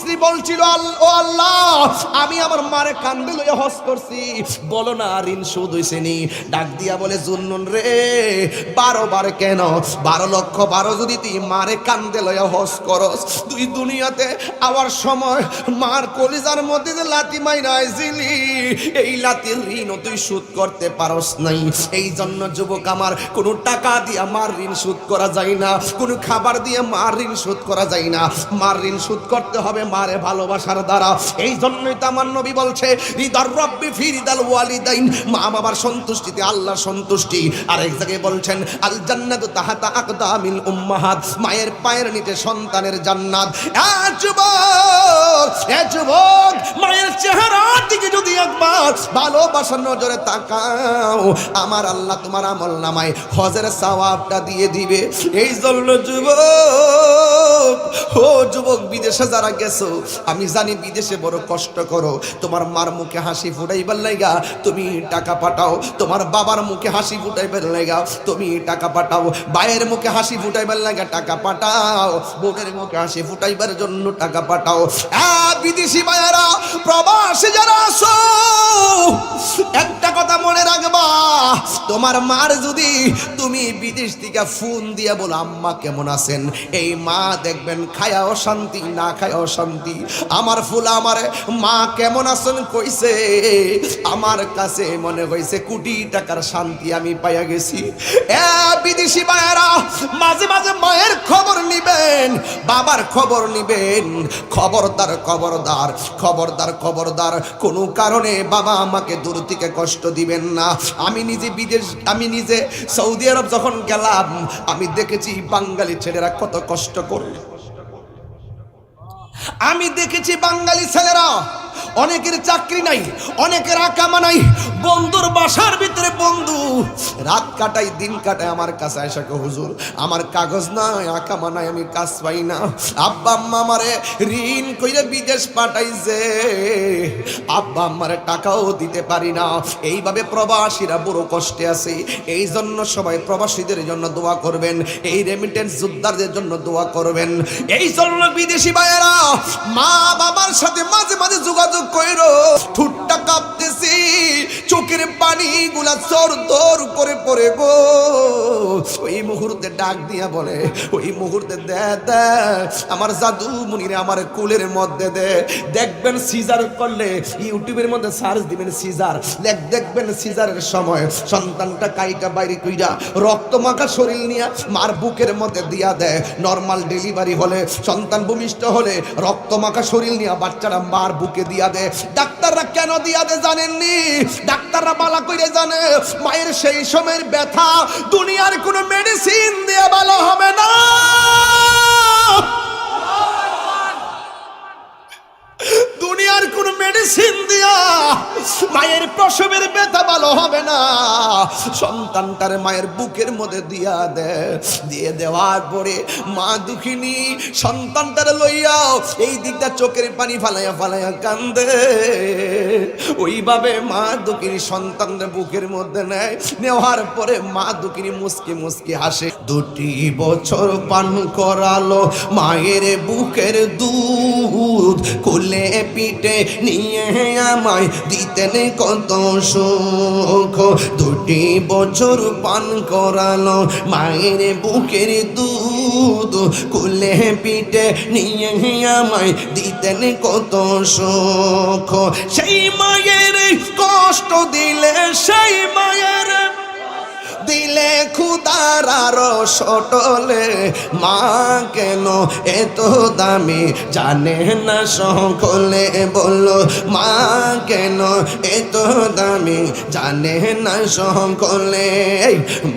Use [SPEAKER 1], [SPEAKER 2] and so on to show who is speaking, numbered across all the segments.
[SPEAKER 1] স্ত্রী বলছিল, ও আল্লাহ, আমি আমার মারে কান্দে লইয়া হজ করছি, বলো না ঋণ শোধ হইছে নি? ডাক দিয়া বলে, জুন্নুন রে, 12 বার কেন, 12 লক্ষ 12 যদি তুই মারে কান্দে লইয়া হজ করস, তুই দুনিয়াতে আওয়ার সময় মার কলিজার মধ্যে যে লাথি মাইরা আইছিলি, এই লাথির ঋণও তুই শোধ করতে পারস নাই। এই জন্য যুবক আমার, কোনো টাকা দিয়া মার ঋণ শোধ করা যায় না, কোনো খাবার দিয়ে মার ঋণ শোধ করা যায় না। মার ঋণ শোধ করতে হবে মারে ভালোবাসার দ্বারা। এই জন্যই তো আমার নবী বলছে, রিদার রব্বি ফি রিদাল ওয়ালিদাইন, মা বাবার সন্তুষ্টিতে আল্লাহর সন্তুষ্টি। আর এক জায়গায় বলছেন, আল জান্নাতু তাহাতা আকদামিল উম্মাহাত, মায়ের পায়ের নিচে সন্তানের জান্নাত। এ যুবক, মায়ের চেহারার দিকে যদি একবার ভালোবাসার নজরে তাকাও, আমার আল্লাহ তোমার আমল নামায় হজের সওয়াবটা দিয়ে দিবে। এই জন্য যুবক, ও যুবক, বিদেশে যারা গেছো, আমি জানি বিদেশে বড় কষ্ট করো। তোমার মার মুখে হাসি ফুটাইবার লাইগা তুমি টাকা পাঠাও, তোমার বাবার মুখে হাসি ফুটাইবার লাইগা তুমি টাকা পাঠাও, ভাইয়ের মুখে হাসি ফুটাইবার লাইগা টাকা পাঠাও, বোনের মুখে হাসি ফুটাইবার জন্য টাকা পাঠাও। বিদেশি ভাইয়েরা, প্রবাসী যারা আছো, একটা কথা মনে রাখবা, তোমার মার যদি তুমি বিদেশ থেকে ফোন দিয়া বলো, আম্মা কেমন আছেন, এই মা দেখবেন খায়াও শান্তি, না খায়াও শান্তি। আমার ফুলা আমার মা কেমন আছেন কইছে, আমার কাছে মনে হইছে কোটি টাকার শান্তি আমি পাইয়া গেছি। বিদেশি ভাইয়েরা, মাঝে মাঝে মায়ের খবর নিবেন, বাবার খবর নিবেন। খবরদার খবরদার খবরদার খবরদার, কোনো কারণে বাবা আমাকে দূর থেকে কষ্ট দিবেন না। আমি নিজে সৌদি আরব যখন গেলাম, আমি দেখেছি বাঙালি ছেলেরা কত কষ্ট করে। আমি দেখেছি বাঙালি ছেলেরা, অনেকের চাকরি নাই, অনেকের আকামা নাই, বন্ধুর বাসার ভিতরে বন্ধু রাত কাটাই দিন কাটায়, আমার কাছে এসে কয়, হুজুর আমার কাগজ নাই, আকামা নাই, আমি কাজ পাই না। আব্বা আম্মা আমারে ঋণ কইরা বিদেশ পাঠাইছে, আব্বা আম্মারে টাকাও দিতে পারি না। এইভাবে প্রবাসীরা বড় কষ্টে আছে। এই জন্য সবাই প্রবাসীদের জন্য দোয়া করবেন, এই রেমিটেন্স যোদ্ধাদের জন্য দোয়া করবেন। এই জন্য বিদেশি ভাইয়েরা, মা বাবার সাথে মাঝে মাঝে যোগাযোগ কইরো। ঠুটটা কাঁপতেছি, চোখের পানি গুলা চর দর করে পড়ে গো। ওই মুহূর্তে ডাক দিয়া বলে, ওই মুহূর্তে দে দে আমার জাদু মুনিরে আমার কুলের মধ্যে দে। দেখবেন সিজার করলে ইউটিউবের মধ্যে সার্চ দিবেন সিজার, দেখবেন সিজারের সময় সন্তানটা কাইটা বাইরে কইরা রক্ত মাখা শরীর নিয়ে মার বুকের মধ্যে দিয়া দেয়। নর্মাল ডেলিভারি হলে, সন্তান ভূমিষ্ঠ হলে রক্ত মাখা শরীর নিয়ে বাচ্চারা মার বুকে দিয়া দেয়। ডাক্তাররা কেন দিয়া দেয় জানেননি? ডাক্তাররা বালা কইরে জানে, মায়ের সেই সময়ের ব্যথা দুনিয়ার কোনো মেডিসিন দিয়ে ভালো হবে না। দুনিয়ার কোন মেডিসিন দিয়া মায়ের প্রসবের ব্যথা ভালো হবে না। সন্তানটার মায়ের বুকের মধ্যে দিয়ে দেওয়ার পরে মা দুঃখিনী সন্তানটার লইয়া এই দিকটা চোখের পানি ফালাইয়া ফালাইয়া কান্দে। ওইভাবে মা দুঃখিনী সন্তানদের বুকের মধ্যে নেওয়ার পরে মা দুঃখিনী মুসকি মুসকি হাসে। 2 বছর পান করালো মায়ের বুকের দুধ, কোলে পিঠে নিয়ে আমায় দিতেন কত সুখ। 2 বছর পান করালো মায়ের বুকের দুধ, কোলে পিঠে নিয়ে আমায় দিতেন কত সুখ। সেই মায়ের কষ্ট দিলে, সেই মায়ের দিলে খুদার আরো সটলে, মা কেন এত দামি জানে না সকলে, বলো মা কেন এত দামি জানে না সকলে।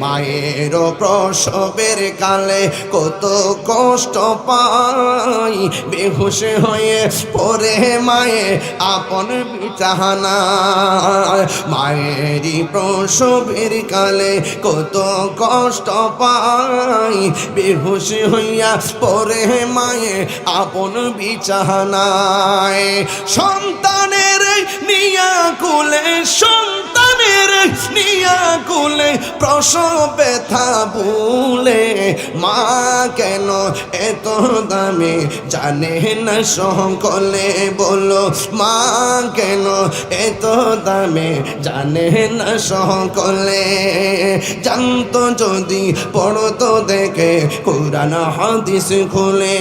[SPEAKER 1] মায়ের প্রসবের কালে কত কষ্ট পাই, বেহুশ হয়ে পড়ে মায়ে আপন বিছানা। মায়েরই প্রসবের কালে কত কষ্ট পাই, বেহুশ হইয়া পরে মায়ে আপন বিছানায়। সন্তানের নিয়া কুলে, সন্তানের মায়ের নিয়া কুলে প্রসব ব্যথা ভুলে মা কেন এত দামি জানে না সকলে বলো মা কেন এত দামি জানে না সকলে জানতো যদি পড়তো দেখে কুরআন হাদিস খুলে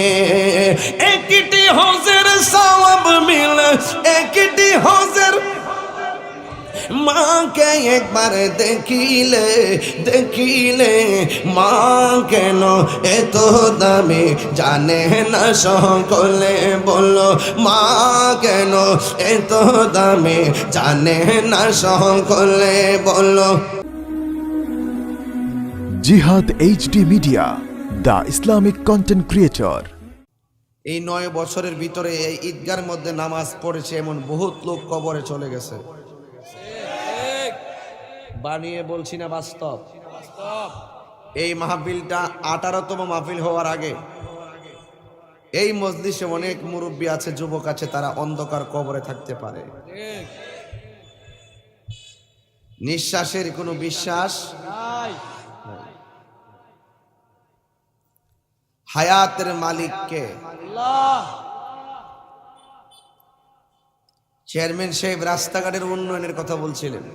[SPEAKER 1] একটি হজের সওয়াব মিলে একটি হজের মাকে একবার দেখিলে দেখিলে মা কেন এত দামি জানে না সকলে বলো মা কেন এত দামি জানে না সকলে বলো।
[SPEAKER 2] জিহাদ HD media, the Islamic content creator.
[SPEAKER 1] এই 9 বছরের ভিতরে এই ঈদগার মধ্যে নামাজ পড়েছে এমন বহুত লোক কবরে চলে গেছে। বানিয়ে বলছি না, বাস্তব। এই মাহফিলটা 18তম মাহফিল হওয়ার আগে এই মজলিসে অনেক মুরব্বী আছে, যুবক আছে, তারা অন্ধকার কবরে থাকতে পারে। নিঃশ্বাসের কোনো বিশ্বাস নাই। হায়াতের মালিক কে? আল্লাহ। চেয়ারম্যান সাহেব রাস্তাঘাটের উন্নয়নের কথা বলছিলেন।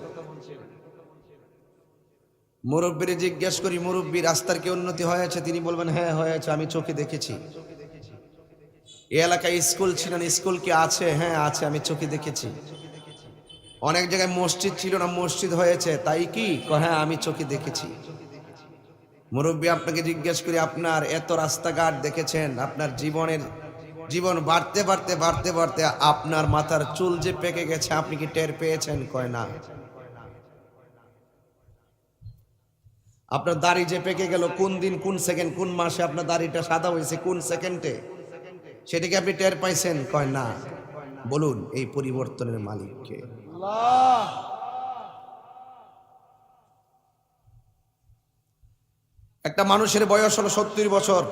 [SPEAKER 1] মুরব্বীরে জিজ্ঞেস করি, মুরব্বী রাস্তার কি উন্নতি হয়েছে? তিনি বলবেন হ্যাঁ হয়েছে, আমি চোখে দেখেছি। এই এলাকায় স্কুল ছিল না, স্কুল কি আছে? হ্যাঁ আছে, আমি চোখে দেখেছি। অনেক জায়গায় মসজিদ ছিল না, মসজিদ হয়েছে, তাই কি? হ্যাঁ আমি চোখে দেখেছি। মুরব্বী আপনাকে জিজ্ঞেস করি, আপনার এত রাস্তাঘাট দেখেছেন, আপনার জীবন বাড়তে বাড়তে বাড়তে বাড়তে আপনার মাথার চুল যে পেকে গেছে, আপনি কি টের পেয়েছেন? কয় না। আপনার দাড়ি যে পেকে গেল, কোন দিন কোন সেকেন্ড কোন মাসে আপনার দাড়িটা সাদা হয়েছে, কোন সেকেন্ডে, সেটাকে আপনি টের পাইছেন? কয় না। বলুন এই পরিবর্তনের মালিক কে? আল্লাহ। একটা মানুষের বয়স হলো 70 বছর,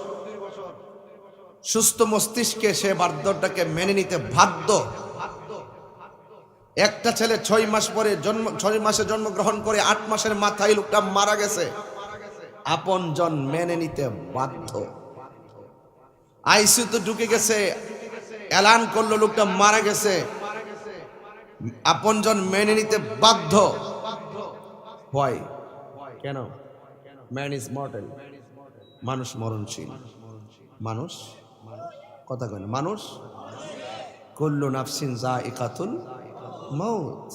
[SPEAKER 1] সুস্থ মস্তিষ্কে সে বার্ধক্যটাকে মেনে নিতে বাধ্য। একটা ছেলে 6 মাস পরে 6 মাসে জন্মগ্রহণ করে 8 মাসের মাথায় লোকটা মারা গেছে, আপনজন মেনে নিতে বাধ্য। আইসিইউতে ঢুকে গেছে, এলান করলো লোকটা মারা গেছে, আপনজন মেনে নিতে বাধ্য। হয় কেন? ম্যান ইজ মর্টাল, মানুষ মরণশীল। মানুষ কথা কয় না, মানুষ কুল্লু নাফসিন যায়িকাতুল মউত।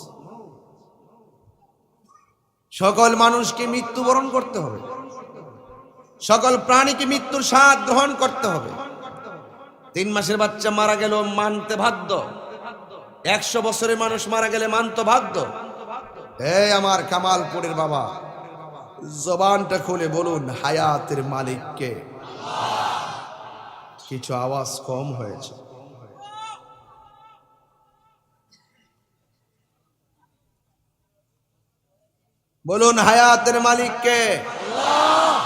[SPEAKER 1] সকল মানুষকে মৃত্যুবরণ করতে হবে, সকল প্রাণীকে মৃত্যুর স্বাদ গ্রহণ করতে হবে। 3 মাসের বাচ্চা মারা গেল মানতে বাধ্য, 100 বছরের মানুষ মারা গেলে মানতে বাধ্য। এই আমার কামালপুরের বাবা, জবানটা খুলে বলুন হায়াতের মালিক কে? কিছু আওয়াজ কম হয়েছে। বলুন হায়াতের মালিক কে? আল্লাহ।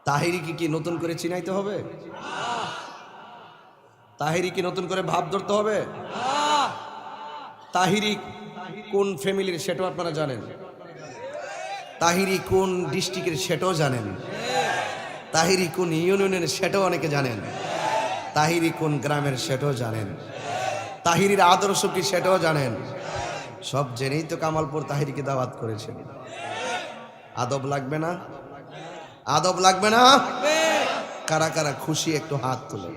[SPEAKER 1] তাহিরিকে কি নতুন করে চিনাইতে হবে? তাহিরি কি নতুন করে ভাব ধরতে হবে? তাহিরি কোন ফ্যামিলির সেটাও আপনারা জানেন, তাহিরি কোন ডিস্ট্রিক্টের সেটাও জানেন, তাহিরি কোন ইউনিয়নের সেটাও অনেকে জানেন, তাহিরি কোন গ্রামের সেটাও জানেন, তাহিরির আদর্শ কি সেটাও জানেন। সব জেনেই তো কামালপুর তাহিরিকে দাওয়াত করেছেন। আদব লাগবে না? আদব লাগবে না? কারা কারা খুশি একটু হাত তুলে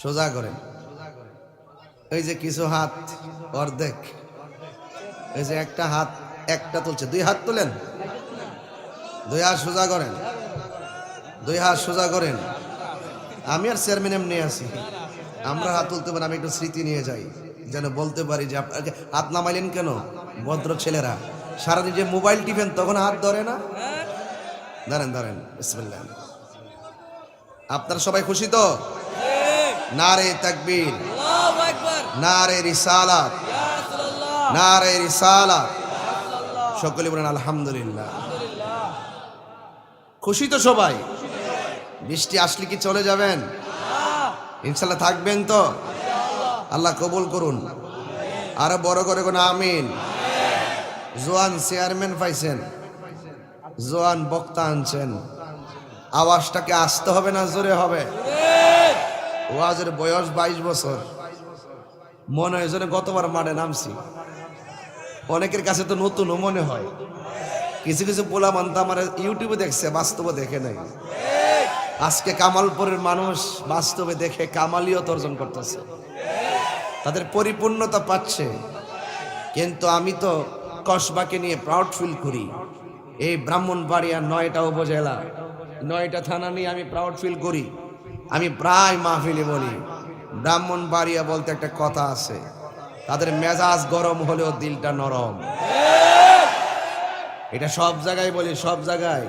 [SPEAKER 1] সোজা করেন। এই যে কিছু হাত অর্ধেক, এই যে একটা হাত একটা তুলছে, 2 হাত তোলেন, 2 হাত সোজা করেন, 2 হাত সোজা করেন। আমি আর চেয়ারম্যান এমনি আছি, আমরা হাত তুলতে পারি, আমি একটু স্মৃতি নিয়ে যাই যেন বলতে পারি যে আপনাকে হাত নামাইলেন কেন? ভদ্র ছেলেরা সারাদিন যে মোবাইল টিপেন তখন হাত ধরে না? ধরেন ধরেন, বিসমিল্লাহ। আপনারা সবাই খুশি তো? নারে তাকবীর, আল্লাহু আকবার, নারে রিসালাত, ইয়া রাসূলুল্লাহ, নারে রিসালাত। সকলে বলেন আলহামদুলিল্লাহ। খুশি তো সবাই? বৃষ্টি আসলে কি চলে যাবেন? ইনশাআল্লাহ থাকবেন তো? আল্লাহ কবুল করুন। আরো বড় করে কোন আমিন। জোয়ান চেয়ারম্যান পাইছেন, জোয়ান বক্তা আনছেন, আওয়াজটাকে আসতে হবে না জোরে হবে? ওয়াজের বয়স 22 বছর, মনে হয় যেন গতবার মাঠে নামছি। অনেকের কাছে তো নতুনও মনে হয়, কিছু কিছু পোলা মানতো আমার ইউটিউবে দেখছে, বাস্তবে দেখে নাই। আজকে কামালপুরের মানুষ বাস্তবে দেখে কামালিয়ত অর্জন করতেছে, তাদের পরিপূর্ণতা পাচ্ছে। কিন্তু আমি তো কসবাকে নিয়ে প্রাউড ফিল করি। এই ব্রাহ্মণবাড়িয়া 9টা উপজেলা, 9টা থানা নিয়ে আমি প্রাউড ফিল করি। আমি প্রায় মাহফিলে বলি, ব্রাহ্মণবাড়িয়া বলতে একটা কথা আছে, তাদের মেজাজ গরম হলেও দিলটা নরম। এটা সব জায়গায় বলি, সব জায়গায়।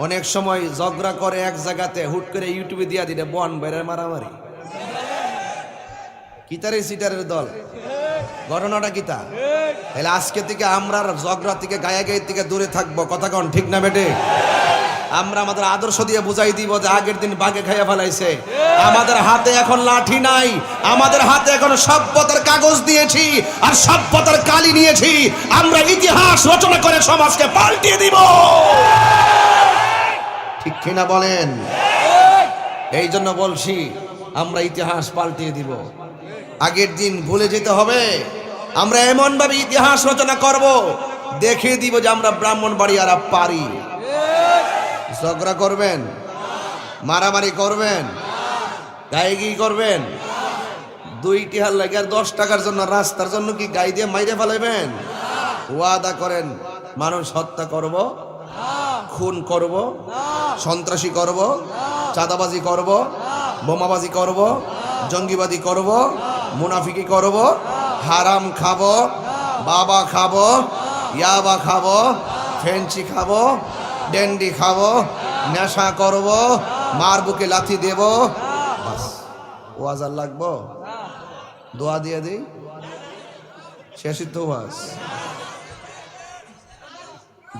[SPEAKER 1] অনেক সময় ঝগড়া করে এক জায়গাতে, হুট করে ইউটিউবে দিয়া দিলে বন বেড়ে মারামারি, কিতারে সিটারের দল। ঘটনাটা কিতা? তাহলে আজকে থেকে আমরা ঝগড়া থেকে গায়ে থেকে দূরে থাকবো। কথা কন ঠিক না বেটে? আমরা আমাদের আদর্শ দিয়ে বুঝাই দিব যে আগের দিন বাঘে খাইয়া ফেলাইছে। আমাদের হাতে এখন লাঠি নাই, আমাদের হাতে এখন সভ্যতার কাগজ দিয়েছি আর সভ্যতার কালি নিয়েছি। আমরা ইতিহাস রচনা করে সমাজকে পাল্টিয়ে দিব। ঠিক কিনা বলেন? এই জন্য বলছি, আমরা ইতিহাস পাল্টিয়ে দিব। আগের দিন ভুলে যেতে হবে। আমরা এমন ভাবে ইতিহাস রচনা করব, দেখিয়ে দিব যে আমরা ব্রাহ্মণবাড়িয়ারা পারি। ঝগড়া করবেন, মারামারি করবেন, গায়েগি করবেন, 2 টিহার লাগে আর 10 টাকার জন্য রাস্তার জন্য কি গায়ে দিয়ে মাইরে ফেলাইবেন? ওয়াদা করেন, মানুষ হত্যা করব, খুন করব, সন্ত্রাসী করব, চাঁদাবাজি করব, বোমাবাজি করব, জঙ্গিবাদী করব, মুনাফিকি করব, হারাম খাবো, বাবা খাবো, ইয়াবা খাবো, ফেঞ্চি খাবো, ডেন্ডি খাবো, নেশা করব, মার বুকে লাথি দেব। বাস, ওয়াজ আর লাগবো? দোয়া দিয়ে দিই, শেষই তো ওয়াজ।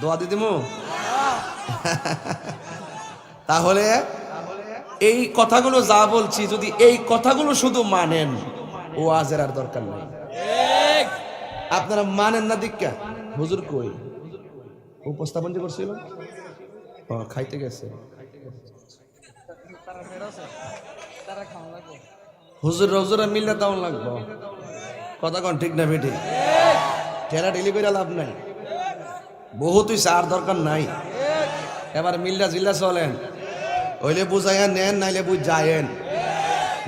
[SPEAKER 1] দোয়া দিয়ে দিমু? তাহলে এই কথাগুলো যা বলছি, যদি এই কথাগুলো শুধু মানেন, ওয়াজের আর দরকার নাই। আপনারা মানেন না দীক্ষা। হুজুর কই? উপস্থাপন যে করছিল, খাইতে গেছে। হুজুর রোজুরা মিললে তেমন লাগবো। কথা কন ঠিক না বেটি? ঠেলা ঠেলি করে লাভ নাই, বহুত হইছে, আর দরকার নাই। এবার মিল্লা জিল্লা চলেন, হইলে বুঝাইয়া নেন, নাইলে বুঝ যায়েন।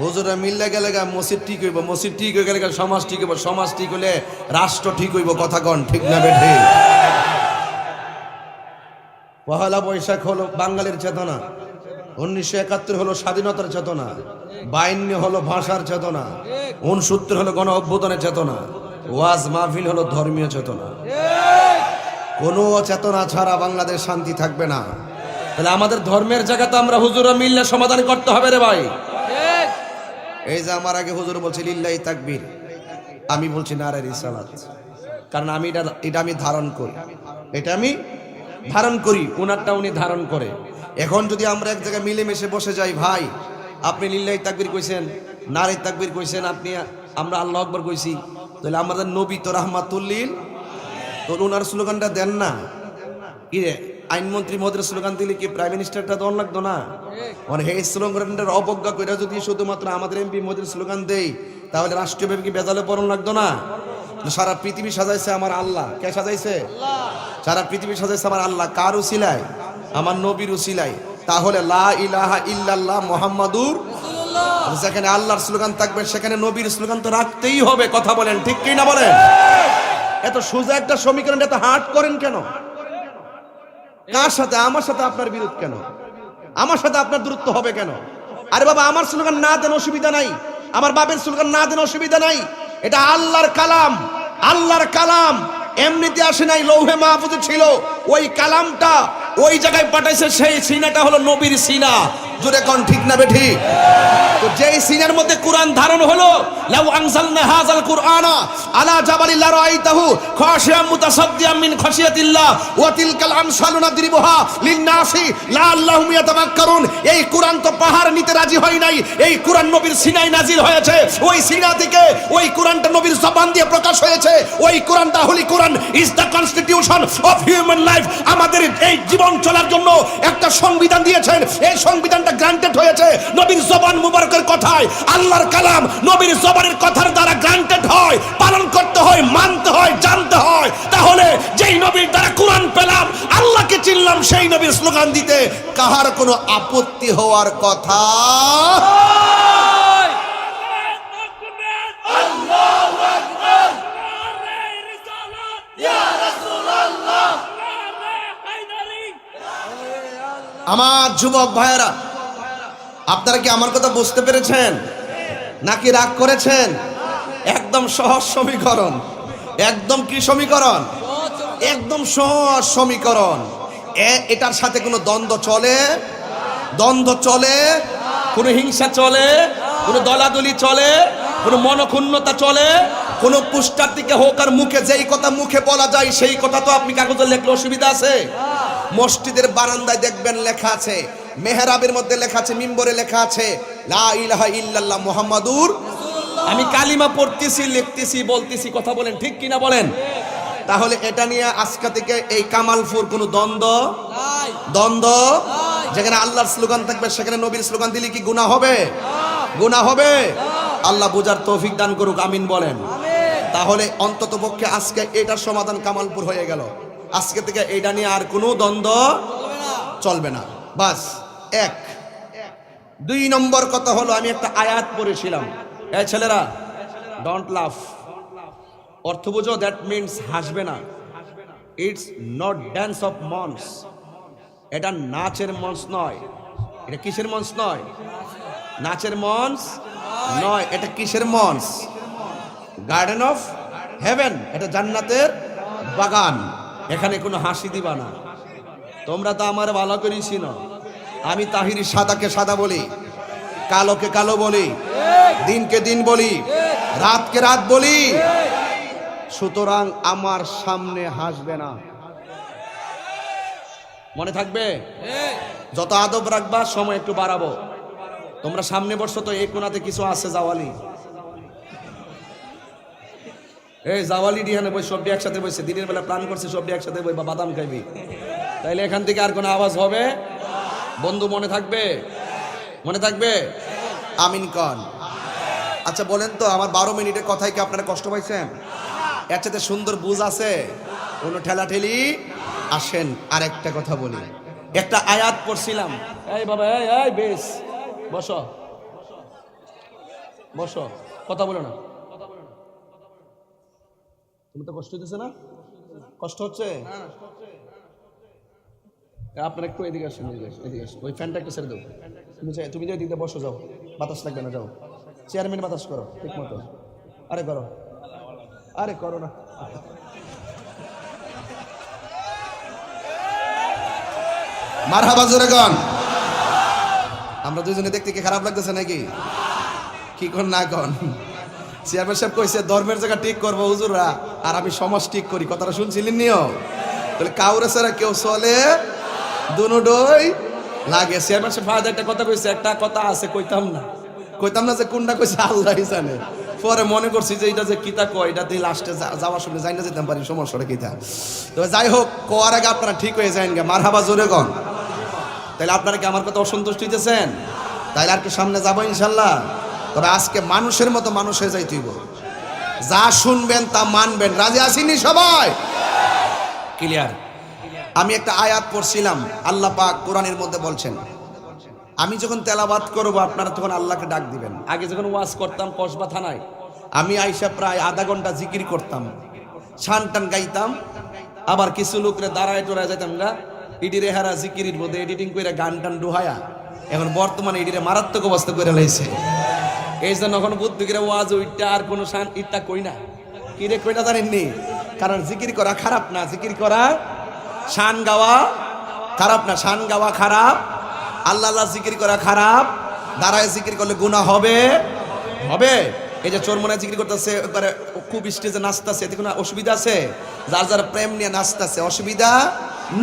[SPEAKER 1] হুজুরা মিল্লা গেলে মসজিদ ঠিক হইব, মসজিদ ঠিক হয়ে গেলে সমাজ ঠিক হইব, সমাজ ঠিক হইলে রাষ্ট্র ঠিক হইব। কথা কন ঠিক না বেঠে? পহেলা বৈশাখ হলো বাঙালির চেতনা, 1971 হলো স্বাধীনতার চেতনা, 52 হলো ভাষার চেতনা, 69 হলো গণ অভ্যুত্থানের চেতনা, ওয়াজ মাহফিল হলো ধর্মীয় চেতনা। কোনো চেতনা ছাড়া বাংলাদেশ শান্তি থাকবে না। তাহলে আমাদের ধর্মের জায়গা তো আমরা হুজুরা মিললে সমাধান করতে হবে রে ভাই। এই যে আমার আগে হুজুর বলছে লিল্লাহি তাকবীর, আমি বলছি নারে রিসালাত। কারণ আমি এটা আমি ধারণ করি, এটা আমি ধারণ করি, উনারটা উনি ধারণ করে। এখন যদি আমরা এক জায়গায় মিলেমিশে বসে যাই, ভাই আপনি লিল্লাহি তাকবীর কইছেন, নারে তাকবীর কইছেন, আপনি আমরা আল্লাহু আকবার কইছি, তাহলে আমাদের নবী তো রাহমাতুল্লিল, তো ওনার স্লোগানটা দেন না। কি রে, আইনমন্ত্রী মহোদয়ের স্লোগান দিলে কি প্রাইম মিনিস্টারটা দন লাগতো না? মানে এই স্লোগানটার অবজ্ঞা করে যদি শুধুমাত্র আমাদের এমপি মহোদয়ের স্লোগান দেই, তাহলে রাষ্ট্রীয়ভাবে কি বেজালে পড়ন লাগতো না? সারা পৃথিবী সাজাইছে আমার আল্লাহ। কে সাজাইছে? সারা পৃথিবী সাজাইছে আমার আল্লাহ। কার উসিলায়? আমার নবীর উসিলায়। তাহলে লা ইলাহা ইল্লাল্লাহ মুহাম্মাদুর রাসূলুল্লাহ, যেখানে আল্লাহর স্লোগান থাকবে সেখানে নবীর স্লোগান তো রাখতেই হবে। কথা বলেন ঠিক কি না বলেন? এত সোজা একটা সমীকরণ এত হার্ড করেন কেন? কার সাথে? আমার সাথে আপনার বিরোধ কেন? আমার সাথে আপনার দূরত্ব হবে কেন? আরে বাবা, আমার স্লোগান না দেন অসুবিধা নাই, আমার বাপের স্লোগান না দেন অসুবিধা নাই। এটা আল্লাহর কালাম, আল্লাহর কালাম এমনিতে আসে নাই, লৌহে মাহফুজে ছিল। ওই কালামটা ওই জায়গায় পাঠাইছে, সেই সিনাটা হলো নবীর সিনা। জোরে কোন ঠিক না বেঠিক? তো যেই সিনের মধ্যে কোরআন ধারণ হলো, লাউ আনজালনা হাযাল কুরআনা আলা জাবালিল লারাআইতাহু খাশিয়াম মুতাসাদ্দিয়াম মিন খাশিয়াতিল্লাহ ওয়া তিলকাল আমসালু নাদরিবুহা লিন-নাসি লাআল্লাহুম ইয়াতাফাক্কারুন। এই কোরআন তো পাহাড় নিতে রাজি হয় নাই, এই কোরআন নবীর সিনায় নাজিল হয়েছে। ওই সিনা থেকে ওই কোরআনটা নবীর জবান দিয়ে প্রকাশ হয়েছে। ওই কোরআনটা holy Quran is the constitution of human life. আমাদের এই জীবন চলার জন্য একটা সংবিধান দিয়েছেন। এই সংবিধানটা গ্রান্টেড হয়েছে নবীর জবান মুবারকের কথায়। আল্লাহর কালাম নবীর জবানের কথার দ্বারা গ্রান্টেড হয়, পালন করতে হয়, মানতে হয়, জানতে হয়। তাহলে যেই নবীর দ্বারা কোরআন পেলাম, আল্লাহকে চিনলাম, সেই নবীর স্লোগান দিতে কাহার কোনো আপত্তি হওয়ার কথা? আমার যুবক ভাইয়েরা, আপনারা কি আমার কথা বুঝতে পেরেছেন নাকি রাগ করেছেন? একদম সহজ সমীকরণ। একদম কি সমীকরণ? একদম সহজ সমীকরণ। এটার সাথে কোনো দ্বন্দ্ব চলে? দ্বন্দ্ব চলে? কোনো হিংসা চলে? কোনো দলাদলি চলে? কোনো মনক্ষুণ্ণতা চলে? কোনো পুষ্টার দিকে হোক আর মুখে যেই কথা মুখে বলা যায় সেই কথা তো আপনি কাগজে লিখলে অসুবিধা আছে? মসজিদের বারান্দায় দেখবেন লেখা আছে, মেহরাবের মধ্যে লেখা আছে, মিম্বরে লেখা আছে লা ইলাহা ইল্লাল্লাহ মুহাম্মাদুর। আমি কালিমা পড়তেছি, লিখতেছি, বলতেছি, কথা বলেন ঠিক কিনা বলেন? তাহলে এটা নিয়ে আজকে থেকে এই কামালপুর কোনো দ্বন্দ্ব নাই। দ্বন্দ্ব যেখানে আল্লাহর স্লোগান থাকবে সেখানে নবীর স্লোগান দিলে কি গুনাহ হবে? গুনাহ হবে? আল্লাহ বুঝার তৌফিক দান করুক, আমিন বলেন। তাহলে অন্তত পক্ষে আজকে এটার সমাধান কামালপুর হয়ে গেল। আজকে থেকে এটা নিয়ে আর কোনো দ্বন্দ্ব চলবে না। বাস এক। 2 নম্বর কথা হলো, আমি একটা আয়াত পড়েছিলাম। এই ছেলেরা, ডোন্ট লাফ। অর্থ বুঝো, দ্যাট মিনস হাসবে না। ইটস নট ড্যান্স অফ মঞ্চ। এটা নাচের মঞ্চ নয়। এটা কিসের মঞ্চ নয়? নাচের মঞ্চ নয়। এটা কিসের মঞ্চ? Garden of haven. এটা জান্নাতের বাগান। এখানে কোনো হাসি দিবা না। তোমরা তো আমার ভালো করেই চিনো। আমি তাহিরি সাদাকে সাদা বলি, কালোকে কালো বলি, দিনকে দিন বলি, রাতকে রাত বলি। সুতরাং আমার সামনে হাসবে না। মনে থাকবে? যত আদব রাখবা সময় একটু বাড়াবো। তোমরা সামনে বসছো তো, এই কোনাতে কিছু আছে জাওয়ালি। এই জাওয়ালি ডিহানে বই সবটি একসাথে বসে, দিনের বেলা প্ল্যান করছে সবটি একসাথে বই বা বাদাম খাইবি। তাইলে এখান থেকে আর কোনো আওয়াজ হবে? বন্ধু মনে থাকবে? মনে থাকবে? আমিন কন। আচ্ছা বলেন তো, আমার 12 মিনিটের কথায় কি আপনারা কষ্ট পাইছেন? এর চাইতে সুন্দর বুঝ আছে? কোনো ঠেলাঠেলি? আসেন আরেকটা কথা বলি। একটা আয়াত পড়ছিলাম। এই বাবা, এই বেশ বসো, বসো, কথা বলো না। তুমি তো কষ্ট হইতেছে না? কষ্ট হচ্ছে? আপনারা একটু এদিকে আসুন, এদিকে আসুন। ওই ফ্যানটা একটু ছেড়ে দাও। তুমি যে এদিকে বসো, যাও, বাতাস লাগবে না, যাও। চেয়ারম্যান বাতাস করো ঠিক মতো। আরে করো, আরে করো না। মারহাবা জোরে গান। আমরা দুজনে দেখতে কি খারাপ লাগতেছে নাকি? কি কোন না কোন? চেয়ারম্যান সাহেব কইছে ধর্মের জায়গা ঠিক করবো হুজুররা, আর আমি সমাজ ঠিক করি। কথাটা শুনছিলেন নিও? তাহলে কাউরে ছাড়া কেউ চলে, দুনোডই লাগে। চেয়ারম্যান সাহেব ফায়দা একটা কথা কইছে, একটা কথা আছে কইতাম না যে কোনটা কইছে আল্লাহই জানে। পরে মনে করছি যে এটা যে কিতা কয়, এটা দিয়ে লাস্টে যাওয়ার সময় যাই না যেতাম পারি, সমস্যাটা কিতা। তবে যাই হোক, কোয়ার আগে আপনারা ঠিক হয়ে যান গে। মারহাবা জোরে গন। তাহলে আপনারা কি আমার কথা অসন্তুষ্ট হইতেছেন? তাইলে আর কি সামনে যাবো ইনশাল্লাহ। তবে আজকে মানুষের মতো মানুষ হয়ে যাইতেইব। যা শুনবেন তা মানবেন। রাজি আসিনি সবাই? ক্লিয়ার? আমি একটা আয়াত পড়ছিলাম, আল্লাহ পাক কোরআনের মধ্যে বলছেন, আমি যখন তেলাওয়াত করব আপনারা তখন আল্লাহকে ডাক দিবেন। আগে যখন ওয়াজ করতাম কসবা থানায়, আমি আইসা প্রায় আধা ঘন্টা জিকির করতাম, ছান টান গাইতাম, আবার কিছু লোকরে দাঁড়ায় টোড়ায় যাইতাম গা। ইডিরে হারা জিকিরির মধ্যে এডিটিং করে গান টান ডুহায়া এখন বর্তমানে ইডিরে মারাত্মক অবস্থা করে লাইছে। এই জন্য এখন বুদ্ধি করে ওয়াজ ওইটা আর কোনো শান ইটটা কই না। কি রে কইটা জানেননি? কারণ জিকির করা খারাপ না, জিকির করা শান গাওয়া খারাপ না, শান গাওয়া খারাপ, আল্লাহ আল্লাহ জিকির করা খারাপ দাঁড়ায় জিকির করলে গুনাহ হবে হবে। এই যে চোর মনে জিকির করতেছে, একবারে খুব স্টেজে নাচতেছে, এতে কোনো অসুবিধা আছে? যার যার প্রেম নিয়ে নাচতেছে, অসুবিধা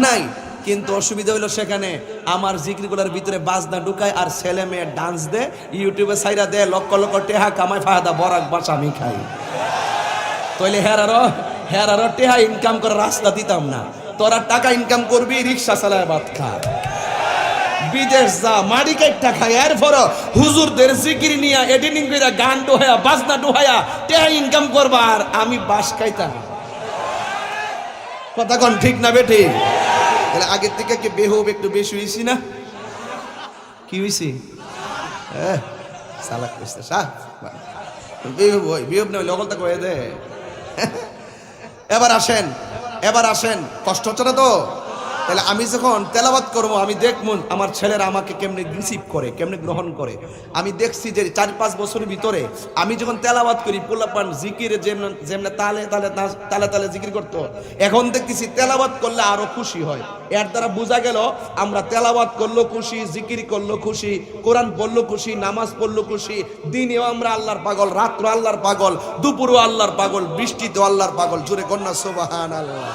[SPEAKER 1] নাই। কিন্তু অসুবিধা হইলো সেখানে আমার জিকিরগুলোর ভিতরে বাজনা ঢুকায় আর ছেলে মেয়ে ডান্স দে, ইউটিউবে সাইরা দে, লক্ষ লক্ষ টেহা কামাই ফায়দা বরাক বাস আমি খাই। তাইলে হেরারও টেহা ইনকাম করার রাস্তা দিতাম না। তোরা টাকা ইনকাম করবি, রিক্সা চালায় ভাত খা, বিদেশ যা, মাটি কাইটটা খায়, এরপর হুজুরদের জিকির নিয়া এডিটিং কইরা গান ডোহায়া বাজনা ডোহায়া টেহা ইনকাম করবা, আর আমি বাস খাইতাম। কথা কোন ঠিক না বেঠি? তাহলে আগের থেকে কি বেহুব একটু বেশি হইছি না? কি হইছি? সালাক কইছে শাহ বেহুব হই, বেহুব না হইলে অগলতা কয়ে দে। এবার আসেন, কষ্ট হচ্ছে না তো? তাহলে আমি যখন তেলাওয়াত করবো, আমি দেখবো আমার ছেলেরা আমাকে কেমনে রিসিভ করে, কেমনে গ্রহণ করে। আমি দেখছি যে 4-5 বছরের ভিতরে আমি যখন তেলাওয়াত করি, পোলাপান জিকিরে যেমন তালে তালে তালে তালে জিকির করতো, এখন দেখতেছি তেলাওয়াত করলে আরো খুশি হয়। এর দ্বারা বোঝা গেল আমরা তেলাওয়াত করলো খুশি, জিকির করলো খুশি, কোরআন পড়লো খুশি, নামাজ পড়লো খুশি, দিনেও আমরা আল্লাহর পাগল, রাত্র আল্লাহর পাগল, দুপুরও আল্লাহর পাগল, বৃষ্টিতেও আল্লাহর পাগল। জোরে কন্যা সুবহানাল্লাহ।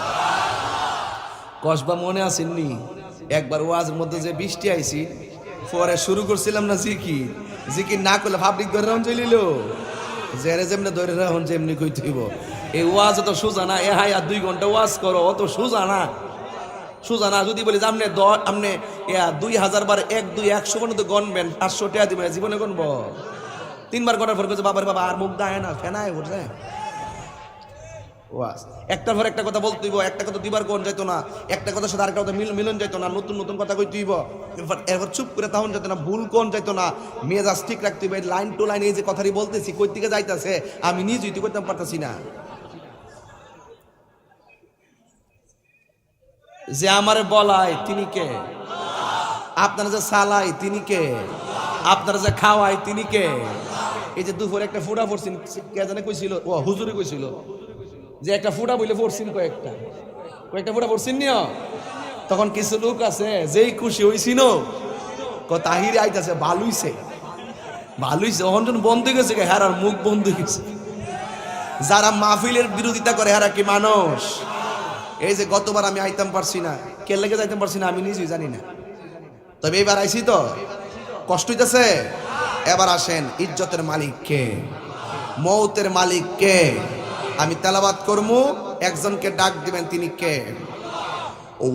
[SPEAKER 1] কসবা মনে আসেননি? একবার ওয়াজের মধ্যে যে বৃষ্টি আইছি, পরে শুরু করছিলাম না জিকির না করলে ভাবলিক ধরে রাখুন চলিল, জেরে যেমনি ধরে রাখুন যেমনি কই থইব। এই ওয়াজ অত সোজা না, এ হাই আর 2 ঘন্টা ওয়াজ করো, অত সোজা না। যদি বলি যে আপনি 2000 বার 1 2 100 পর্যন্ত গণবেন, 500 টাকা দিবেন, জীবনে গণব 3 বার গণার পর কইছে বাবার বাবা আর মুখ দায় না, ফেনায় উঠছে ওয়াজ। একটার পর একটা কথা বলতে হইব, একটা কথা 2 বার কোন যাইতো না, একটা কথার সাথে আরেকটা কথা মিলন যাইতো না, নতুন নতুন কথা কইতে হইব। এরপর চুপ করে তখন যাইতো না, ভুল কোন যাইতো না, মেজাজ ঠিক রাখতে হইব। লাইন টু লাইন এই যে কথাটি বলতেছি, কই থেকে যাইতাছে আমি নিজেই তো করতে পারতাছি না। যে আমারে বলায় তিনি কে? আপনারা যে সালাই তিনি কে? আপনারা যে খাওয়াই তিনি কে? এই যে দুপুরে একটা ফুটা পড়ছেন, কে জানে কইছিল, ও হুজুরে কইছিল যে একটা ফুটা বইলে পড়ছেন, কয়েকটা ফুটা পড়ছেন নিও। তখন কিছু লোক আছে যেই খুশি হইছিল, তাহিরে আইতাছে ভালোইছে অহন বন্ধ হয়ে গেছে, হেরার মুখ বন্ধ হয়ে গেছে। যারা মাহফিলের বিরোধিতা করে হেরা কি মানুষ? এই যে গতবার আমি আইতাম পারছি না, কে লেগে যাইতাম পারছি না আমি নিজেই জানি না, তবে এবার আইছি তো কষ্ট হইতেছে। এবার আসেন, ইজ্জতের মালিক কে? মৌতের মালিক কে? আমি তেলাওয়াত করবো, একজনকে ডাক দিবেন, তিনি কে?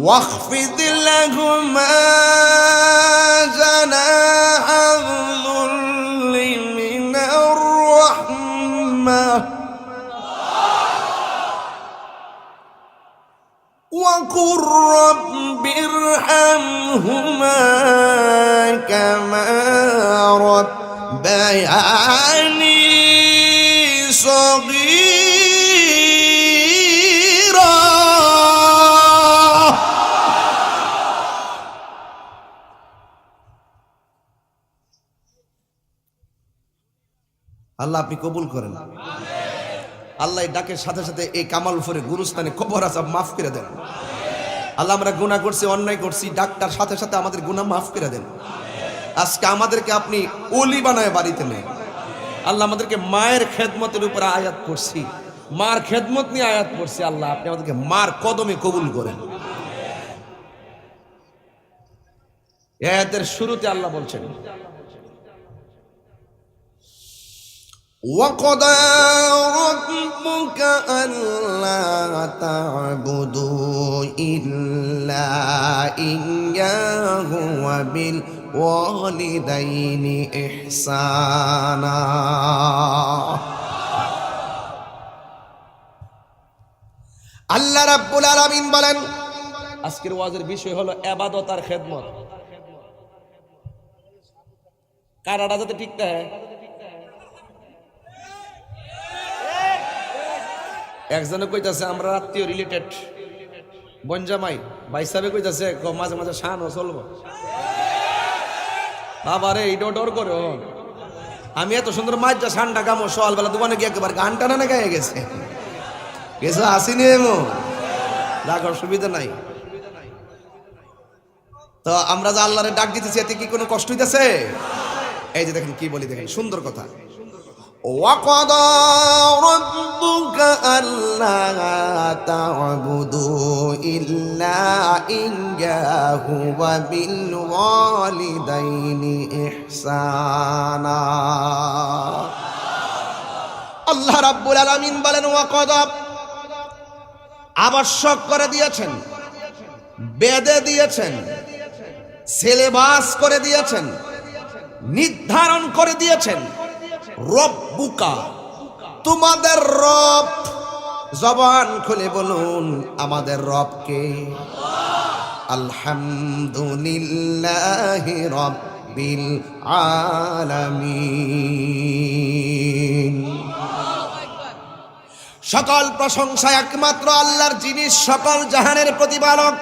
[SPEAKER 1] ওয়াখফিদ লাহুমা জানাহাল যুল্লি মিনার রাহমাহ وقل رب ارحمهما كما ربياني صغيرا। আল্লাহ আপনি কবুল করেন। আল্লাহ ডাকের সাথে সাথে এই কামালপুরে গুরুস্থানে কবর আযাব মাফ করে দেন। আল্লাহ আমরা গুনাহ করছি, অন্যায় করছি, ডাক্তার সাথে সাথে আমাদের গুনাহ মাফ করে দেন। আজকে আমাদেরকে আপনি ওলি বানায় বাড়িতে নেন। আল্লাহ আমাদেরকে মায়ের খেদমতের উপরে আয়াত করছি, মার খেদমত নিয়ে আয়াত করছি। আল্লাহ আপনি আমাদেরকে মার কদমে কবুল করেন। আয়াতের শুরুতে আল্লাহ বলছেন, وَقَضَى رَبُّكَ أَلَّا تَعْبُدُوا إِلَّا إِيَّاهُ وَبِالْوَالِدَيْنِ إِحْسَانًا। আল্লাহ রাব্বুল আলামিন বলেন, আজকের ওয়াজের বিষয় হলো ইবাদত আর খেদমত। কারাটা যাতে ঠিক থাকে। একজনে কইতাছে আমরা আত্মীয় রিলেটেড বনজামাই, ভাই সাহেব কইতাছে মাঝে মাঝে শানও চলবো। বাবারে এইটাও ডর করে। আমি এত সুন্দর মাঝটা শানটা কামো, সকালবেলা দোকানে গিয়ে একবার গান টানা না গায়ে গেছে, কিছু আসিনি এমন রাখার সুবিধা নাই। তো আমরা যে আল্লাহরে ডাক দিতেছি, এতে কি কোনো কষ্ট হইতেছে? এই যে দেখেন কি বলি, দেখেন সুন্দর কথা। وَقَضَى رَبُّكَ أَلَّا تَعْبُدُوا إِلَّا إِيَّاهُ وَبِالْوَالِدَيْنِ إِحْسَانًا। আল্লাহ রাব্বুল আলামিন বলেন ওয়াকদা, আবশ্যক করে দিয়েছেন, বেঁধে দিয়েছেন, সিলেবাস করে দিয়েছেন, নির্ধারণ করে দিয়েছেন। রব্বুকা, তোমাদের রব। জবান খুলে বলুন আমাদের রবকে। আলহামদুলিল্লাহি রাব্বিল আলামিন। সকল প্রশংসা একমাত্র আল্লাহর, যিনি সকল জাহানের প্রতিপালক।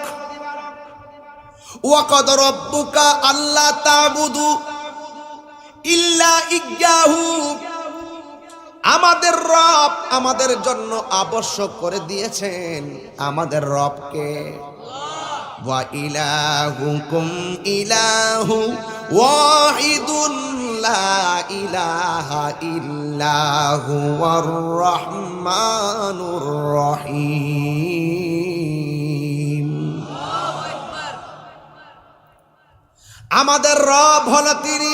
[SPEAKER 1] ওয়াকাদ রব্বুকা আল্লা তা'বুদু ইল্লা ইয়্যাহু, আমাদের রব আমাদের জন্য আবশ্যক করে দিয়েছেন আমাদের রবকে। ওয়া ইলাহুকুম ইলাহু ওয়াহিদুন লা ইলাহা ইল্লা হুয়ার রহমানুর রহিম। আমাদের রব হলো তিনি,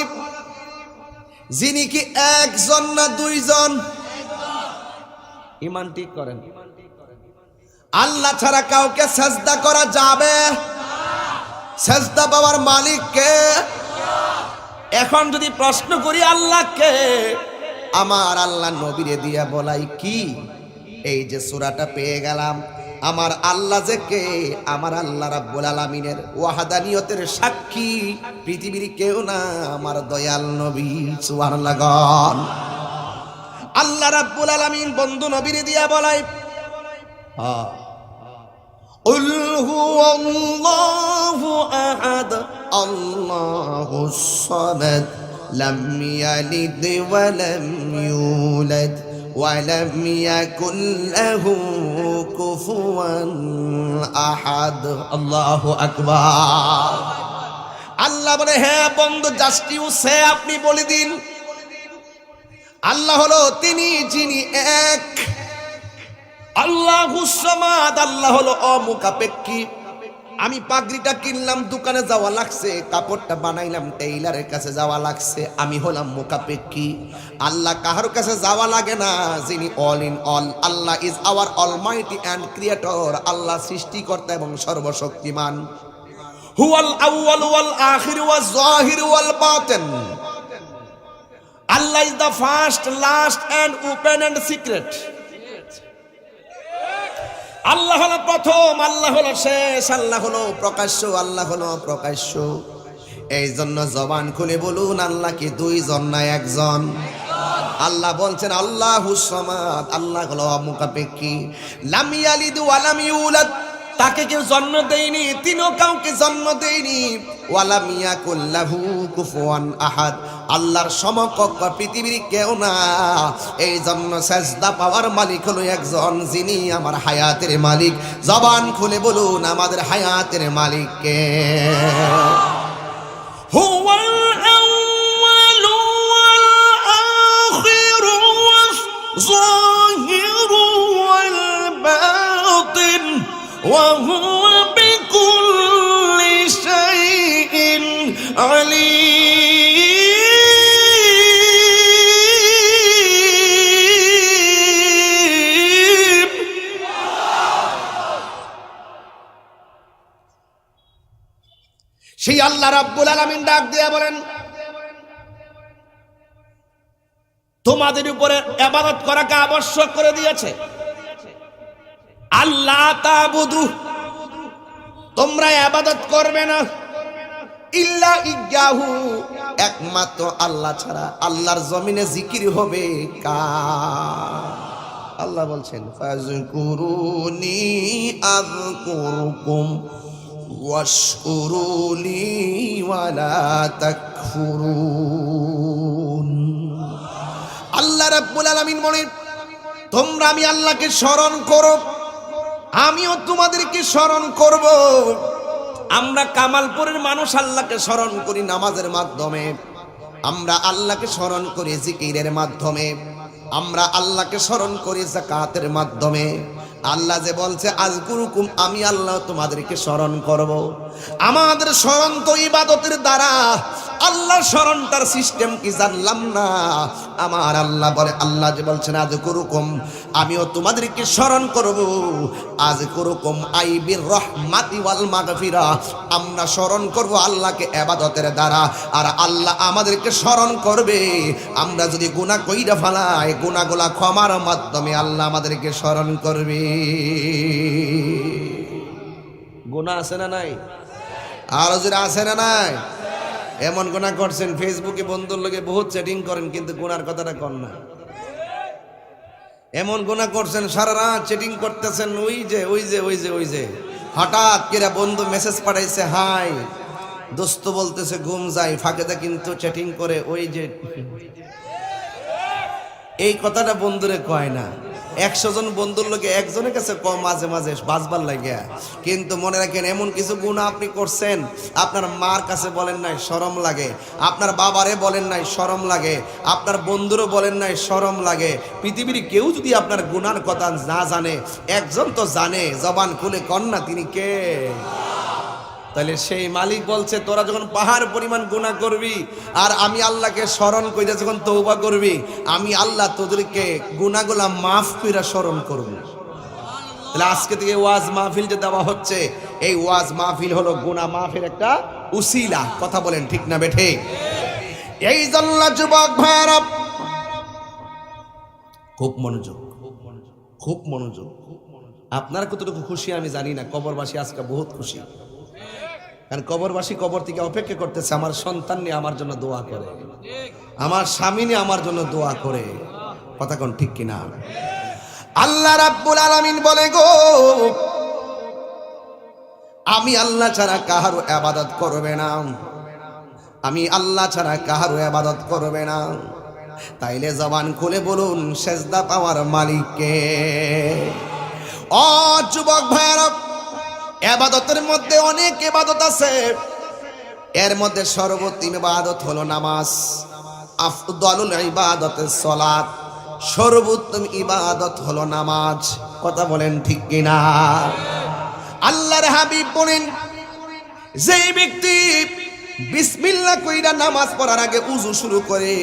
[SPEAKER 1] যিনি কি একজন না দুইজন? ইমান ঠিক করেন। আল্লাহ ছাড়া কাউকে সাজদা করা যাবে? সাজদা পাওয়ার মালিক কে? এখন যদি প্রশ্ন করি আল্লাহ কে, আমার আল্লাহ নবীরে দিয়া বলাই কি, এই যে সূরাটা পেয়ে গেলাম, আমার আল্লাহ যে কে, আমার আল্লাহ রাব্বুল আলামিনের ওয়াহদানিয়তের সাক্ষী পৃথিবীর কেউ না, আমার দয়াল নবী। সুবহানাল্লাহ। আল্লাহ রাব্বুল আলামিন বন্ধু নবীরে দিয়া বলাই, কুল হুয়াল্লাহু আহাদ আল্লাহুস সামাদ লাম ইয়ালিদ ওয়া লাম ইউলাদ ওয়ালাম ইয়াকুন লাহু কুফুয়ান আহাদ। আল্লাহু আকবার। আল্লাহ বলে, হ্যাঁ বন্ধু, জাস্ট ইউ সে, আপনি বলে দিন আল্লাহ হলো তিনি যিনি এক। আল্লাহুস সামাদ, আল্লাহ হলো অমুখাপেক্ষী। আমি পাগড়িটা কিনলাম, দোকানে যাওয়া লাগছে, কাপড়টা বানাইলাম, টেইলারের কাছে যাওয়া লাগছে, আমি হলাম মুখাপেক্ষী। আল্লাহ কাহার কাছে যাওয়া লাগে না, যিনি all in all. Allah is our almighty and creator. Allah সৃষ্টিকর্তা এবং সর্বশক্তিমান। হুয়াল আউয়াল ওয়াল আখির ওয়াজ যাহির ওয়াল বাতিন। Allah is the first, last and open and secret. Allah হলো প্রথম, আল্লাহ হলো শেষ, আল্লাহ হলো প্রকাশ্য, আল্লাহ হলো প্রকাশ্য। এই জন্য জবান খুলে বলুন, আল্লাহ কি দুইজন না একজন? আল্লাহ বলছেন আল্লাহুস সামাদ, আল্লাহ হলো অমুখাপেক্ষী। লাম ইয়ালিদ ওয়া লাম ইউলাদ, তাকে কেউ জন্ম দেয়নি, তিনিও কাউকে জন্ম দেয়নি। ওয়ালাম ইয়াকুল লাহু কুফুয়ান আহাদ, আল্লাহর সমকক্ষ পৃথিবীর কেউ না। এই জন্য সাজদা পাওয়ার মালিক হলো একজন, যিনি আমার হায়াতের মালিক। জবান খুলে বলুন আমাদের হায়াতের মালিক কে? হুয়াল আউয়ালু ওয়াল আখিরু ওয়াজ যাহিরু ওয়াল বাতিন ওয়া হুয়া বিকুল্লি শাইইন আলীম। সেই আল্লাহ রাব্বুল আলামিন ডাক দিয়া বলেন, তোমাদের উপরে ইবাদত করাকে আবশ্যক করে দিয়েছে। আল্লাহ তা'বুদু, তোমরা ইবাদত করবে না, ইল্লা ইয়্যাহু, একমাত্র আল্লাহ ছাড়া। আল্লাহর জমিনে জিকির হবে কার? আল্লাহ বলছেন ফাযকুরুনি আযকুরুকুম ওয়াশকুরুলি ওয়ালা তাকফুরুন। আল্লাহ রাব্বুল আলামিন বলেন, তোমরা আমি আল্লাহকে স্মরণ করো, আমিও তোমাদেরকে স্মরণ করব। আমরা কামালপুরের মানুষ আল্লাহকে স্মরণ করি নামাজের মাধ্যমে। আমরা আল্লাহকে স্মরণ করি জিকিরের মাধ্যমে, আমরা আল্লাহকে স্মরণ করি যাকাতের মাধ্যমে। আল্লাহ যে বলছে আযকুরুকুম, আমি আল্লাহ তোমাদেরকে স্মরণ করব। আমাদের স্মরণ তো ইবাদতের দ্বারা, আল্লাহ স্মরণটার সিস্টেম কি জানলাম না। আমার আল্লাহ বলে, আল্লাহ যে বলছেন আযকুরুকুম, আমিও তোমাদেরকে স্মরণ করব। আযকুরুকুম আই বির রহমাতি ওয়াল মাগফিরা, আমরা স্মরণ করব আল্লাহকে ইবাদতের দ্বারা, আর আল্লাহ আমাদেরকে স্মরণ করবে। আমরা যদি গুনাহ কইরা ফেলাই, গুনাহগুলা ক্ষমার মাধ্যমে আল্লাহ আমাদেরকে স্মরণ করবে। গুনাহ আছে না নাই? আর যদি আছে না নাই? এমন গুনাহ করছেন, ফেসবুকে বন্ধুর লগে বহুত চ্যাটিং করেন, কিন্তু গুনার কথাটা কর না। এমন গুনাহ করছেন, সারা রাত চ্যাটিং করতেছেন, ওই যে হঠাৎ করে বন্ধু মেসেজ পাঠাইছে, হাই দোস্ত বলতেছে ঘুম যাই, ফাঁকেতে কিন্তু চ্যাটিং করে ওই যে। এই কথাটা বন্ধুরে কয় না। 100 জন বন্ধুর লোকে একজনের কাছে কম মাঝে মাঝে বাজবার লাগে। কিন্তু মনে রাখেন, এমন কিছু গুনাহ আপনি করছেন, আপনার মার কাছে বলেন নাই, শরম লাগে। আপনার বাবারে বলেন নাই, শরম লাগে। আপনার বন্ধুরও বলেন নাই, শরম লাগে। পৃথিবীর কেউ যদি আপনার গুনার কথা না জানে, একজন তো জানে, জবান খুলে কন না, তিনি কে? তাহলে সেই মালিক বলছে, তোরা যখন পাহাড় পরিমাণ গুনাহ করবি, আর আমি আল্লাহকে স্মরণ কইরা যখন তওবা করবি, আমি আল্লাহ তোদেরকে গুনাহগুলা মাফ কইরা স্মরণ করব। তাহলে আজকে থেকে ওয়াজ মাহফিল যে দেওয়া হচ্ছে, এই ওয়াজ মাহফিল হলো গুনাহ মাফের একটা উসিলা। কথা বলেন ঠিক না বেঠে? এই জন্য যুবক ভাইরা খুব মনোযোগ, খুব মনোযোগ। আপনারা কতটুকু খুশি আমি জানি না, কবরবাসী আজকে বহুত খুশি। কারণ কবরবাসী কবর থেকে অপেক্ষা করতেছে, আমার সন্তান নিয়ে আমার জন্য দোয়া করে, আমার স্বামী নিয়ে আমার জন্য দোয়া করে। কথা কোন ঠিক কিনা? আল্লাহ রাব্বুল আলামিন বলে, গো আমি আল্লাহ ছাড়া কাহারও ইবাদত করবে না, আমি আল্লাহ ছাড়া কাহারও ইবাদত করবে না। তাইলে জবান খুলে বলুন, সেজদা পাওয়ার মালিক কে? ও যুবক ভাইরা, ইবাদতের মধ্যে অনেক ইবাদত আছে, এর মধ্যে সর্বোত্তম ইবাদত হলো নামাজ। আফদালুল ইবাদাতিস সালাত, সর্বোত্তম ইবাদত হলো নামাজ। কথা বলেন ঠিক কিনা? আল্লাহর হাবিব বলেন, যেই ব্যক্তি বিসমিল্লাহ কইরা নামাজ পড়ার আগে উযু শুরু করে,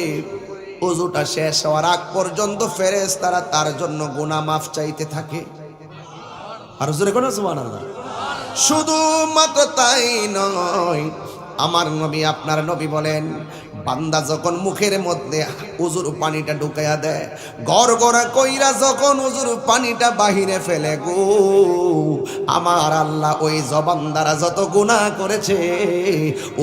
[SPEAKER 1] উযুটা শেষ হওয়ার আগ পর্যন্ত ফেরেশতারা তার জন্য গুনাহ মাফ চাইতে থাকে। আর জোরে কোন সুবহানাল্লাহ। শুধু মাত্র তাই নয়, আমার নবী আপনার নবী বলেন, বান্দা যখন মুখের মধ্যে উজুর পানিটা ঢুকাইয়া দেয়, গড়গড়া কইরা যখন উজুর পানিটা বাহিরে ফেলে, গো আমার আল্লাহ ওই জবান দ্বারা যত গুনাহ করেছে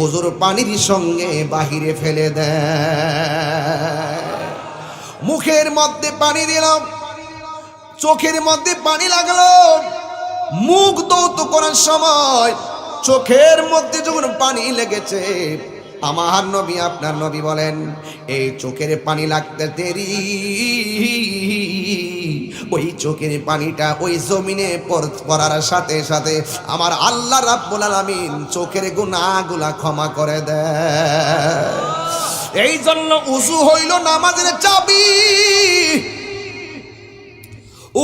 [SPEAKER 1] উজুর পানির সঙ্গে বাহিরে ফেলে দেয়। মুখের মধ্যে পানি দিলাম, চোখের মধ্যে পানি লাগলো, মুখ দৌত করার সময় চোখের মধ্যে যখন পানি লেগেছে, আমার নবী আপনার নবী বলেন, এই চোখের পানি লাগতে দেরি, ওই চোখের পানিটা ওই জমিনে পড়ার সাথে সাথে আমার আল্লাহ রাব্বুল আলামিন চোখের গুনাহগুলা ক্ষমা করে দেয়। এই জন্য উযু হইল নামাজের চাবি,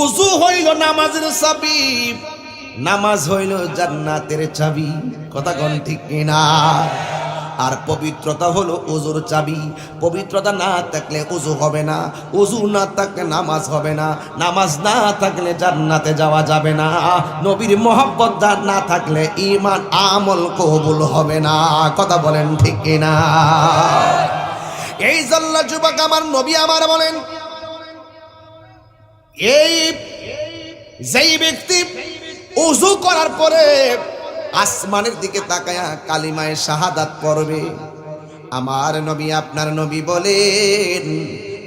[SPEAKER 1] উযু হইল নামাজের চাবি, নামাজ হইল জান্নাতের চাবি। কথা কোন ঠিক কিনা? আর পবিত্রতা হলো উযুর চাবি। পবিত্রতা না থাকলে উযু হবে না, উযু না থাকলে নামাজ হবে না, নামাজ না থাকলে জান্নাতে যাওয়া যাবে না, নবীর মহব্বত না থাকলে ঈমান আমল কবুল হবে না। কথা বলেন ঠিক কিনা? এই জন্য যুবক আমার নবী আমার বলেন, এই যেই ব্যক্তি উযু করার পরে আসমানের দিকে তাকায়া কালিমায়ে শাহাদাত পড়বে, আমার নবী আপনার নবী বলেন,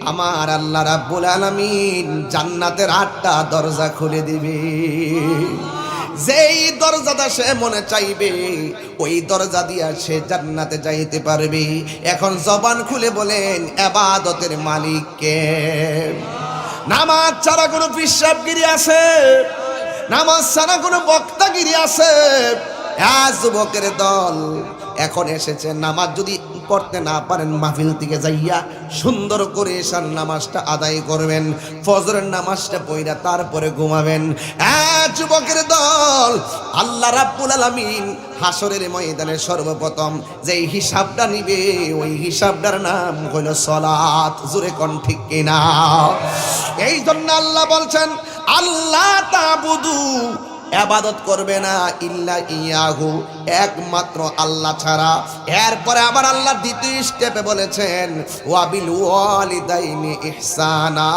[SPEAKER 1] আমার আল্লাহ রাব্বুল আলামিন জান্নাতের 8টা দরজা খুলে দিবে। যেই দরজাটা সে মনে চাইবে, ওই দরজা দিয়া সে জান্নাতে যাইতে পারবে। এখন জবান খুলে বলেন, ইবাদতের মালিক কে? নামাজ ছাড়া কোনো পিশাবগিরি আছে? নামাজ ছাড়া কোনো বক্তাগিরি আছে? যুবকের দল, এখন এসেছে, নামাজ যদি পড়তে না পারেন মাহফিল থেকে যাইয়া সুন্দর করে এশার নামাজটা আদায় করবেন, ফজরের নামাজটা পড়া তারপরে ঘুমাবেন। যুবকের দল, আল্লাহ রাব্বুল আলামিন হাসরের ময়দানে সর্বপ্রথম যেই হিসাবটা নিবে ওই হিসাবটার নাম হইল সালাত। জোরে কোন ঠিক কিনা? এই জন্য আল্লাহ বলছেন আল্লাহ তাবুদু, ইবাদত করবে না ইল্লা ইয়াহু, একমাত্র আল্লাহ ছাড়া। এরপরে আবার আল্লাহ দ্বিতীয় স্টেপে বলেছেন ওয়াবিল ওয়ালিদাইনি ইহসানা,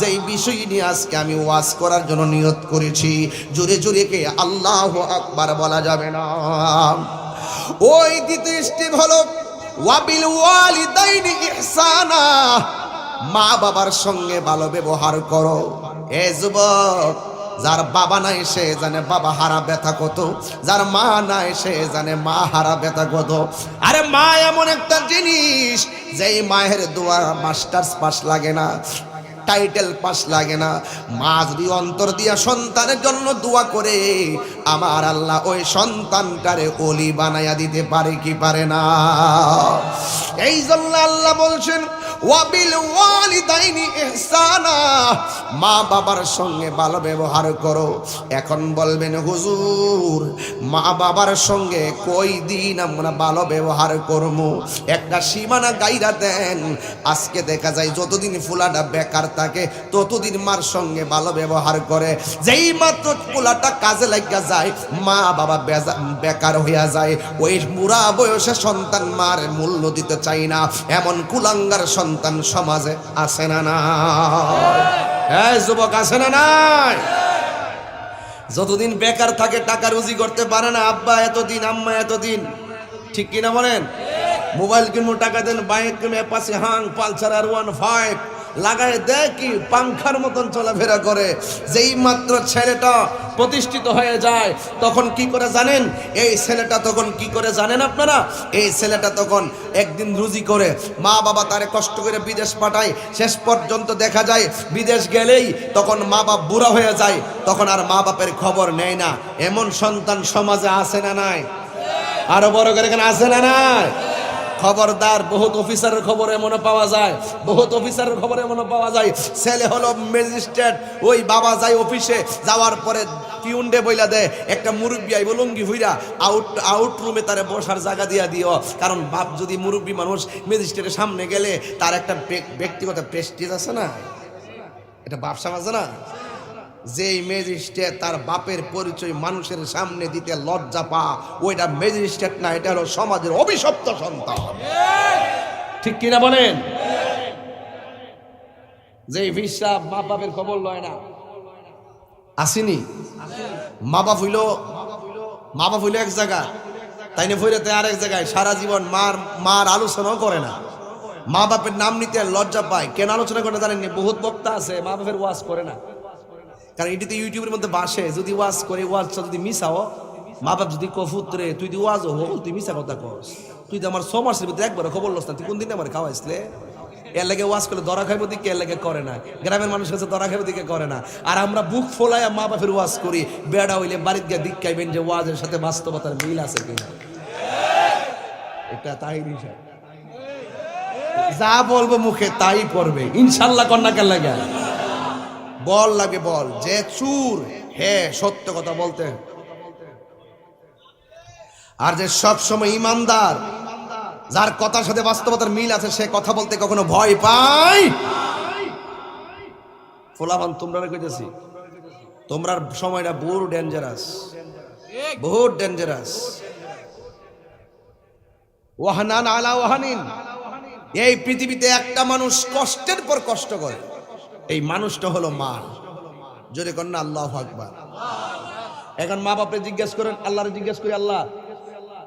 [SPEAKER 1] যেই বিষয় নিয়ে আজকে আমি ওয়াজ করার জন্য নিয়ত করেছি। জোরে জোরে কে আল্লাহু আকবার বলা যাবে না? ওই দ্বিতীয় স্টেপ হলো ওয়াবিল ওয়ালিদাইনি ইহসানা, মা বাবার সঙ্গে ভালো ব্যবহার করো। এ যুবক, যার বাবা নাই সে জানে বাবা হারা ব্যথা কত, যার মা নাই সে জানে মা হারা ব্যথা কত। আরে মা এমন একটা জিনিস, যেই মায়ের দোয়া মাস্টার্স পাস লাগে না, টাইটেল পাস লাগে না, মা যদি অন্তর দিয়া সন্তানের জন্য দোয়া করে, আমার আল্লাহ ওই সন্তানটারে ওলি বানাইয়া দিতে পারে কি পারে না? এই জন্য আল্লাহ বলছেন ওয়াবিল ওয়ালিদাইনি ইহসানা, মা বাবার সঙ্গে ভালো ব্যবহার করো। এখন বলবেন হুজুর, মা বাবার সঙ্গে কই দিন আমরা ভালো ব্যবহার করবো? একটা সীমানা গাইরা দেন। আজকে দেখা যায় যতদিন ফুলাটা বেকার থাকে ততদিন মার সঙ্গে ভালো ব্যবহার করে, যেই মাত্র ফুলাটা কাজে লাগা যায় মা বাবা বেকার হইয়া যায়। ওই বুড়া বয়সে সন্তান মার মূল্য দিতে চাই না, এমন কুলাঙ্গার সন্তান সমাজে আছে না নাই? হ্যাঁ যুবক, আছে না নাই? যতদিন বেকার থাকে টাকা রুজি করতে পারে না, আব্বা এতদিন আম্মা এতদিন, ঠিক কিনা বলেন? মোবাইল কিনবো টাকা দেন, বাইক কিনে পাশে হাং পালসার আর 15 লাগায় দেয় কি পাংখার মতন চলাফেরা করে। যেই মাত্র ছেলেটা প্রতিষ্ঠিত হয়ে যায় তখন কি করে জানেন? এই ছেলেটা তখন কি করে জানেন আপনারা? এই ছেলেটা তখন একদিন রুজি করে, মা বাবা তারে কষ্ট করে বিদেশ পাঠায়, শেষ পর্যন্ত দেখা যায় বিদেশ গেলেই তখন মা বাপ বুড়া হয়ে যায়, তখন আর মা বাপের খবর নেয় না। এমন সন্তান সমাজে আছে না নাই? আরো বড় করে এখানে আছে না নাই? খবরদার, বহুত অফিসারের খবর এমনও পাওয়া যায়, বহুত অফিসারের খবর এমনও পাওয়া যায়, ছেলে হলো ম্যাজিস্ট্রেট, ওই বাবা যায় অফিসে, যাওয়ার পরে পিউন্ডে বইলা দেয় একটা মুরব্বী আইব লুঙ্গি ভুইরা আউট রুমে তারে বসার জায়গা দিয়া দিও। কারণ বাপ যদি মুরব্বী মানুষ ম্যাজিস্ট্রেটের সামনে গেলে তার একটা ব্যক্তিগত প্রেস্টিজ আছে না, এটা বাপ সমাজে না? যেই ম্যাজিস্ট্রেট তার বাপের পরিচয় মানুষের সামনে দিতে লজ্জা পা, ওইটা ম্যাজিস্ট্রেট না, এটা হলো সমাজের অভিশপ্ত সন্তান। ঠিক কিনা বলেন? যেই ভিসা মা বাপের খবর লয় না, আসেনি? মা বাপ হইল এক জায়গা, তাই না ফইরাতে আরেক জায়গায়, সারা জীবন মার আলোচনাও করে না, মা বাপের নাম নিতে লজ্জা পায়। কেন আলোচনা করে জানেননি? বহুত বক্তা আছে মা বাপের ওয়াজ করে না, কারণ এটিতে ইউটিউবের মধ্যে বাসে, যদি ওয়াজ করে ওয়াজটা যদি মিশাও, মা বাপ যদি কফুতরে তুই দি ওয়াজ হোক, তুই মিশা কথা কস, তুই তো আমার 6 মাসের ভিতরে একবার খবর লস না, তুই কোন দিন আমার খাওয়াইছিলে? এর লাগে ওয়াজ করলে দরা খাইব দিকে, এর লাগে করে না। গ্রামের মানুষ কাছে দরা খাইব দিকে করে না। আর আমরা বুক ফোলায় মা বাপের ওয়াজ করি, বেড়া হইলে বাড়িতে গিয়ে দিক্কাইবেন যে ওয়াজের সাথে বাস্তবতার মিল আছে কিনা। এটা তাই বিষয়, যা বলবো মুখে তাই করবে ইনশাল্লাহ। কন্যা কেন লাগে বল লাগে, বল যে চুর হে সত্য কথা বলতে, আর যে সব সময় ইমানদার, যার কথার সাথে বাস্তবতার মিল আছে, সে কথা বলতে কখনো ভয় পায়। ফোলাবান তোমরা কইতেছি, তোমরার সময়টা বহু ডেঞ্জারাস, বহুত ডেঞ্জারাস। ওয়াহানান আলা ওয়াহানিন, এই পৃথিবীতে একটা মানুষ কষ্টের পর কষ্ট করে, এই মানুষটা হলো মা। জোরে কন্যা আল্লাহু আকবার। এখন মা বাপরে জিজ্ঞেস করেন, আল্লাহরে জিজ্ঞেস করি, আল্লাহ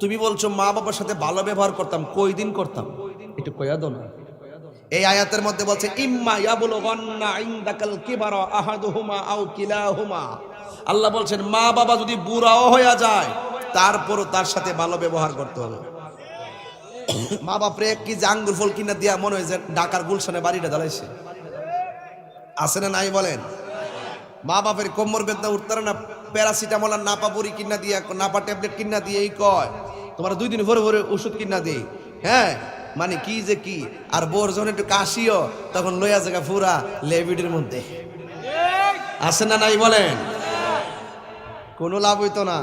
[SPEAKER 1] তুমি বলছো মা বাবার সাথে ভালো ব্যবহার করতাম, কই দিন করতাম? একটু কইয়া দাও না। এই আয়াতের মধ্যে বলছে ইম্মা ইয়াবলুগান্না ইনদাকাল কিবারা আহাদুহুমা আও কিলাহুমা, আল্লাহ বলছেন মা বাবা যদি বুড়াও হয়ে যায় তারপরও তার সাথে ভালো ব্যবহার করতে হবে। মা বাপরে কি যে আঙ্গুর ফল কিনা দিয়া মনে হয় যে ঢাকার গুলশানে বাড়িটা দাঁড়াইছে, আছে না নাই বলেন? মা বাপের কোমর বেদনা উঠতে না, প্যারাসিটামল আর নাপা বড়ি কিনা দিয়া, নাপা ট্যাবলেট কিনা দিয়ে এই কয় তোমার 2 দিন পরে পরে ওষুধ কিনা দেই। হ্যাঁ মানে কি যে কি, আর বোর যখন একটু কাশিও তখন লইয়া জায়গা পুরা লেবিডির মধ্যে আছে না নাই বলেন? কোনো লাভ হইতো না।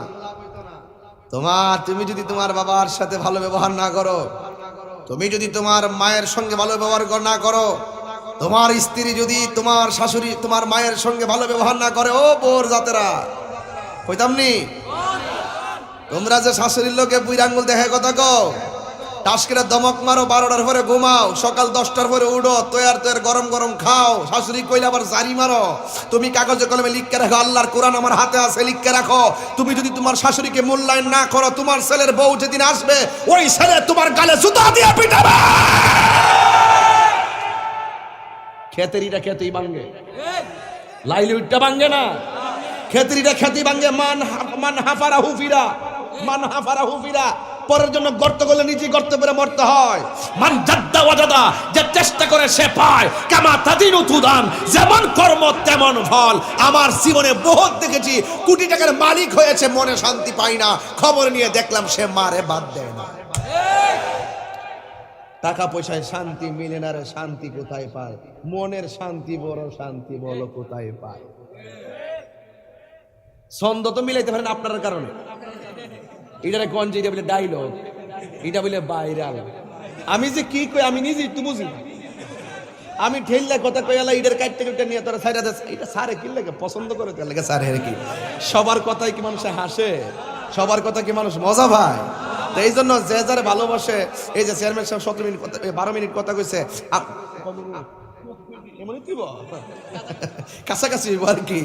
[SPEAKER 1] তুমি যদি তোমার বাবার সাথে ভালো ব্যবহার না করো, তুমি যদি তোমার মায়ের সঙ্গে ভালো ব্যবহার না করো, তোমার স্ত্রী যদি তোমার শাশুড়ি তোমার মায়ের সঙ্গে ভালো ব্যবহার না করে, ও বোর জাতেরা কইতামনি, তোমরা যে শাশুড়ির লোকে বুইর আঙ্গুল দেখে কথা কও, টাসকেরা দমক মারো, 12টার পরে ঘুমাও, সকাল 10টার পরে উঠো, তৈয়ার গরম গরম খাও, শাশুড়ি কইলে আবার জারি মারো। তুমি কাগজে কলমে লিখকে রাখো, আল্লাহর কোরআন আমার হাতে আছে, লিখকে রাখো। তুমি যদি তোমার শাশুড়িকে মূল্যায়ন না করো, তোমার ছেলের বউ যেদিন আসবে, ওই ছেলে তোমার গালে জুতা দিয়ে পিটাবে। খেতেরিটা খেতেই ভাঙ্গে, লাইলুইটটা ভাঙ্গে না, খেতেরিটা খেতেই ভাঙ্গে। মান হাফারা হুফিরা, মান হাফারা হুফিরা, পরের জন্য গর্ত করলে নিজে গর্ত করে মরতে হয়। মান জাদ্দা ওয়াজাদা, যে চেষ্টা করে সে পায়। কামা তাদিনু তুদান, যেমন কর্ম তেমন ফল। আমার জীবনে বহুত দেখেছি কোটি টাকার মালিক হয়েছে, মনে শান্তি পাই না, খবর নিয়ে দেখলাম সে মারে বাদ দেয় না। টাকা পয়সায় শান্তি মিলে না রে, শান্তি কোথায় পায়? মনের শান্তি, বড় শান্তি বলো কোথায় পায়? ছন্দ তো মিলাইতে পারেন আপনার কারণে। এটা গঞ্জ, এটা বলে ডাইলগ, এটা বলে ভাইরাল। আমি যে কি কই আমি নিজেই তো বুঝি না। আমি ঠেললে কথা কইলা ইডের কাটতে কাটতে নিয়ে তোরা সাইডা দে, এটা সারে কি লাগে পছন্দ করে, তার লাগে সারে কি সবার কথাই কি মানুষ হাসে? সবার কথা কি মানুষ মজা পায়? তো এই জন্য যে যারা ভালোবাসে, এই যে চেয়ারম্যান সাহেব 17 মিনিট 12 মিনিট কথা কইছে, কাছাকাছি আর কি।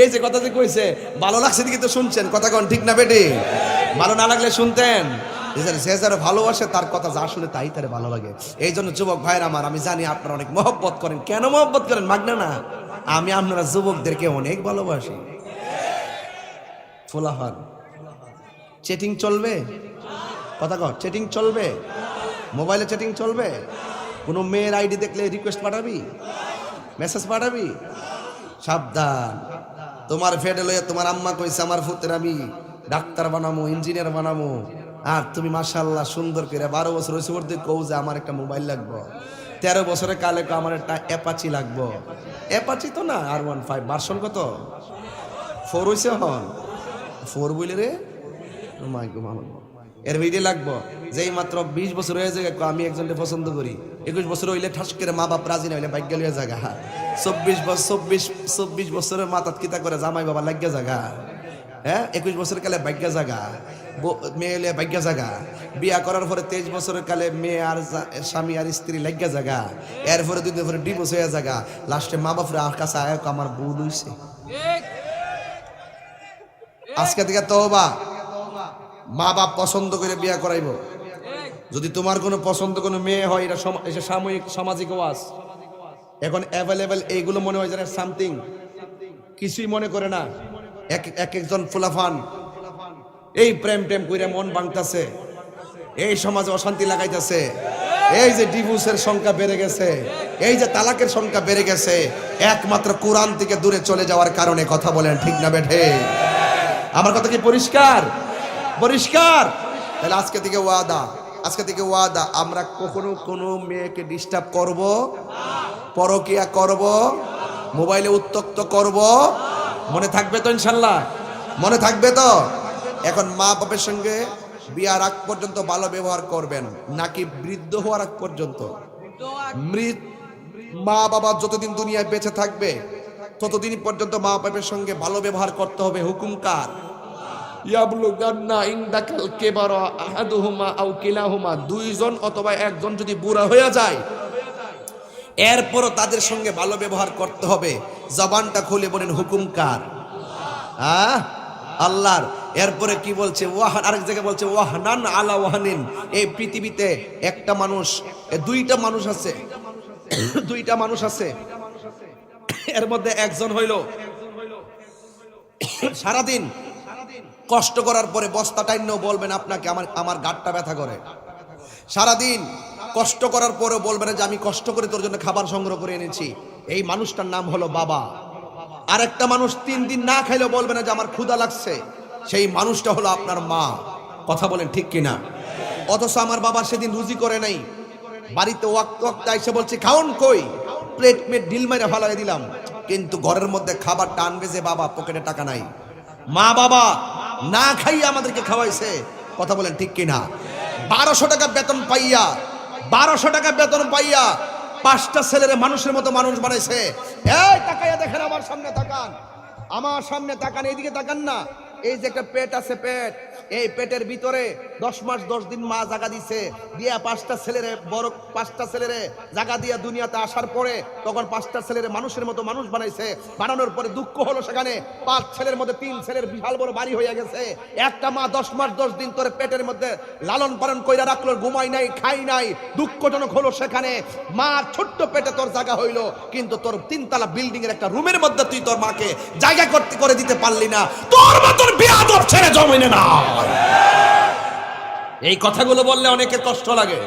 [SPEAKER 1] এই যে কথা যে কইছে ভালো লাগছে দিকে তো শুনছেন, কথা কোন ঠিক না বেটি? ভালো না লাগলে শুনতেন? যে যারা ভালোবাসে তার কথা যা শুনে তাই তারে ভালো লাগে। এই জন্য যুবক ভাইরা আমার, আমি জানি আপনারা অনেক মহব্বত করেন। কেন মহব্বত করেন? মাগনা না, আমি আপনারা যুবকদেরকে অনেক ভালোবাসি। ফোলাফান চ্যাটিং চলবে, কথা কর, চ্যাটিং চলবে, মোবাইলে চ্যাটিং চলবে। কোনো মেয়ের আইডি দেখলে রিকোয়েস্ট পাঠাবি, মেসেজ পাঠাবি? সাবধান। তোমার ফেডে লইয়া তোমার আম্মা কইছে আমার ফুতের আমি ডাক্তার বানামো, ইঞ্জিনিয়ার বানামো, আর তুমি মাশাআল্লাহ সুন্দর করে 12 বছর হয়েছে ওর দিকে কও যে আমার একটা মোবাইল লাগবে, 13 বছরের কালে আমার একটা অ্যাপাচি লাগবে। অ্যাপাচি তো না, R15 ভার্সন কত 4 হইছে, হন 4 বইলে রে, মাই গো মামা, এর ভিডিও লাগবো। যেই মাত্র 20 বছর হয়ে যায়, আমি একজনকে পছন্দ করি, 21 বছর হইলে ঠাস করে মা বাপ রাজি না হইলে বাইক গেলিয়া জায়গা, 24 বছরের মাথাত কিতা করে জামাই বাবা লাগিয়া জায়গা, হ্যাঁ 21 বছরের কালে বাইকা জায়গা, মেয়ে হইলে বাইকা জায়গা, বিয়া করার পরে 23 বছরের কালে মেয়ে আর স্বামী আর স্ত্রী লাগিয়া জায়গা, এরপরে 2 দিন পরে ডিভোর্স হয়ে জায়গা, লাস্টে মা বাপরা কাছে আয় আমার ভুল হইছে। আজকে থেকে তওবা, মা বাপ পছন্দ করে বিয়া করাইব। যদি তোমার কোনো পছন্দ কোনো মেয়ে হয়, এটা সাময়িক সামাজিক ওয়াজ, এখন অ্যাভেলেবেল এইগুলো মনে হয় যেন সামথিং, কিছুই মনে করে না। একজন ফুলাফান এই প্রেম টেম কইরা মন ভাঙতাছে, এই সমাজে অশান্তি লাগাইতেছে, এই যে ডিভোর্সের সংখ্যা বেড়ে গেছে, এই যে তালাকের সংখ্যা বেড়ে গেছে, একমাত্র কোরআন থেকে দূরে চলে যাওয়ার কারণে। কথা বলেন ঠিক না বেঠে? আমার কথা কি পরিষ্কার? পরিষ্কার? তাহলে আজকে থেকে ওয়াদা, আজকে থেকে ওয়াদা, আমরা কখনো কোনো মেয়েকে ডিস্টার্ব করব, পরকিয়া করব, মোবাইলে উত্তক্ত করব, মনে থাকবে তো ইনশাল্লাহ? মনে থাকবে তো? এখন মা বাপের সঙ্গে বিয়ার আগ পর্যন্ত ভালো ব্যবহার করবেন, নাকি বৃদ্ধ হওয়ার আগ পর্যন্ত? মা বাবা যতদিন দুনিয়ায় বেঁচে থাকবে ততদিন পর্যন্ত মা বাপের সঙ্গে ভালো ব্যবহার করতে হবে। হুকুম কার? ইয়াবলুগান্না ইনদাকাল কিবারা আহাদুহুমা আও কিলাহুমা, দুইজন অথবা একজন যদি বুড়া হয়ে যায়, এরপরও তাদের সঙ্গে ভালো ব্যবহার করতে হবে। জবানটা খুলে বলেন হুকুম কার? আল্লাহর। এরপরে কি বলছে? ওয়াহান, আরেক জায়গায় বলছে ওয়াহনান আলা ওয়াহানিন। এই পৃথিবীতে একটা মানুষ, দুইটা মানুষ আছে, দুইটা মানুষ আছে, এর মধ্যে একজন হইল সারাদিন কষ্ট করার পরে বস্তা টাইনও বলবেন আপনাকে আমার গাঁটটা ব্যথা করে। সারাদিন কষ্ট করার পরেও বলবেন যে আমি কষ্ট করে তোর জন্য খাবার সংগ্রহ করে এনেছি। এই মানুষটার নাম হলো বাবা। আরেকটা মানুষ 3 দিন না খাইলেও বলবে না যে আমার ক্ষুধা লাগছে, সেই মানুষটা হলো আপনার মা। কথা বলেন ঠিক কিনা? অথচ আমার বাবা সেদিন রুজি করে নাই, বাড়িতে ওয়াক্ত ওয়াক্ত এসে বলছে খাওন কই, প্লেট মেট ঢিল মেরে ফালাই দিলাম, কিন্তু ঘরের মধ্যে খাবার টানবে যে বাবা, পকেটে টাকা নাই। মা বাবা না খাইয়ে আমাদেরকে খাওয়াইছে, কথা বলেন ঠিক কিনা? 1200 টাকা বেতন পাইয়া, 1200 টাকা বেতন পাইয়া 5টা ছেলেরে মানুষের মতো মানুষ বানাইছে। এই তাকাইয়া দেখেন, আমার সামনে তাকান, আমার সামনে তাকান, এইদিকে তাকান না। এই যে একটা পেট আছে, পেট, এই পেটের ভিতরে 10 মাস 10 দিন মা জায়গা দিছে, দিয়া 5টা ছেলেরে, বড় 5টা ছেলেরে জায়গা দিয়া দুনিয়াতে আসার পরে তখন 5টা ছেলেরে মানুষের মতো মানুষ বানাইছে। বানানোর পরে দুঃখ হলো, সেখানে 5 ছেলের মধ্যে 3 ছেলের বিশাল বড় বাড়ি হয়ে গেছে। একটা মা 10 মাস 10 দিন ধরে পেটের মধ্যে লালন পালন কইরা রাখলো, ঘুমাই নাই, খাই নাই। দুঃখজনক হলো, সেখানে মা ছোট্ট পেটে তোর জায়গা হইলো, কিন্তু তোর 3 তলা বিল্ডিং এর একটা রুমের মধ্যে তুই তোর মাকে জায়গা করে দিতে পারলি না। তোর মতন বেয়াদব ছেলে জমিনে না। এই কথাগুলো বললে অনেকের কষ্ট লাগে,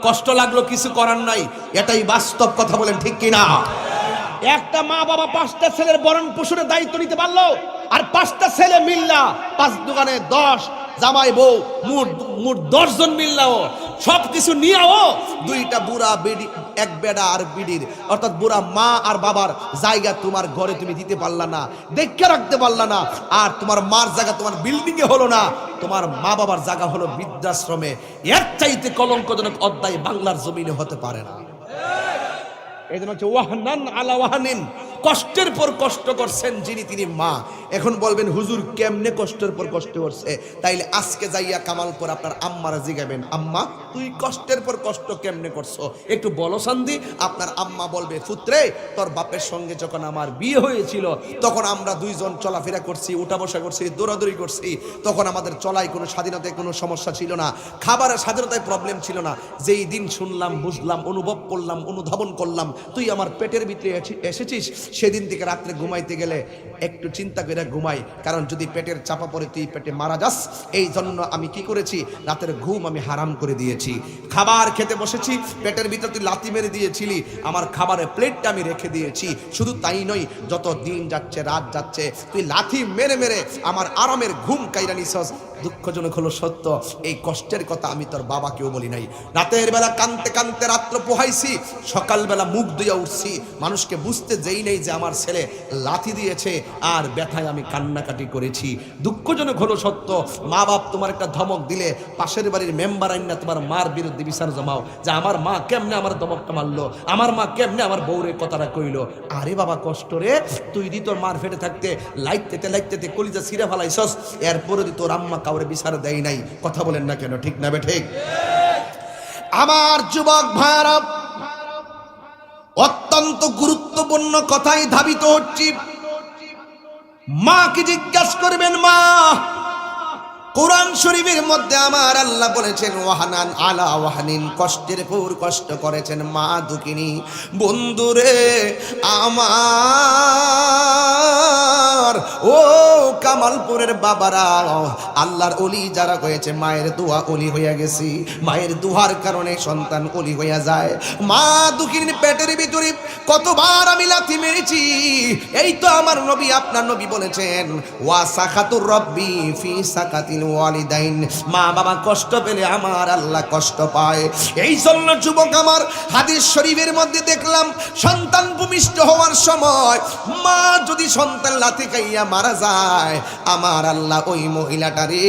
[SPEAKER 1] কষ্ট লাগলো, কিছু করার নাই, এটাই বাস্তব। কথা বলেন ঠিক কিনা? একটা মা বাবা 5টা ছেলের ভরণ পোষণের দায়িত্ব নিতে পারলো, আর 5টা ছেলে মিল্লা 5 দোকানে 10 জামাই বউ, মোট 10 জন মিল্লাও সবকিছু নিয়েও 2টা বুড়া বিড়ি, এক বেড়া আর বিড়ির, অর্থাৎ বুড়া মা আর বাবার জায়গা তোমার ঘরে তুমি দিতে পারলা না, দেখে রাখতে পারলা না। আর তোমার মার জায়গা তোমার বিল্ডিং এ হলো না, তোমার মা বাবার জায়গা হলো বৃদ্ধাশ্রমে। এর চাইতে কলঙ্কজনক অধ্যায় বাংলার জমিনে হতে পারে না। এই জন্য হচ্ছে ওয়াহনান আলা ওয়াহানিন, কষ্টের পর কষ্ট করছেন যিনি, তিনি মা। এখন বলবেন হুজুর কেমনে কষ্টের পর কষ্ট করছে? তাইলে আজকে যাইয়া কামালপুর আপনার আম্মারা জিগাবেন, আম্মা তুই কষ্টের পর কষ্ট কেমনে করছো, একটু বলো শান্তি। আপনার আম্মা বলবে, পুত্রে তোর বাপের সঙ্গে যখন আমার বিয়ে হয়েছিল তখন আমরা 2 জন চলাফেরা করছি, উঠা বসা করছি, দৌড়াদৌড়ি করছি, তখন আমাদের চলায় কোনো স্বাধীনতায় কোনো সমস্যা ছিল না, খাবারের স্বাধীনতায় প্রবলেম ছিল না। যেই দিন শুনলাম, বুঝলাম, অনুভব করলাম, অনুধাবন করলাম তুই আমার পেটের ভিতরে এসেছিস, সেদিন থেকে রাত্রে ঘুমাইতে গেলে একটু চিন্তা করে ঘুমাই, কারণ যদি পেটের চাপা পড়ে তুই পেটে মারা যাস। এই জন্য আমি কি করেছি, রাতের ঘুম আমি হারাম করে দিয়েছি। খাবার খেতে বসেছি, পেটের ভিতর তুই লাথি মেরে দিয়েছিলি, আমার খাবারের প্লেটটা আমি রেখে দিয়েছি। শুধু তাই নয়, যত দিন যাচ্ছে, রাত যাচ্ছে, তুই লাথি মেরে মেরে আমার আরামের ঘুম কাইরা নিছস। দুঃখজনক হলো সত্য, এই কষ্টের কথা আমি তোর বাবাকেও বলি নাই। রাতের বেলা কানতে কানতে রাত্র পোহাইছি, সকালবেলা মুখ ধুইয়া উঠছি, মানুষকে বুঝতে যেই নেই যে আমার ছেলে লাথি দিয়েছে, আর ব্যথায় আমি কান্নাকাটি করেছি। দুঃখজনক হলো সত্য, মা বাপ তোমার একটা ধমক দিলে পাশের বাড়ির মেম্বার আইন না তোমার মার বিরুদ্ধে বিচার জমাও, যে আমার মা কেমনে আমার ধমকটা মারলো, আমার মা কেমনে আমার বউরের কথাটা কইলো। আরে বাবা কষ্ট রে, তুই দি তোর মার ফেটে থাকতে লাইতে কলিজা ছিঁড়ে ফেলাইছস, এরপরে দি তোর আম্মা কাউরে বিচার দেয় নাই। কথা বলেন না কেন, ঠিক না বে ঠিক? আমার যুবক ভাইরা, অত্যন্ত গুরুত্বপূর্ণ কথাই ধাবিত হচ্ছি। মাকে জিজ্ঞাসা করবেন, মা, কোরআন শরীফের মধ্যে আমার আল্লাহ বলেছেন ওয়াহানান আলা ওয়াহানিন, কষ্টের পর কষ্ট করেছেন মা দুঃখিনী। বন্ধুরে আমার, ও কামালপুরের বাবারা, আল্লাহর ওলি যারা হয়েছে, মায়ের দোয়া ওলি হইয়া গেছি, মায়ের দোয়ার কারণে সন্তান ওলি হইয়া যায়। মা দুঃখিনীর পেটের ভিতরে কতবার আমি লাথি মেরেছি। এই তো আমার নবী, আপনার নবী বলেছেন ওয়া সাখাতুর রব্বি ফি সাকাতিল ওয়ালিদাইন, মা বাবা কষ্ট পেলে আমার আল্লাহ কষ্ট পায়। এই জন্য যুবক আমার, হাদিস শরীফের মধ্যে দেখলাম সন্তান ভূমিষ্ঠ হওয়ার সময় মা যদি সন্তান লাথি খাইয়া মারা যায়, আমার আল্লাহ ওই মহিলাটারে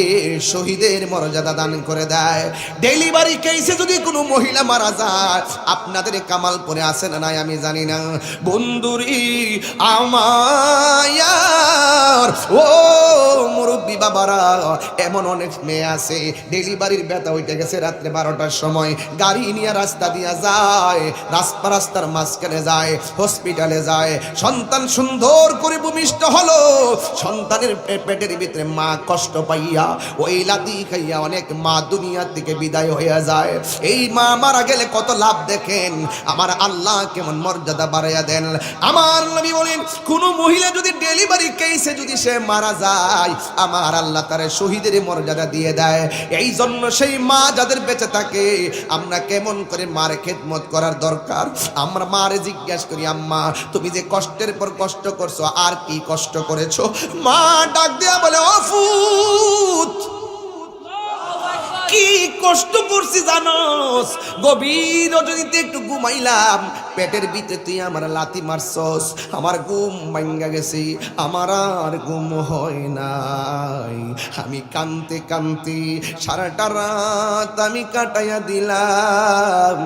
[SPEAKER 1] শহীদের মর্যাদা দান করে দেয়। ডেলিভারি কেসে যদি কোনো মহিলা মারা যায়, আপনাদের কামালপুরে আছে না নাই আমি জানি না, বন্ধুরি আমার, ও মুরব্বী বাবারা, এমন অনেক মেয়ে আছে ডেলিভারির ব্যথা হইতে গেছে, রাত্রে 12টার সময় গাড়ি নিয়ে রাস্তা দিয়ে যায়, রাস্তার মাঝখানে যায়, হসপিটালে যায়, সন্তান সুন্দর করে ভূমিষ্ঠ হলো, সন্তানের পেটের ভিতরে মা কষ্ট পাইয়া ওই লাথি খাইয়া অনেক মা দুনিয়া থেকে বিদায় হইয়া যায়। এই মা মারা গেলে কত লাভ দেখেন, আমার আল্লাহ কেমন মর্যাদা বাড়াইয়া দেন। আমার নবী বলেন, কোন মহিলা যদি ডেলিভারি কেসে যদি সে মারা যায়, আমার আল্লাহ তার শহীদের মর্যাদা দিয়ে দেয়। এই জন্য সেই মা যাদের বেঁচে থাকে, আমরা কেমন করে মার খেদমত করার দরকার। আমরা মারে জিজ্ঞাসা করি, আম্মা তুমি যে কষ্টের পর কষ্ট করছো, আর কি কষ্ট করেছো? মা ডাক দেয়া বলে, অফুত কি কষ্ট করছি জানোস, গভীর রজনীতে একটু ঘুমাইলাম, পেটের ভিতরে তুই আমার লাথি মারছস, আমার ঘুম ভাঙ্গা গেছে, আমার আর ঘুম হয় নাই। আমি কানতে কানতে সারাটা রাত আমি কাটাইয়া দিলাম,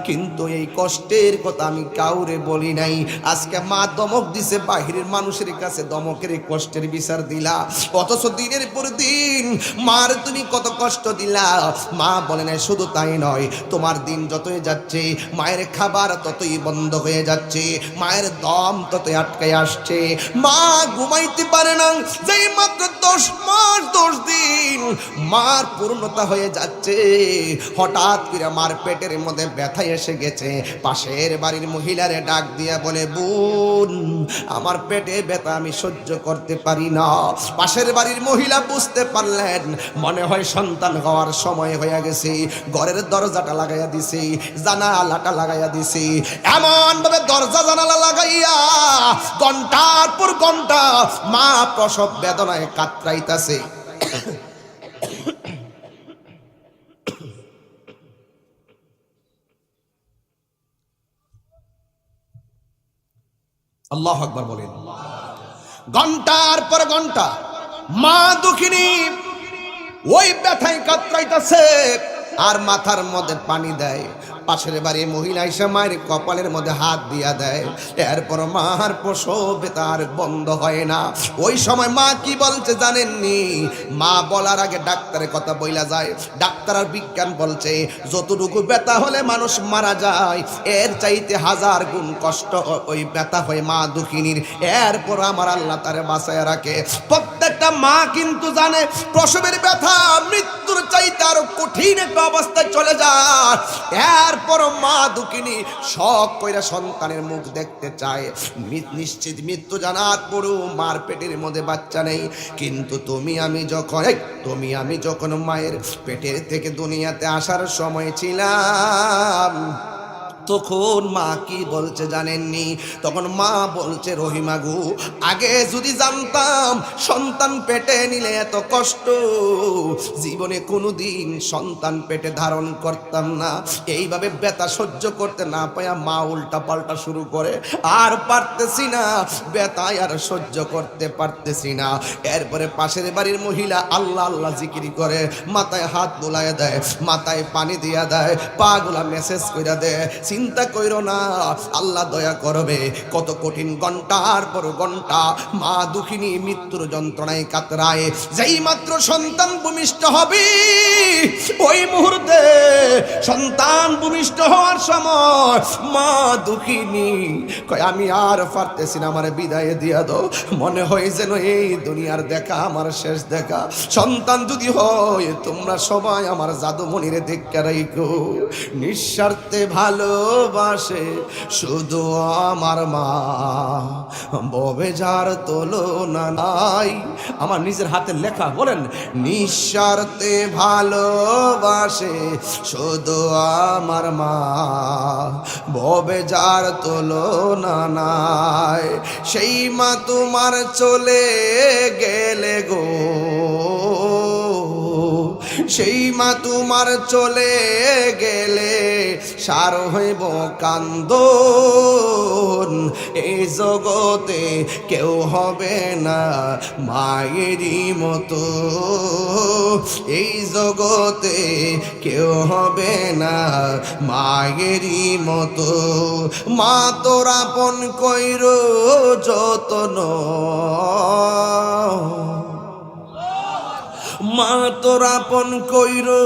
[SPEAKER 1] কিন্তু এই কষ্টের কথা আমি কাউরে বলি নাই। আজকে মা দমক দিছে, বাহিরের মানুষের কাছে দমকের এই কষ্টের বিচার দিলা, অথচ দিনের পর দিন মার তুমি কত কষ্ট দিলা। মা বলে না, শুধু তাই নয়, তোমার দিন যতই যাচ্ছে মায়ের খাবার ততই বন্ধ হয়ে যাচ্ছে, মায়ের দম ততই আটকে আসছে, মা ঘুমাইতে পারে না। যেই মাত্র 10 মাস 10 দিন মার পূর্ণতা হয়ে যাচ্ছে, হঠাৎ করে মার পেটের মধ্যে ব্যথা এসে গেছে। পাশের বাড়ির মহিলারে ডাক দিয়া বলে, বোন আমার পেটে ব্যথা আমি সহ্য করতে পারি না। পাশের বাড়ির মহিলা বুঝতে পারলেন মনে হয় সন্তান হওয়ার সময় হয়ে গেছে, ঘরের দরজাটা লাগাইয়া দিছে, জানালাটা লাগাইয়া দিছে, এমন ভাবে দরজা জানালা লাগাইয়া ঘন্টার পর ঘন্টা মা প্রসব বেদনায় কাতরাইতাছে। আল্লাহু আকবার বলেন। ঘন্টার পর ঘন্টা মা দুঃখিনী ওই ব্যথায় কাতরাইতাছে আর মাথার মধ্যে পানি দেয়। পাশের বাড়ির মহিলা এসে মায়ের কপালের মধ্যে হাত দিয়া দেয়, এরপর মার প্রসব তার বন্ধ হয় না। ওই সময় মা কি বলছে জানেননি? মা বলার আগে ডাক্তারের কথা বইলা যায়। ডাক্তার আর বিজ্ঞান বলছে যতটুকু ব্যথা হলে মানুষ মারা যায়, এর চাইতে 1000 গুণ কষ্ট ওই ব্যথা হয় মা দুঃখিনীর। এরপর আমার আল্লাহ তারে বাঁচায় রাখে। প্রত্যেকটা মা কিন্তু জানে প্রসবের ব্যথা মৃত্যুর চাইতে আরো কঠিন একটা অবস্থায় চলে যায়। এরপর মা দুঃখিনী শখ কইরা সন্তানের মুখ দেখতে চায়। নিশ্চিত মৃত্যু জানার পরও মার পেটের মধ্যে বাচ্চা নেই, কিন্তু তুমি আমি যখন মায়ের পেটের থেকে দুনিয়াতে আসার সময় ছিলাম, তখন মা কি বলছে জানেননি? তখন মা বলছে, রহিমা গো, আগে যদি জানতাম সন্তান পেটে নিলে এত কষ্ট, জীবনে কোনোদিন সন্তান পেটে ধারণ করতাম না। এইভাবে ব্যথা সহ্য করতে না পায়া মা উল্টা পাল্টা শুরু করে, আর পারতেছি না, ব্যথায় আর সহ্য করতে পারতেছি না। এরপরে পাশের বাড়ির মহিলা আল্লাহ আল্লাহ জিকির করে, মাথায় হাত বুলায় দেয়, মাথায় পানি দিয়া দেয়, পা গুলা মেসেজ করে দেয়, চিন্তা কইরো না, আল্লাহ দয়া করবে। কত কঠিন ঘন্টার পর ঘন্টা মা দুঃখিনী মৃত্যুর যন্ত্রণায় কাতরায়। যেই মাত্র সন্তান ভূমিষ্ঠ হবে, ওই মুহূর্তে সন্তান ভূমিষ্ঠ হওয়ার সময় মা দুঃখিনী কয়, আমি আর পারতেছি না, আমার বিদায় দিয়া দাও। মনে হয় যেন এই দুনিয়ার দেখা আমার শেষ দেখা। সন্তান যদি হয়, তোমরা সবাই আমার জাদুমণিরে দেখা রাইখো। নিঃস্বার্থে ভালোবাসে শুধু আমার মা, ববে যার তুলনা নাই। আমার নিজের হাতে লেখা, বলেন, নিঃস্বার্থে ভালোবাসে শুধু আমার মা, ববে যার তুলনা নাই। সেই মা তোমার চলে গেলে গো, সেই মা তোমার চলে গেলে সার হইব কান্দন। এই জগতে কেউ হবে না মায়েরই মতো, এই জগতে কেউ হবে না মায়েরই মতো। মা তোর আপন কইরো যতন, মা তোর আপন কইরো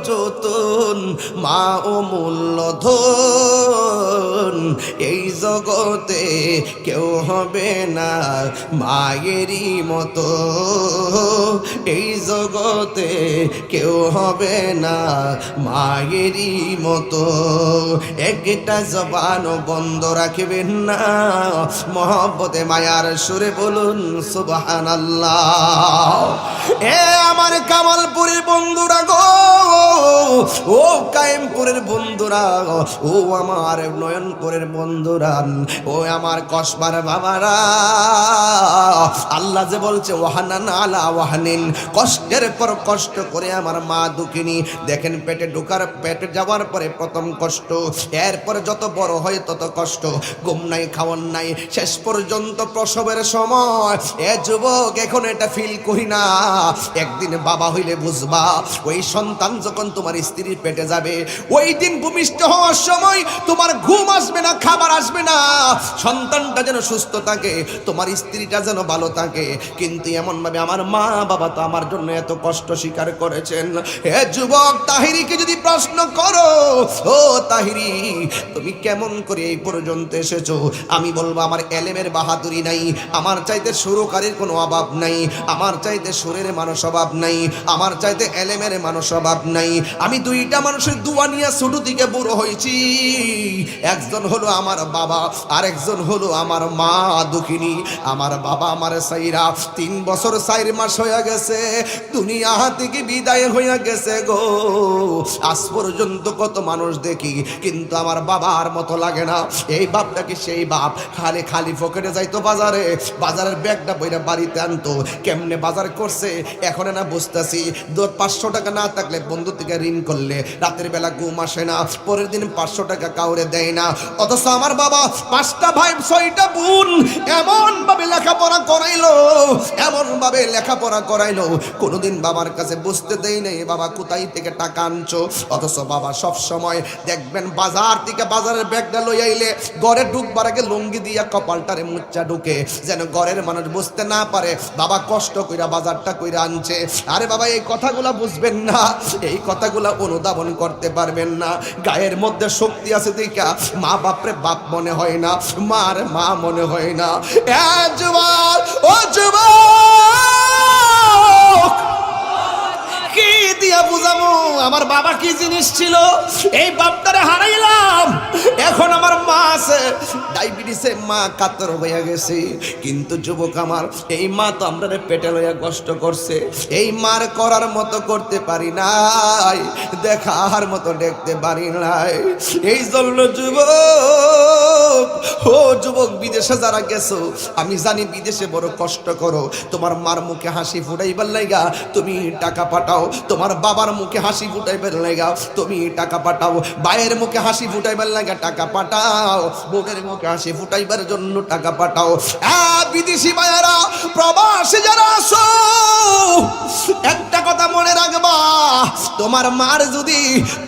[SPEAKER 1] যতন, মা অমূল্য ধন। এই জগতে কেউ হবে না মায়েরই মতো, এই জগতে কেউ হবে না মায়েরই মতো। একটা জবান বন্ধ রাখবেন না, মহব্বতে মায়ার সুরে বলুন সুবহানাল্লাহ। এ আমার আমার কামালপুরের বন্ধুরা গো, ও কায়েমপুরের বন্ধুরা, ও আমার নয়নপুরের বন্ধুরা, ও আমার কসবার বাবারা, আল্লাহ যে বলছে ওয়াহানান আলা ওয়াহানিন, কষ্টের পর কষ্ট করে আমার মা দুঃখিনী। দেখেন পেটে যাওয়ার পরে প্রথম কষ্ট, এরপরে যত বড় হয় তত কষ্ট, ঘুম নাই খাওয়ান নাই, শেষ পর্যন্ত প্রসবের সময়। এ যুবক এখন এটা ফিল করি না, একদিন বাবা হইলে বুঝবা। ওই সন্তান যখন তোমার স্ত্রীর পেটে যাবে, ওই দিন ভূমিষ্ঠ হওয়ার সময় তোমার ঘুম আসবে না, খাবার আসবে না, সন্তানটা যেন সুস্থ থাকে, তোমার স্ত্রীটা যেন ভালো থাকে। কিন্তু এমন ভাবে আমার মা বাবা তো আমার জন্য এত কষ্ট স্বীকার করেছেন। হে যুবক তাহিরিকে যদি প্রশ্ন করো, ও তাহিরি তুমি কেমন করে এই পর্যন্ত এসেছো, আমি বলবো আমার এলেমের বাহাদুরি নাই, আমার চাইতে সুরকারের কোনো অভাব নাই, আমার চাইতে সুরের মানুষ অভাব নাই, আমার চাইতে এলেমের মানুষ অভাব নাই। আমি দুইটা মানুষের দুয়া নিয়ে ছোট থেকে বড় হয়েছি, একজন হলো আমার বাবা, আরেকজন হলো আমার মা দুঃখিনী। আমার বাবা আমার সাইরা 3 বছর 4 মাস হয়ে গেছে, দুনিয়া থেকে বিদায় হয়ে গেছে গো। আজ পর্যন্ত কত মানুষ দেখি, কিন্তু আমার বাবার মতো লাগে না। এই বাপটা কি সেই বাপ, খালি পকেটে যাইতো বাজারে, বাজারের ব্যাগটা বইরা বাড়িতে আনতো, কেমনে বাজার করছে এখন না বুঝতেছি। 500 টাকা না থাকলে বন্ধু থেকে ঋণ করলে রাতের বেলা ঘুম আসে না, পরের দিন 500 টাকা কাউরে দেয় না। অথচ আমার বাবা 5টা ভাই 6টা বোন এমন ভাবে লেখাপড়া করাইলো, এমন ভাবে লেখাপড়া করাইলো, কোনোদিন বাবার কাছে বুঝতে দেই নাই বাবা কোথায় থেকে টাকা আনছো। অথচ বাবা সব সময় দেখবেন বাজার থেকে বাজারের ব্যাগটা লই আইলে ঘরে ঢুকবার আগে লুঙ্গি দিয়া কপালটারে মুচ্চা ঢুকে, যেন ঘরের মানুষ বুঝতে না পারে বাবা কষ্ট কইরা বাজারটা কইরা আনছে। আরে বাবা এই কথাগুলা বুঝবেন না, এই কথাগুলা অনুধাবন করতে পারবেন না। গায়ের মধ্যে শক্তি আছে দেখা মা বাপরে বাপ মনে হয় না, মার মা মনে হয় না। এ যুবক, ও যুবক, কি দিয়া বুঝাবো আমার বাবা কি জিনিস ছিল? এই বাপটারে হারাইলাম, এখন আমার মা আছে ডায়াবেটিসে, মা কাতর হয়ে গেছে। কিন্তু যুবক আমার, এই মা তো আমরা পেটে লইয়া কষ্ট করছে, এই মার করার মতো করতে পারি নাই, দেখার মতো দেখতে পারি নাই। এই জন্য যুবক, ও যুবক বিদেশে যারা গেছো, আমি জানি বিদেশে বড় কষ্ট করো, তোমার মার মুখে হাসি ফুটাইবার লাইগা তুমি টাকা পাঠাও, তোমার বাবার মুখে হাসি ফুটাইবার লাইগা তুমি টাকা পাঠাও, ভাইয়ের মুখে হাসি ফুটাইবার লাইগা টাকা পাঠাও, বোনের মুখে হাসি ফুটাইবার জন্য টাকা পাঠাও। বিদেশি ভাইয়েরা, প্রবাসী যারা আছো, একটা কথা মনে রাখবা, তোমার মার যদি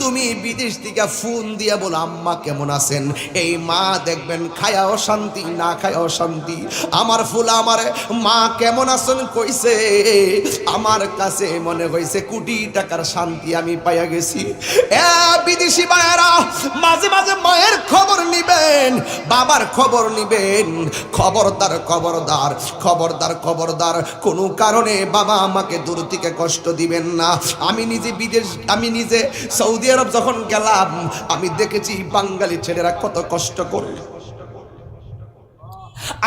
[SPEAKER 1] তুমি বিদেশ থেকে ফোন দিয়া বলো আম্মা কেমন আছেন, এই মা দেখবেন খায়াও শান্তি, না খায়াও শান্তি। আমার ফুলা আমার মা কেমন আছেন কইছে, আমার কাছে মনে হয়েছে কোটি টাকার শান্তি আমি পাইয়া গেছি। বিদেশি ভাইয়েরা, মাঝে মাঝে মায়ের খবর নিবেন, বাবার খবর নিবেন। খবরদার খবরদার খবরদার খবরদার, কোনো কারণে বাবা আমাকে দূর থেকে কষ্ট দিবেন না। আমি নিজে সৌদি আরব যখন গেলাম, আমি দেখেছি বাঙালি ছেলেরা কত কষ্ট করে।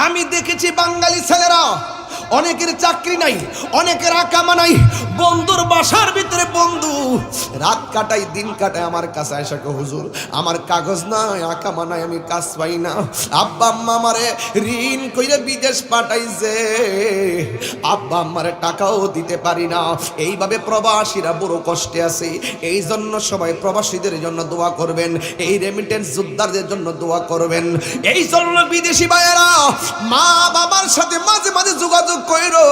[SPEAKER 1] আমি দেখেছি বাঙালি ছেলেরা, অনেকের চাকরি নাই, অনেকের আকামা নাই, বন্ধুর বাসার ভিতরে বন্ধু রাত কাটাই দিন কাটায়, আমার কাছে এসে কয় হুজুর আমার কাগজ নাই, আকামা নাই, আমি কাজ পাই না, আব্বা আম্মা আমারে ঋণ কইরে বিদেশ পাঠাইছে, আব্বা আম্মারে টাকাও দিতে পারি না। এইভাবে প্রবাসীরা বড় কষ্টে আছে। এই জন্য সবাই প্রবাসীদের জন্য দোয়া করবেন, এই রেমিটেন্স যোদ্ধাদের জন্য দোয়া করবেন। এই জন্য বিদেশি ভাইয়েরা মা বাবার সাথে মাঝে মাঝে যোগাযোগ কইরো,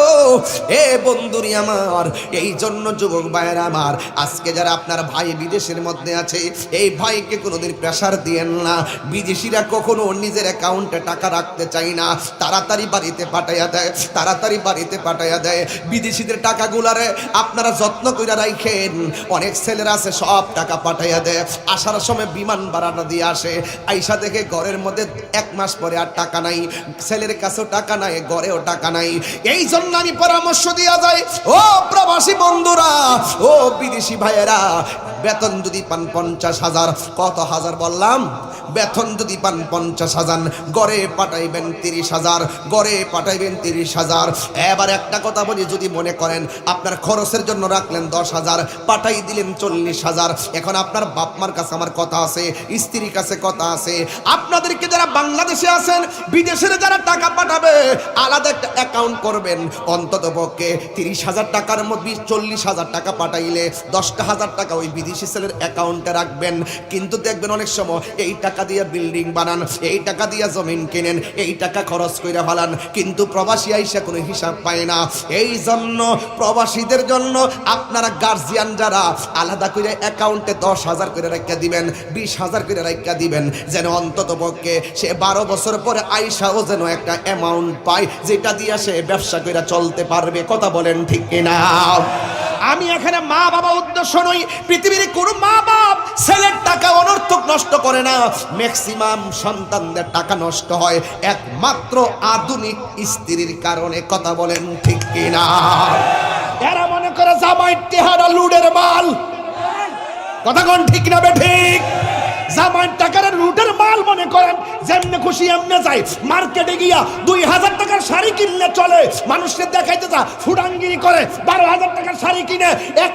[SPEAKER 1] এ বন্ধুরি আমার। এই জন্য যুবক ভাইয়েরা আমার, আজকে যারা আপনার ভাই বিদেশের মধ্যে আছে, এই ভাইকে কোনোদিন প্রেসার দিয়েন না। বিদেশিরা কখনো নিজের অ্যাকাউন্টে টাকা রাখতে চায় না, তাড়াতাড়ি বাড়িতে পাঠাইয়া দেয়, তাড়াতাড়ি বাড়িতে পাঠাইয়া দেয়। বিদেশিদের টাকাগুলারে আপনারা যত্ন করে রাখেন। অনেক ছেলেরা আছে সব টাকা পাঠাইয়া দেয়, আসার সময় বিমান ভাড়াটা দিয়ে আসে, আইসা দেখে ঘরের মধ্যে 1 মাস পরে আর টাকা নাই, ছেলের কাছেও টাকা নাই, ঘরেও টাকা নাই। এই জন্য আমি পরামর্শ দিয়া যাই, ও প্রবাসী বন্ধুরা, ও বিদেশি ভাইয়েরা, বেতন যদি পান 50,000, কত হাজার বললাম, বেতন যদি পান 50,000, গড়ে পাঠাইবেন 30,000, গড়ে পাঠাইবেন 30,000। এবার একটা কথা বলি, যদি মনে করেন আপনার খরচের জন্য রাখলেন 10,000, পাঠাই দিলেন 40,000। এখন আপনার বাপ মার কাছে আমার কথা আছে, স্ত্রীর কাছে কথা আছে, আপনাদেরকে যারা বাংলাদেশে আছেন, বিদেশের যারা টাকা পাঠাবে, আলাদা একটা অ্যাকাউন্ট করবেন। অন্তত পক্ষে 30,000 টাকার মধ্যে 40,000 টাকা পাঠাইলে 10,000 টাকা ওই বিদেশি ছেলের অ্যাকাউন্টে রাখবেন। কিন্তু দেখবেন অনেক সময় এই টাকা দিয়ে বিল্ডিং বানান, এই টাকা দিয়ে জমিন কেনেন, এই টাকা খরচ করে ফেলান, কিন্তু প্রবাসী আইসা কোনো হিসাব পায় না। এই জন্য প্রবাসীদের জন্য আপনারা গার্জিয়ান যারা আলাদা করে অ্যাকাউন্টে 10,000 করে রাখা দিবেন, 20,000 করে রাখা দিবেন, যেন অন্তত পক্ষে সে 12 বছর পরে আইসাও যেন একটা অ্যামাউন্ট পায়, যেটা দিয়ে সে ব্যবসা করে চলতে পারবে। কথা বলেন ঠিক কিনা? আমি এখানে মা বাবা উদ্দেশ্য নই, পৃথিবীর কোনো মা বাপ ছেলের টাকা অনর্থক নষ্ট করে না। ম্যাক্সিমাম সন্তানদের টাকা নষ্ট হয় একমাত্র আধুনিক স্ত্রীর কারণে। কথা বলেন ঠিক কিনা? এরা মনে করে জামাই টেহারা লুডের মাল। কথা কোন ঠিক না বে ঠিক? জামাই টাকার লুটের মাল মনে করেন, যেমনে খুশি এমনে যায়। মার্কেটে গিয়া 2,000 টাকার শাড়ি কিনলে চলে, মানুষকে দেখাইতে যা ফুডাঙ্গিরি করে। 12,000 টাকার শাড়ি কিনে এক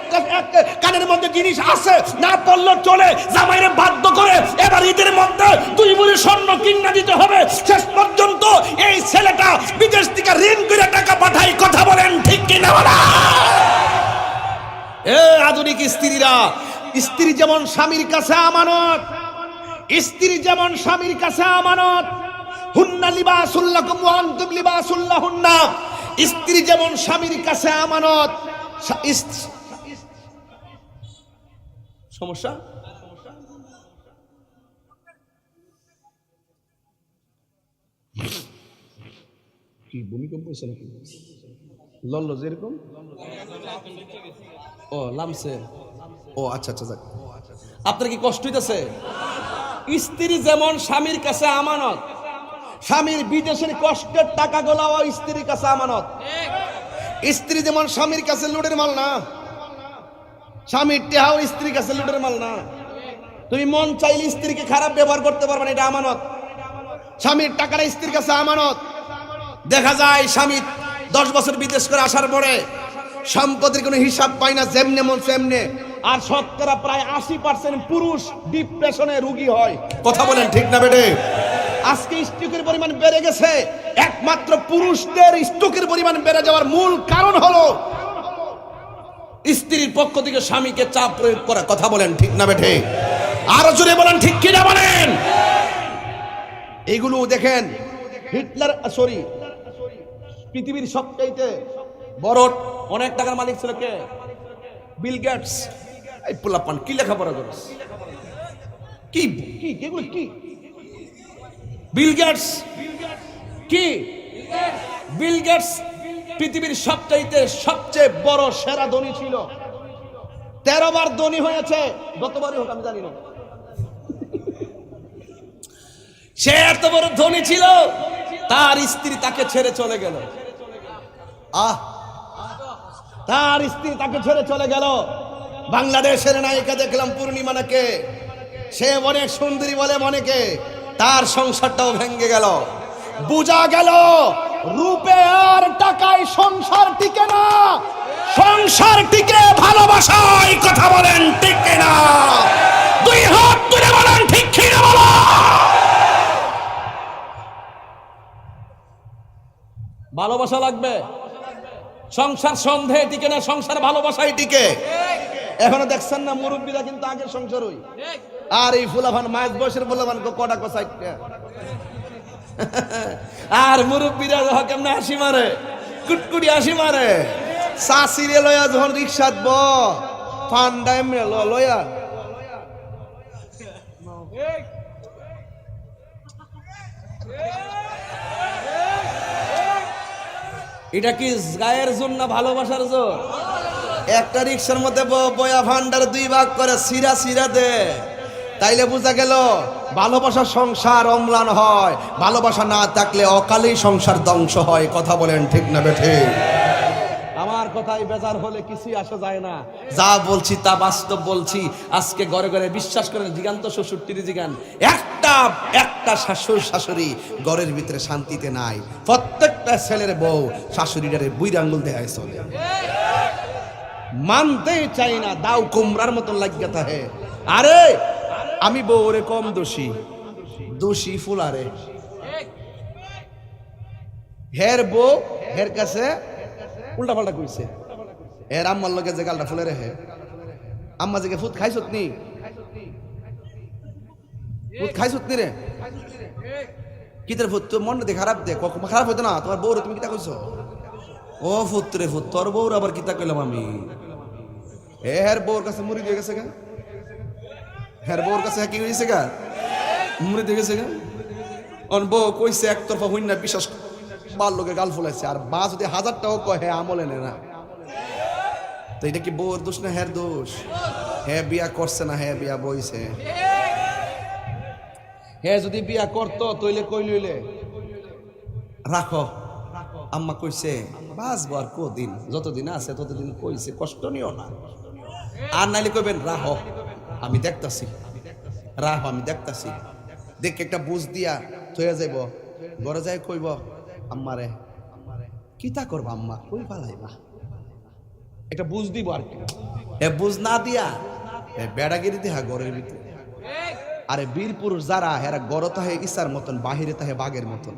[SPEAKER 1] কানের মধ্যে জিনিস আছে না পড়লে চলে, জামাইরে বাধ্য করে এবার ঈদের মধ্যে 2 ভরি স্বর্ণ কিনা দিতে হবে। শেষ পর্যন্ত এই ছেলেটা বিদেশ থেকে ঋণ করে টাকা পাঠায়। কথা বলেন ঠিক কিনা বলা? এ আধুনিক স্ত্রীরা, স্ত্রী যেমন স্বামীর কাছে আমানত, স্ত্রী যেমন স্বামীর কাছে আমানত, হুন্না লিবাসুল লাকুম ওয়া আনতুম লিবাসুল লাহুন্না। স্ত্রী যেমন স্বামীর কাছে আমানত। সমস্যা কি? ভূমিকম্প হয়েছে নাকি? লল্ল যেরকম ও লামছে। ও আচ্ছা আচ্ছা, যাক। আপনার কি কষ্ট হইতেছে? স্ত্রী যেমন স্বামীর কাছে আমানত, স্বামীর বিদেশের কষ্টের টাকা গোলাও স্ত্রীর কাছে আমানত। স্ত্রী যেমন স্বামীর কাছে লুটের মাল না, স্বামীর টেহাও স্ত্রীর কাছে লুটের মাল না। তুমি মন চাইলে স্ত্রীকে খারাপ ব্যবহার করতে পারবে না, এটা আমানত। স্বামীর টাকাটা স্ত্রীর কাছে আমানত। দেখা যায় স্বামী 10 বছর বিদেশ করে আসার পরে সম্পত্তির কোনো হিসাব পায় না, যেমনে মন সেমনে। আর শতকরা প্রায় 80% পুরুষ ডিপ্রেশনে রোগী হয়। কথা বলেন ঠিক না বেটে? আজকে স্ট্রোকের পরিমাণ বেড়ে গেছে। একমাত্র পুরুষদের স্ট্রোকের পরিমাণ বেড়ে যাওয়ার মূল কারণ হলো স্ত্রীর পক্ষ থেকে স্বামীকে চাপ প্রয়োগ করা। কথা বলেন ঠিক না বেটে? আরো জোরে বলেন ঠিক কিনা বলেন? এইগুলো দেখেন, হিটলার পৃথিবীর সবচাইতে বড় অনেক টাকার মালিক ছিল কে? Bill Gates. এই পোলাপান কি লেখাপড়া করিস? কি কি এগুলো কি? বিল গেটস কি? বিল গেটস পৃথিবীর সবচেয়ে বড় সেরা ধনী ছিল। 13 বার ধনী হয়েছে। গতবারই হোক আমি জানি না। সে এত বড় ধনী ছিল, তার স্ত্রী তাকে ছেড়ে চলে গেল। তার স্ত্রী তাকে ছেড়ে চলে গেল। বাংলাদেশের নায়িকা দেখলাম পূর্ণিমা নাকে, সে অনেক সুন্দরী বলে অনেকে, তার সংসারটাও ভেঙে গেল। বুঝা গেল রূপে আর টাকায় সংসার টিকে না, সংসার টিকে ভালোবাসায়। কথা বলেন ঠিক কিনা? 2 হাত তুলে বলেন ঠিক কিনা বলো? ভালোবাসা লাগবে। সংসার সন্দেহে টিকে না, সংসার ভালোবাসায় টিকে। এখনো দেখছেন না মুরব্বীরা কিন্তু আগের সংসারই। আর এই ফুলাভান মায়ের বয়সের ফুলাভান কটা কোসাইটা। আর মুরব্বীরা যখন কেমন হাসি মারে, কুটকুটি হাসি মারে। চাষিরে লয়া যখন রিক্সাত ব ফান্ডা এমনি লয়া এটা কি গায়ের জোর না ভালোবাসার জোর? একটা রিক্সার মধ্যে বয়া ভান্ডার 2 ভাগ করে সিরা দে, তাইলে বোঝা গেল ভালোবাসার সংসার অম্লান হয়। ভালোবাসা না থাকলে অকালেই সংসার ধ্বংস হয়। কথা বলেন ঠিক না বেঠে? আমার কথায় বেজার হলে কিছুই আসা যায় না। যা বলছি তা বাস্তব বলছি। আজকে ঘরে ঘরে বিশ্বাস করেন, জিগান্ত শ্বশুরটির জিগান, একটা শাশুড় শাশুড়ি ঘরের ভিতরে শান্তিতে নাই। প্রত্যেকটা ছেলের বউ শাশুড়িটারে বুইরা আঙ্গুল দেয় চলে, মানতে চাই না, দাও কুমড়ার মতন লাগিয়া থাকে। আরে আমি বউরে কম দোষী, দোষী ফুলারে। হের বউ হের কাছে উল্টা পাল্টা কইছে, এর আম্মার লগে যে গালটা ফুলে রেখে, আম্মা যে ফুট খাইছত নি, ফুট খাইছত নি রে, কি তোর ফুট তোর মন দিয়ে খারাপ দে, খারাপ হইতো না তোমার বউরে, তুমি কিতা কইছো? ও ফুট রে ফুট, তোর বউর আবার কিতা কইলাম আমি? হের বউর কাছে মুড়ি দিয়ে গেছে গা, হের বউর কাছে কি হয়েছে গা, মুড়ি দিয়ে গেছে গা। অন বউ কইছে একতরফা হইন না, বিশ্বাস বার লোকে গাল ফুলাইছে, আর বা যদি 1000 টাকাও কয় হ্যাঁ আমলে নে না, তো এটা কি বউর দোষ না হের দোষ? হ্যাঁ বিয়া করছে না, হ্যাঁ বিয়া বইছে। হ্যাঁ যদি বিয়া করতো তইলে কই লইলে রাখো, আম্মা কইছে বাঁচবো আর কদিন, যতদিন আছে ততদিন কইছে কষ্ট নিও না, আর নাইলে কইবেন রাহো আমি দেখতাছি, রাহো আমি দেখতাছি, দেখ একটা বুঝ দিয়া থইয়া যাইব, ঘরে যাই কইব আম্মারে কিতা করবা আম্মা, কই পালাইবা, একটা বুঝ দিব আর কি। এ বুঝ না দিয়া বেড়াগিরি দেহা ঘরের ভিতরে। আরে বীর পুরুষ যারা, হেরা গড় তাহে ইসার মতন, বাহিরে তাহে বাঘের মতন।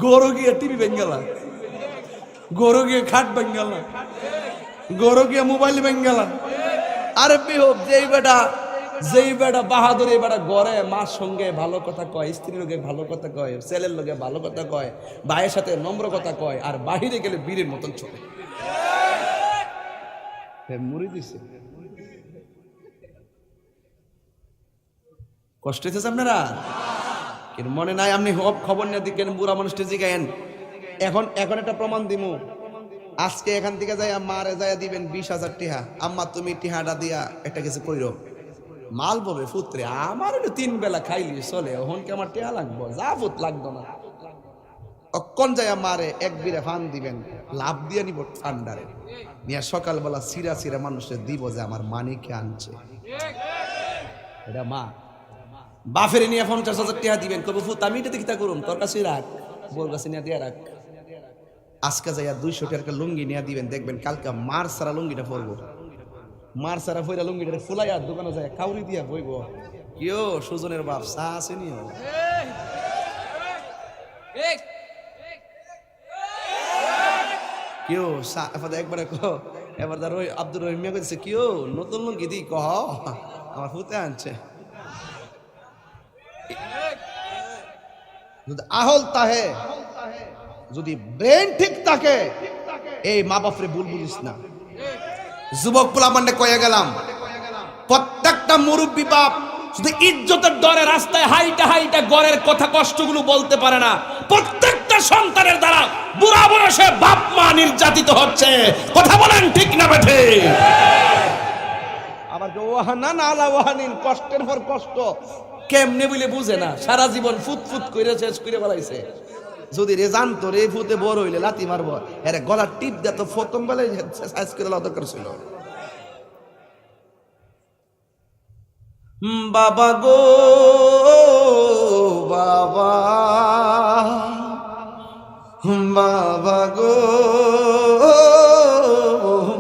[SPEAKER 1] গরু গিয়া টিভি বেঙ্গালা, গরু গিয়ে খাট বেঙ্গালা, গরু গিয়া মোবাইল বেঙ্গালা। আরে বিহব যেই বেটা বাহাদুর, এই বেটা গড়ে মার সঙ্গে ভালো কথা কয়, স্ত্রীর লোকে ভালো কথা কয়, ছেলের লোকে ভালো কথা কয়, ভাইয়ের সাথে নম্র কথা কয়, আর বাহিরে গেলে বীরের মতন চলে। মুড়ি দিছে, কষ্ট হইতেছে আপনারা? মনে নাই আপনি খবর নিয়ে দিকেন, বুড়া মানুষটা জিগায়েন। এখন একটা প্রমাণ দিমু, আজকে এখান থেকে যাই মারে যাইয়া দিবেন 20,000 টিহা, আম্মা তুমি টিহাটা দিয়া একটা কিছু কইরো, মাল বলবে ফুত্রে আমার 3 বেলা খাইলি চলে, ওহনকে আমার টিহা লাগবো, যা ফুত লাগতো না। অক্ষণ যাইয়া মারে 1 বিরে ফান দিবেন, লাভ দিয়ে নিব ঠান্ডারে নিয়ে, সকালবেলা সিরা মানুষের দিব যে আমার মানিকে আনছে। এটা মা বাফেরে নিয়ে 50,000 টাকা দিবেন, কবে ফুত আমি এটা কিতা করুম, তোর কাছে রাখ, বোর কাছে নিয়ে দিয়া রাখ। আজকে যাইয়া 200 টাকা লুঙ্গি নিয়ে দিবেন, দেখবেন কালকে মার সারা লুঙ্গিটা পরবো, মার সারা ফইরা লুঙ্গিটা ফুলাইয়া দোকানে যায় কাউরি দিয়া বইব, কিও সুজনের বাপ চা আছে নিও, কিও চা একবারে কহ, এবার ধর ওই আব্দুর রহিম মিয়া কইছে কিও নতুন লুঙ্গি দি, কহ আমার ফুতে আনছে। যদি আহল তাহে, যদি ব্রেন ঠিক থাকে, এই মা বাপরে ভুল বুঝিস না। যুবক পোলা মানে কয়ে গেলাম, প্রত্যেকটা মুরব্বী বাপ শুধু ইজ্জতের ডরে রাস্তায় হাইটা ঘরের কথা কষ্টগুলো বলতে পারে না। প্রত্যেকটা সন্তানের দ্বারা বুড়া বয়সে বাপ মা নির্যাতিত হচ্ছে, কথা বলেন ঠিক না বেঠে? আবার ওয়াহানা না আলা ওয়াহানিন, কষ্টের পর কষ্ট কেমনে বলে বুঝে না, সারা জীবন ফুট করে শেষ করে বেলাইছে। যদি রে জানতো রে ফুতে বড় হইলে লাথি মারবো, এর গলার টিপ দিয়ে তো প্রথম বেলায় সাইজ করে লাদা করেছিল। বাবা গো বাবা, বাবা গো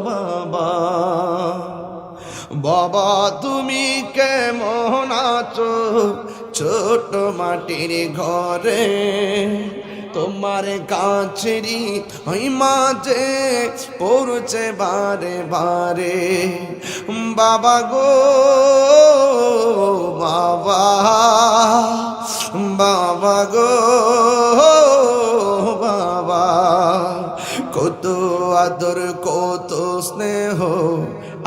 [SPEAKER 1] বাবা, বাবা তুমি কেমন আছো ছোট মাটির ঘরে, তোমার কাছেরই ওই মাঝে পড়ছে বারে বারে, বাবা গো বাবা, বাবা গো বাবা, কত আদর কত স্নেহ।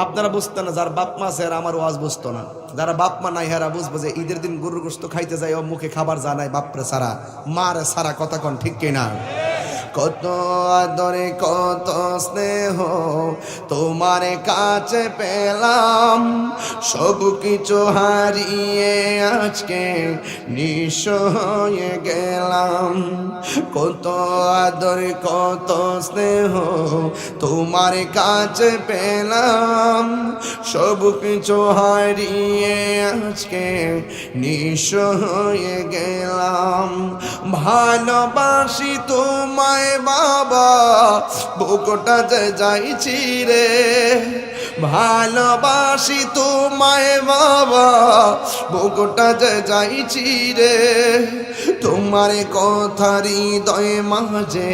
[SPEAKER 1] আপনারা বুঝতেন না, যার বাপ মা আছে আমার ওয়াজ বুঝতো না, যারা বাপ মা নাই হেরা বুঝবো যে ঈদের দিন গরুর গোশত খাইতে যায়, ও মুখে খাবার জানায় বাপরে সারা মারে সারা, কথা কোন ঠিক কিনা? কত আদরে কত স্নেহ তোমার কাছে পেলাম, সব কিছু হারিয়ে আজকে নিঃস্ব হয়ে গেলাম। কত আদরে কত স্নেহ তোমার কাছে পেলাম, সব কিছু হারিয়ে আজকে নিঃস্ব হয়ে গেলাম। ভালোবাসি তোমায় বাবা, বুকটা যে যাইছি রে। ভালোবাসি তোমায় বাবা, বুকটা যে যাইছি রে। তোমার কথা হৃদয় মাঝে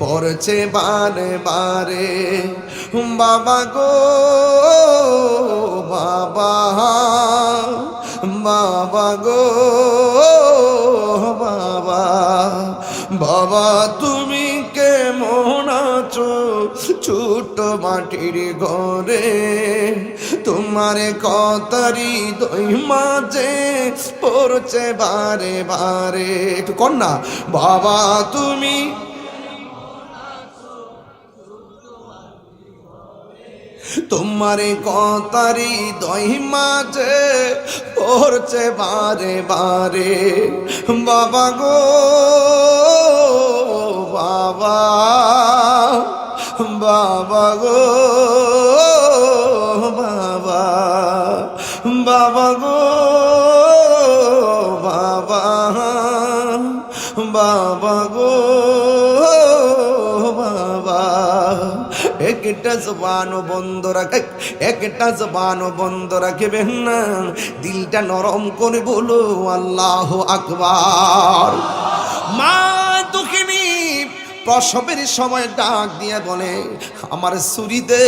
[SPEAKER 1] পড়ছে বারে বারে। বাবা গো বাবা, বাবা গো বাবা, বাবা তুমি কেমন আছো ছোট মাটির ঘরে? তোমার কথার হৃদয় মাঝে পড়ছে বারে বারে। একটু কর না, বাবা তুমি তোমার কথার হৃদয় মাঝে পড়ছে বারে বারে। বাবা গো বাবা, বাবা গো বাবা, বাবা গো বাবা, বাবা গো বাবা। একটা জবান বন্ধ রাখে, একটা জবান বন্ধ রাখবেন না, দিলটা নরম করে বলো আল্লাহু আকবার। মা দুঃখিনী প্রসবের সময় ডাক দিয়ে বলে, আমার ছুরি দে,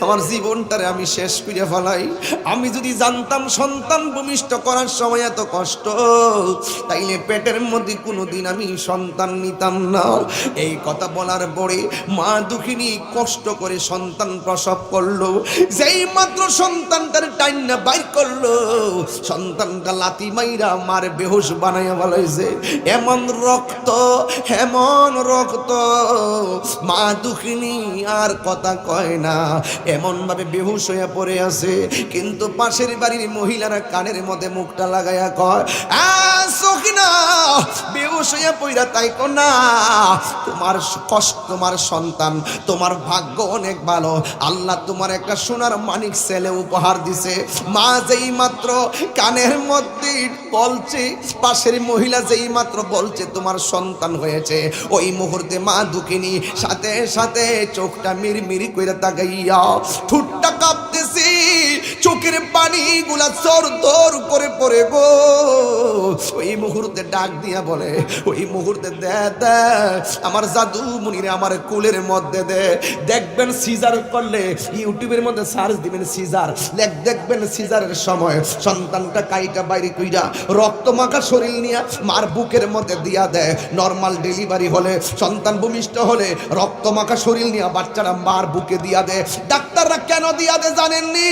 [SPEAKER 1] আমার জীবনটারে আমি শেষ করে ফেলাই। আমি যদি জানতাম সন্তান ভূমিষ্ঠ করার সময় এত কষ্ট, তাইলে পেটের মধ্যে কোনোদিন আমি সন্তান নিতাম না। এই কথা বলার পরে মা দুঃখিনী কষ্ট করে সন্তান প্রসব করলো। যেই মাত্র সন্তানটার টাইনা বাইর করলো, সন্তানটা লাথি মাইরা মার বেহুশ বানাইয়া বলাইছে। এমন রক্ত, এমন রক্ত, মা দুঃখিনী আর কথা কয় না, এমন ভাবে বেহুশ হয়ে পড়ে আছে। কিন্তু পাশের বাড়ির মহিলারা কানের মধ্যে মুখটা লাগাইয়া কয়, সখিনা বেহুশ হইয়া পইরা তাই না, তোমার কষ্ট, তোমার সন্তান, তোমার ভাগ্য অনেক ভালো, আল্লাহ তোমার একটা সোনার মানিক ছেলে উপহার দিছে। মা যেই মাত্র কানের মধ্যে বলছে, পাশের মহিলা যেই মাত্র বলছে তোমার সন্তান হয়েছে, ওই মুহূর্তে মা দুঃখিনী সাথে সাথে চোখটা মিরমিরি করে তাকাইয়া, ঠোঁটটা কাঁপতেছে, চোখের পানি গুলা চর দর করে পড়ে গো। ওই মুহূর্তে ডাক দিয়া বলে, ওই মুহূর্তে দে দে আমার জাদু মুনিরে আমার কোলের মধ্যে দে। দেখবেন সিজার করলে ইউটিউবের মধ্যে সার্চ দিবেন সিজার, দেখবেন সিজারের সময় সন্তানটা কাইটা বাইরে কইরা রক্ত মাখা শরীর নিয়ে মার বুকের মধ্যে দিয়া দেয়। নর্মাল ডেলিভারি হলে, সন্তান ভূমিষ্ঠ হলে রক্ত মাখা শরীর নিয়ে বাচ্চারা মার বুকে দিয়া দেয়। ডাক্তাররা কেন দিয়া দেয় জানেননি?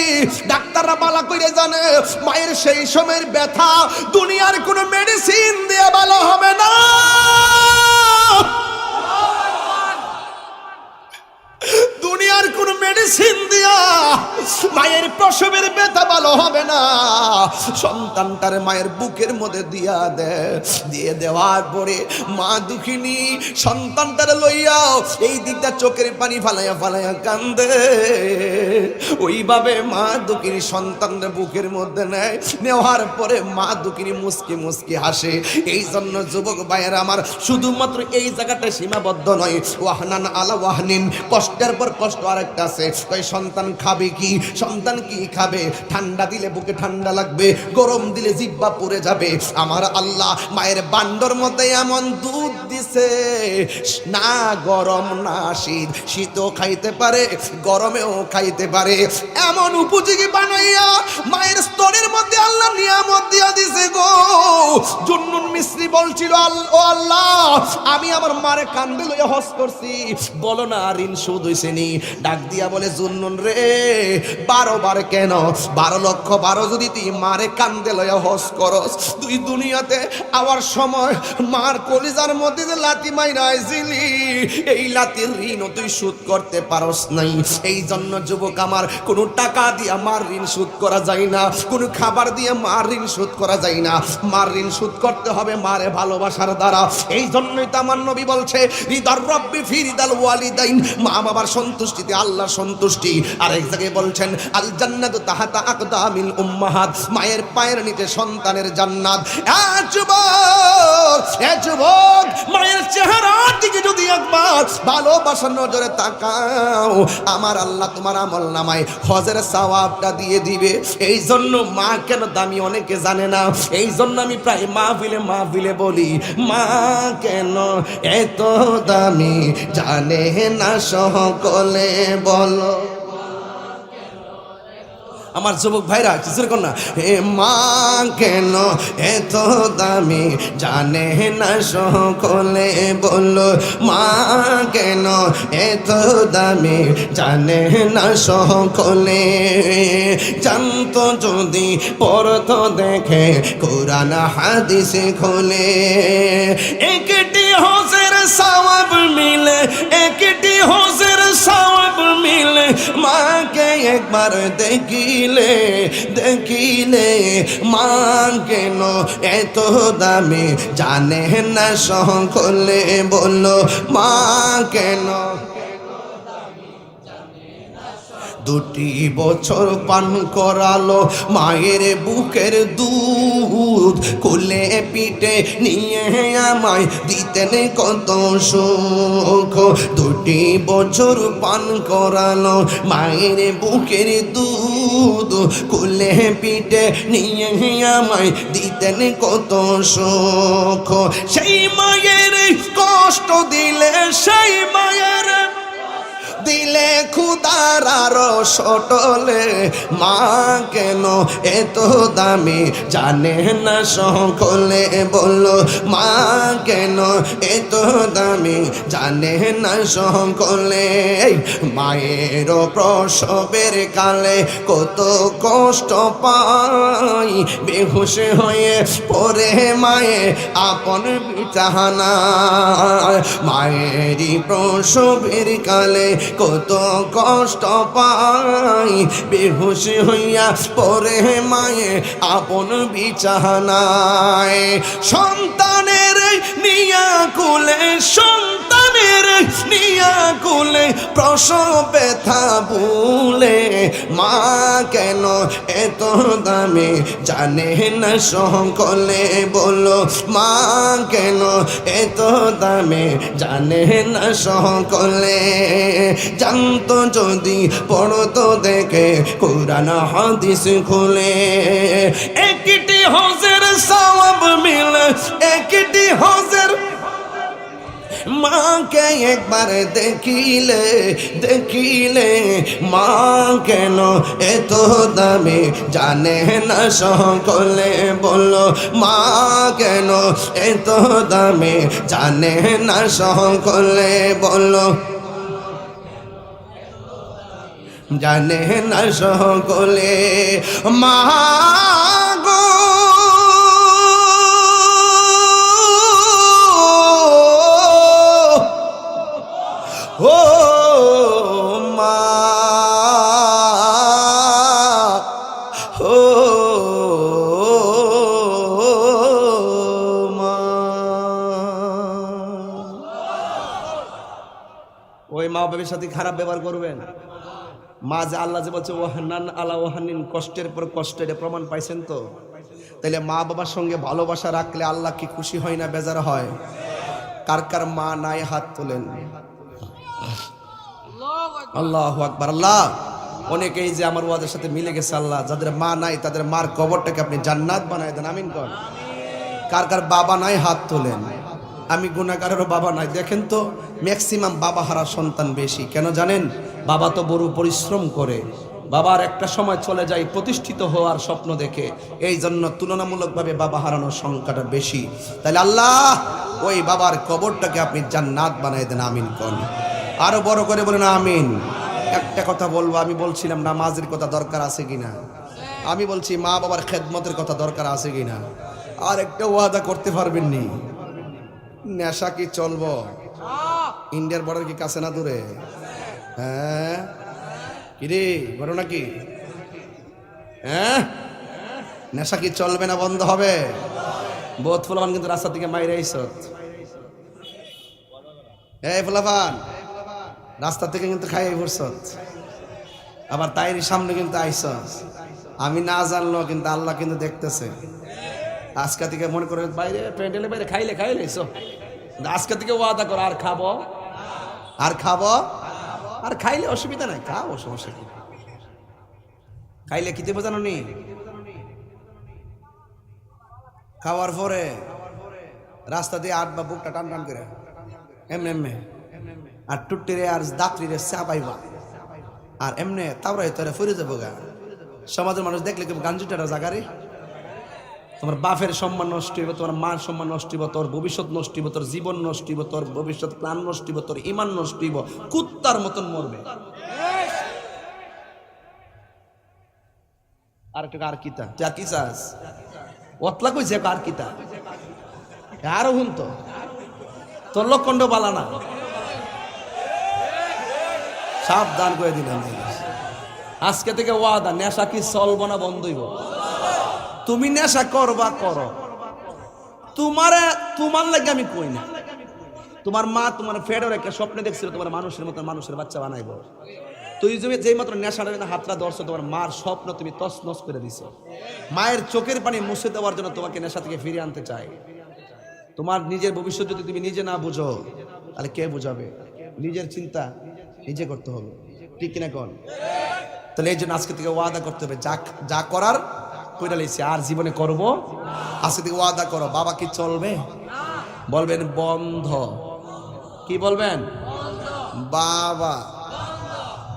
[SPEAKER 1] ডাক্তাররা বালা কইরে জানে, মায়ের সেই সময়ের ব্যথা দুনিয়ার কোনো মেডিসিন দিয়ে ভালো হবে না। দুনিয়ার কোন মেডিসিন দিয়া মায়ের প্রসবের ব্যথা ভালো হবে না। সন্তানটার মায়ের বুকের মধ্যে দিয়ে দেওয়ার পরে মা দুঃখিনী সন্তানটারে লইয়া এই দিকটা চোখের পানি ফালাইয়া ফালাইয়া কান্দে। ওইভাবে মা দুঃখিনী সন্তানদের বুকের মধ্যে নেয়, নেওয়ার পরে মা দুঃখিনী মুসকি মুসকি হাসে। এই জন্য যুবক ভাইয়েরা আমার, শুধুমাত্র এই জায়গাটা সীমাবদ্ধ নয়, ওয়াহনান আলা ওয়াহনিন, কষ্টের পর কষ্ট আরেকটা আছে। ওই সন্তান খাবে কি, সন্তান কি খাবে? ঠান্ডা দিলে বুকে ঠান্ডা লাগবে, গরম দিলে জিহ্বা পুড়ে যাবে। আমার আল্লাহ মায়ের বান্ডর মধ্যে এমন দুধ দিছে, না গরম না শীত, শীতও খাইতে পারে গরমেও খাইতে পারে, এমন উপযোগী বানাইয়া মায়ের স্তনের মধ্যে আল্লাহ নিয়ামত দিয়া দিছে গো। জুন্নুন মিসরি বলছিল, ও আল্লাহ, আমি আমার মারে কান্দে লইয়া হজ করছি, বলো না ঋণ শোধ হইছে নি? ডাক দিয়া বলে, জুন্নুন রে, 12 বার কেন, 12,12,000 যদি তুই মারে কান্দে লইয়া হজ করস, তুই দুনিয়াতে আওয়ার সময় মার কলিজার মধ্যে যে লাথি মাইরা আইছিলি, এই লাথির ঋণ তুই শোধ করতে পারস নাই। এই জন্য যুবক আমার, কোনো টাকা দিয়া মার ঋণ শোধ করা যায় না, কোনো খাবার দিয়ে মার ঋণ শোধ করা যায় না। মার ঋণ শোধ করতে হবে মারে ভালোবাসার দ্বারা। এই জন্যই তো আমার নবী বলছে, রিদার রব্বি ফি রিদাল ওয়ালিদাইন, মা বাবার সন্তুষ্টিতে আল্লাহর সন্তুষ্টি। আর এক জায়গায় বলছেন, আল জান্নাতু তাহাতা আকদামিল উম্মাহাত, মায়ের পায়ের নিচে সন্তানের জান্নাত। এ যুবক, মায়ের চেহারার দিকে যদি একবার ভালোবাসার নজরে তাকাও, আমার আল্লাহ তোমার আমল নামায় হজের সওয়াবটা দিয়ে দিবে। এই জন্য মা কেন দামি অনেকে জানে না। এই জন্য আমি প্রায় মাহফিলে বলি, মা কেন এত দামি জানে না সকলে, বলো। আমার যুবক ভাইরা কিছু কর না, হে মা কেন এত দামি জানে না সকলে, বলো। মা কেন এত দামি জানে না সকলে, জানতো যদি পড়তো দেখে কোরআন হাদিস খুলে, একটি হজের সওয়াব মিলে, একটি হজের সওয়াব মিলে, মাকে একবার দেখিলে, দেখিলে, মা কেন এত দামি জানে না সকলে, বলো। মা কেন 2 বছর পান করালো মায়ের বুকের দুধ, কোলে পিঠে নিয়ে আমায় দিতেন কত সুখ। 2 বছর পান করালো মায়ের বুকের দুধ, কোলে পিঠে নিয়ে আমায় দিতেন কত সুখ। সেই মায়ের কষ্ট দিলে, সেই মায়ের দিলে খুদার আরো সটলে, মা কেন এত দামি জানে না সকলে, বলো। মা কেন এত দামি জানে না সকলে, মায়ের প্রসবের কালে কত কষ্ট পাই, বেহুশ হয়ে পড়ে মায়ে আপন বিছানা, মায়েরই প্রসবের কালে কত কষ্ট পাই, বেহুশ হইয়া পড়ে মায়ে আপন বিছানায়। সন্তানের নিয়া কুলে, সন্তানের নিয়া কুলে, প্রসব ব্যথা ভুলে, মা কেন এত দামি জানে না সকলে, বলো। মা কেন এত দামি জানে না সকলে, জানতো যদি পড়তো দেখে কোরআন হাদিস খুলে, একটি হজের সওয়াব মিলে, একটি হজের, মাকে একবার দেখিলে, দেখিলে, মা কেন এত দামি জানে না সকলে, বলো। মা কেন এত দামি জানে না সকলে, বলো। জানে না সকলে, মা গো ও মা, ও মা। ওই মা বাবার সাথে খারাপ ব্যবহার করবেন। মা যে আল্লাহ যে বলছে ওয়াহান্নান আলা ওয়াহান্নিন, কষ্টের পর কষ্ট, এটা প্রমাণ পাইছেন তো? তাইলে মা বাবার সঙ্গে ভালোবাসা রাখলে আল্লাহ কি খুশি হয় না বেজার হয়? কার কার মা নাই হাত তোলেন। আল্লাহু আকবার। আল্লাহ অনেকেই যে আমার ওয়াদের সাথে মিলে গেছে, আল্লাহ যাদের মা নাই তাদের মার কবরটাকে আপনি জান্নাত বানায় দেন, আমিন কর। কার কার বাবা নাই হাত তোলেন। আমি গুনাহগারেরও বাবা নাই। দেখেন তো ম্যাক্সিমাম বাবা হারা সন্তান বেশি। কেন জানেন? বাবা তো বড় পরিশ্রম করে, বাবার একটা সময় চলে যায় প্রতিষ্ঠিত হওয়ার স্বপ্ন দেখে, এই জন্য তুলনামূলকভাবে বাবা হারানোর সংখ্যাটা বেশি। তাহলে আল্লাহ ওই বাবার কবরটাকে আপনি জান্নাত বানাই দেন, আমিন কোন। আরো বড় করে বলেন আমিন। একটা কথা বলবো, আমি বলছিলাম নামাজের কথা দরকার আছে কিনা, আমি বলছি মা বাবার খেদমতের কথা দরকার আছে কিনা। আর একটা ওয়াদা করতে পারবেন নি, নেশা কি চলবো? ইন্ডিয়ার বর্ডার কি কাছে না দূরে? হ্যাঁ কিরে বলো নাকি? হ্যাঁ, নেশা কি চলবে না বন্ধ হবে? বহুত ফুলাবান কিন্তু রাস্তা থেকে মাইরে আইসত, এই ফুলাবান রাস্তা থেকে কিন্তু খাইয়ে ঘুরছত, আবার তাইরি সামনে কিন্তু আইসস। আমি না জানলো কিন্তু আল্লাহ কিন্তু দেখতেছে। আজকে থেকে মনে করে বাইরে প্যান্ডেলে বাইরে খাইলে খাইলে আজকে থেকে ওয়াদা করো আর খাবো আর খাবো আর খাইলে অসুবিধা নাই, খাবো সমস্যা কি। খাইলে খেতে বোঝানো নি, খাওয়ার পরে রাস্তা দিয়ে আটবা বুকটা টান টান করে এমনি এমনি আর টুট্টিরে আর দাত্রীরে চাপাইবা আর এমনি তাওরাই তোরে ফিরে যাবো গা। সমাজের মানুষ দেখলে কেউ গাঞ্জুটারা জাগারে, তোমার বাপের সম্মান নষ্ট হইব, তোমার মার সম্মান নষ্ট হইব, তোর ভবিষ্যৎ নষ্ট হইব, তোর জীবন নষ্ট হইব, তোর ভবিষ্যৎ প্ল্যান নষ্ট হইব, তোর ইমান নষ্ট হইব, কুত্তার মতন মরবে। আর একটু আর কিতা তুই আর কি চাস? অতলা কইছে আর কিতা আরো হুন তো তোর লক্ষণ্ড বালা না, সাবধান করে দিলাম। আজকে থেকে ওয়াদা, নেশা কি চলবো না বন্ধ হইব। তুমি নেশা করবা করো, তোমার লাগে আমি কই না। তোমার মা তোমার ফেডর একটা স্বপ্নে দেখছিল তোমার মানুষের মতো মানুষের বাচ্চা বানাইবো। তুই যেই মাত্র নেশাটা হাতটা ধরছো, তোমার মার স্বপ্ন তুমি তছনছ করে দিছো। মায়ের চোখের পানি মুছে দেওয়ার জন্য তোমাকে নেশা থেকে ফিরিয়ে আনতে চাই। তোমার নিজের ভবিষ্যৎ যদি তুমি নিজে না বুঝো তাহলে কে বুঝাবে? নিজের চিন্তা নিজে করতে হবে, ঠিক কিনা কোন? তাহলে এই জন্য আজকে থেকে ওয়াদা করতে হবে, যা করার কইরা লাইছি আর জীবনে করব। আজকে থেকে ওয়াদা করো, বাবা কি চলবে? বলবেন বন্ধ। কি বলবেন? বাবা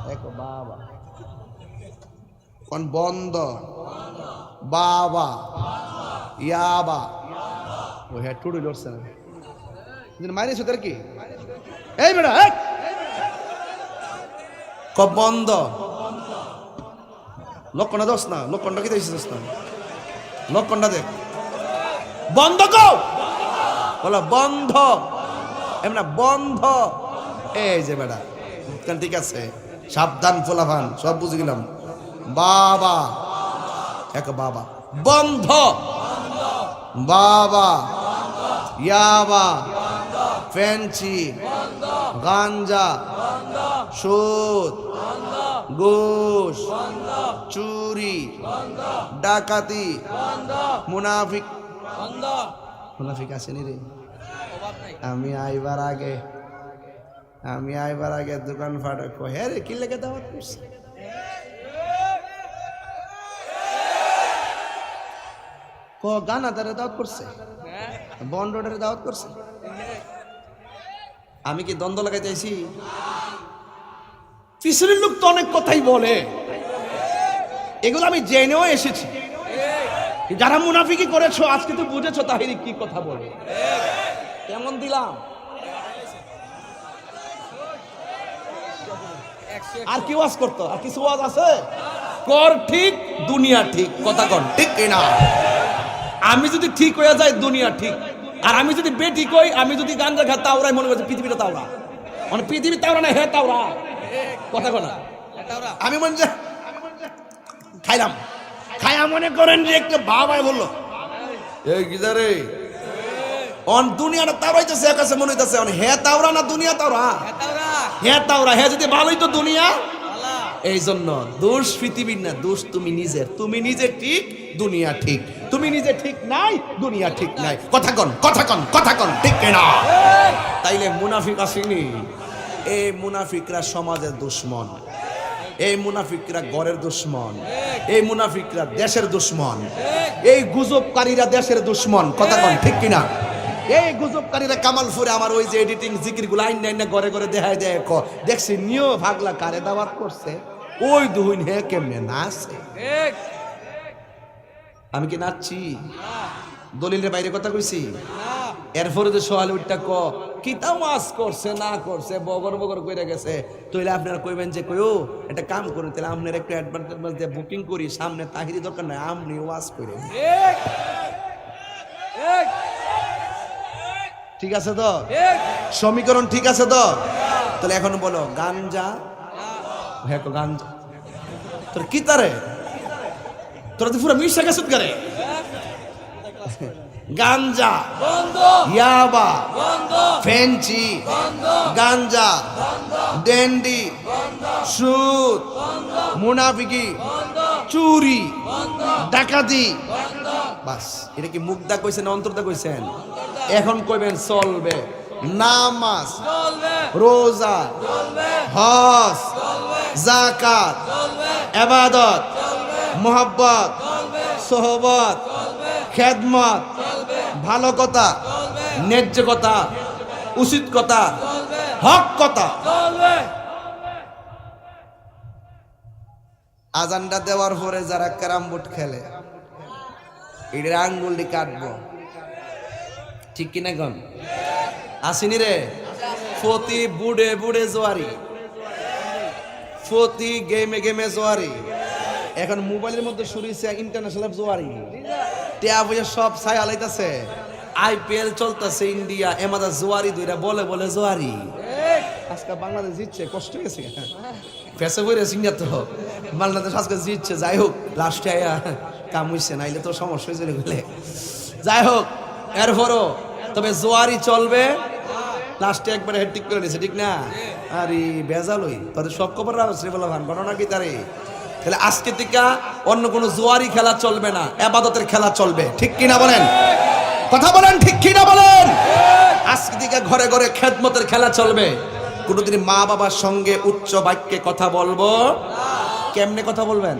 [SPEAKER 1] দেখো বাবা কোন বন্ধ, বাবা ইয়াবা ও হ্যাঁ টুডু লড়ছে না মাইরে সুতার কি এই বেটা কব বন্ধ। লক্ষণটা দোস না, লক্ষণটা কি দিয়েছিস না, লক্ষণটা দেখ। বন্ধ কো বলো বন্ধ, এমনা বন্ধ। এই যে বেটা ঠিক আছে, সাবধান ফোলাফান সব বুঝে গেলাম। বাবা এক বাবা বন্ধ, বাবা ইয়াবা ফেন্সি গাঞ্জা সুদ ঘুষ চুরি ডাকাতি মুনাফিক। মুনাফিক আসেনি রে? আমি আইবার আগে দোকান ফাটে হ্যাঁ রে কি লেগে দাওয়াত করছে? গানা তারা দাওয়াত করছে, বন্ডরে দাওয়াত করছে। আমি কি দ্বন্দ্ব লাগাইতে আইছি? পিছনের লোক তো অনেক কথাই বলে, এগুলো আমি জেনেও এসেছি। যারা মুনাফিকি করেছো আজকে তো বুঝেছো তাহিরি কি কথা বলে। কেমন দিলাম? আর কি ওয়াজ করতো? আর কিছু ওয়াজ আছে? কর ঠিক দুনিয়া ঠিক, কথা কর ঠিক কিনা? আমি যদি ঠিক হয়ে যায় দুনিয়া ঠিক, আর আমি যদি বেঠিক হই, আমি যদি গাঞ্জা খা তাওরাই মনে করছে পৃথিবীটা তাওরা, মানে পৃথিবী তাওরা না হে তাওরা, কথা কনা। আমি মনে যে খাইলাম খায়া মনে করেন যে একটা বাবাই বললো এই গিজারে অন দুনিয়াটা তাওরাইতেছে, কাছে মনে হইতেছে হে তাওরা না দুনিয়া তাওরা? হে তাওরা। হে যদি ভালোই তো দুনিয়া। এই জন্য দোষ পৃথিবীর না, দোষ তুমি নিজের। তুমি নিজে ঠিক দুনিয়া ঠিক, তুমি নিজে ঠিক নাই দুনিয়া ঠিক নাই। কথা কন কথা কন কথা কন ঠিক কিনা? তাইলে মুনাফিক আসেনি? এই মুনাফিকরা সমাজের দুশ্মন, এই মুনাফিকরা ঘরের দুশ্মন, এই মুনাফিকরা দেশের দুশ্মন, এই গুজবকারীরা দেশের দুশ্মন। কথা কন ঠিক কিনা? এই গুজবকারীরা কামালপুরে আমার ওই যে এডিটিং জিকির গুলো আইন ঘরে ঘরে দেখায় দেয়, দেখছি নিও ভাগলা কারে দাওয়াত করছে ওই দুহুন হে কেমনে নাচে। আমি কি নাচছি? দলিলের বাইরে কথা কইছি? এরপরে যে সোয়াল উঠটা কি তাও ওয়াজ করছে না করছে বগর বগর কইরা গেছে, তাইলে আপনারা কইবেন যে কইও একটা কাম করুন, তাহলে আপনার একটু অ্যাডভান্স দিয়ে বুকিং করি, সামনে তাহিরি দরকার নাই, আপনি ওয়াজ করেন। ঠিক আছে তো? সমীকরণ ঠিক আছে তো? তাহলে এখন বলো গাঞ্জা, হ্যাঁ গাঞ্জা তোর কি তারে, তোরা তো পুরো মিশা গেছত করে। গাঞ্জা বন্ধ, ইয়াবা বন্ধ, ফেঞ্চি বন্ধ, গাঞ্জা বন্ধ, ডেন্ডি বন্ধ, সুদ বন্ধ, মুনাফিকি বন্ধ, চুরি বন্ধ, ডাকাতি বন্ধ। বাস, এটা কি মুখদা কইছেন অন্তর্দা কইছেন? এখন কইবেন চলবে নামাজ চলবে, রোজা চলবে, হজ চলবে, যাকাত চলবে, ইবাদত চলবে, মুহাব্বত চলবে, সোহবত চলবে, খেদমত চলবে, ভালো কথা চলবে, ন্যায্য কথা, উচিত কথা চলবে, হক কথা চলবে। আজানটা দেওয়ার পরে যারা ক্যারাম বোর্ড খেলে এটার আঙ্গুলটি কাটবো, ঠিক কিনা গন? আসিনি রে? প্রতি বুড়ে বুড়ে জোয়ারি, প্রতি গেমে গেমে জোয়ারি, এখন মোবাইলের মধ্যে শুরু হয়েছে ইন্টারন্যাশনাল জোয়ারি, টিয়া বইয়া সব ছাই আলাইতেছে, আইপিএল চলতেছে ইন্ডিয়া, এমাদা জোয়ারি দুইটা বলে বলে জোয়ারি। আজকে বাংলাদেশ জিতছে, কষ্ট গেছে ফেসে বইরে সিঙ্গা তো বাংলাদেশ আজকে জিতছে, যাই হোক লাস্টে আয়া কাম হইছে, নাইলে তো সমস্যা হয়েছিল বলে, যাই হোক এরপরও তবে জোয়ারি চলবে, লাস্টে একবার হেডটিক করে নিয়েছে, ঠিক না? আরে বেজালই তাদের সব খবর রাখছে বলা ভান ঘটনা কি তারে। তাহলে আজকে থেকে অন্য কোনো জোয়ারি খেলা চলবে না, ইবাদতের খেলা চলবে, ঠিক কিনা বলেন? কথা বলেন, ঠিক কিনা বলেন? আজকে থেকে ঘরে ঘরে খেদমতের খেলা চলবে। কোনোদিন মা বাবার সঙ্গে উচ্চ বাক্যে কথা বলবো? কেমনে কথা বলবেন?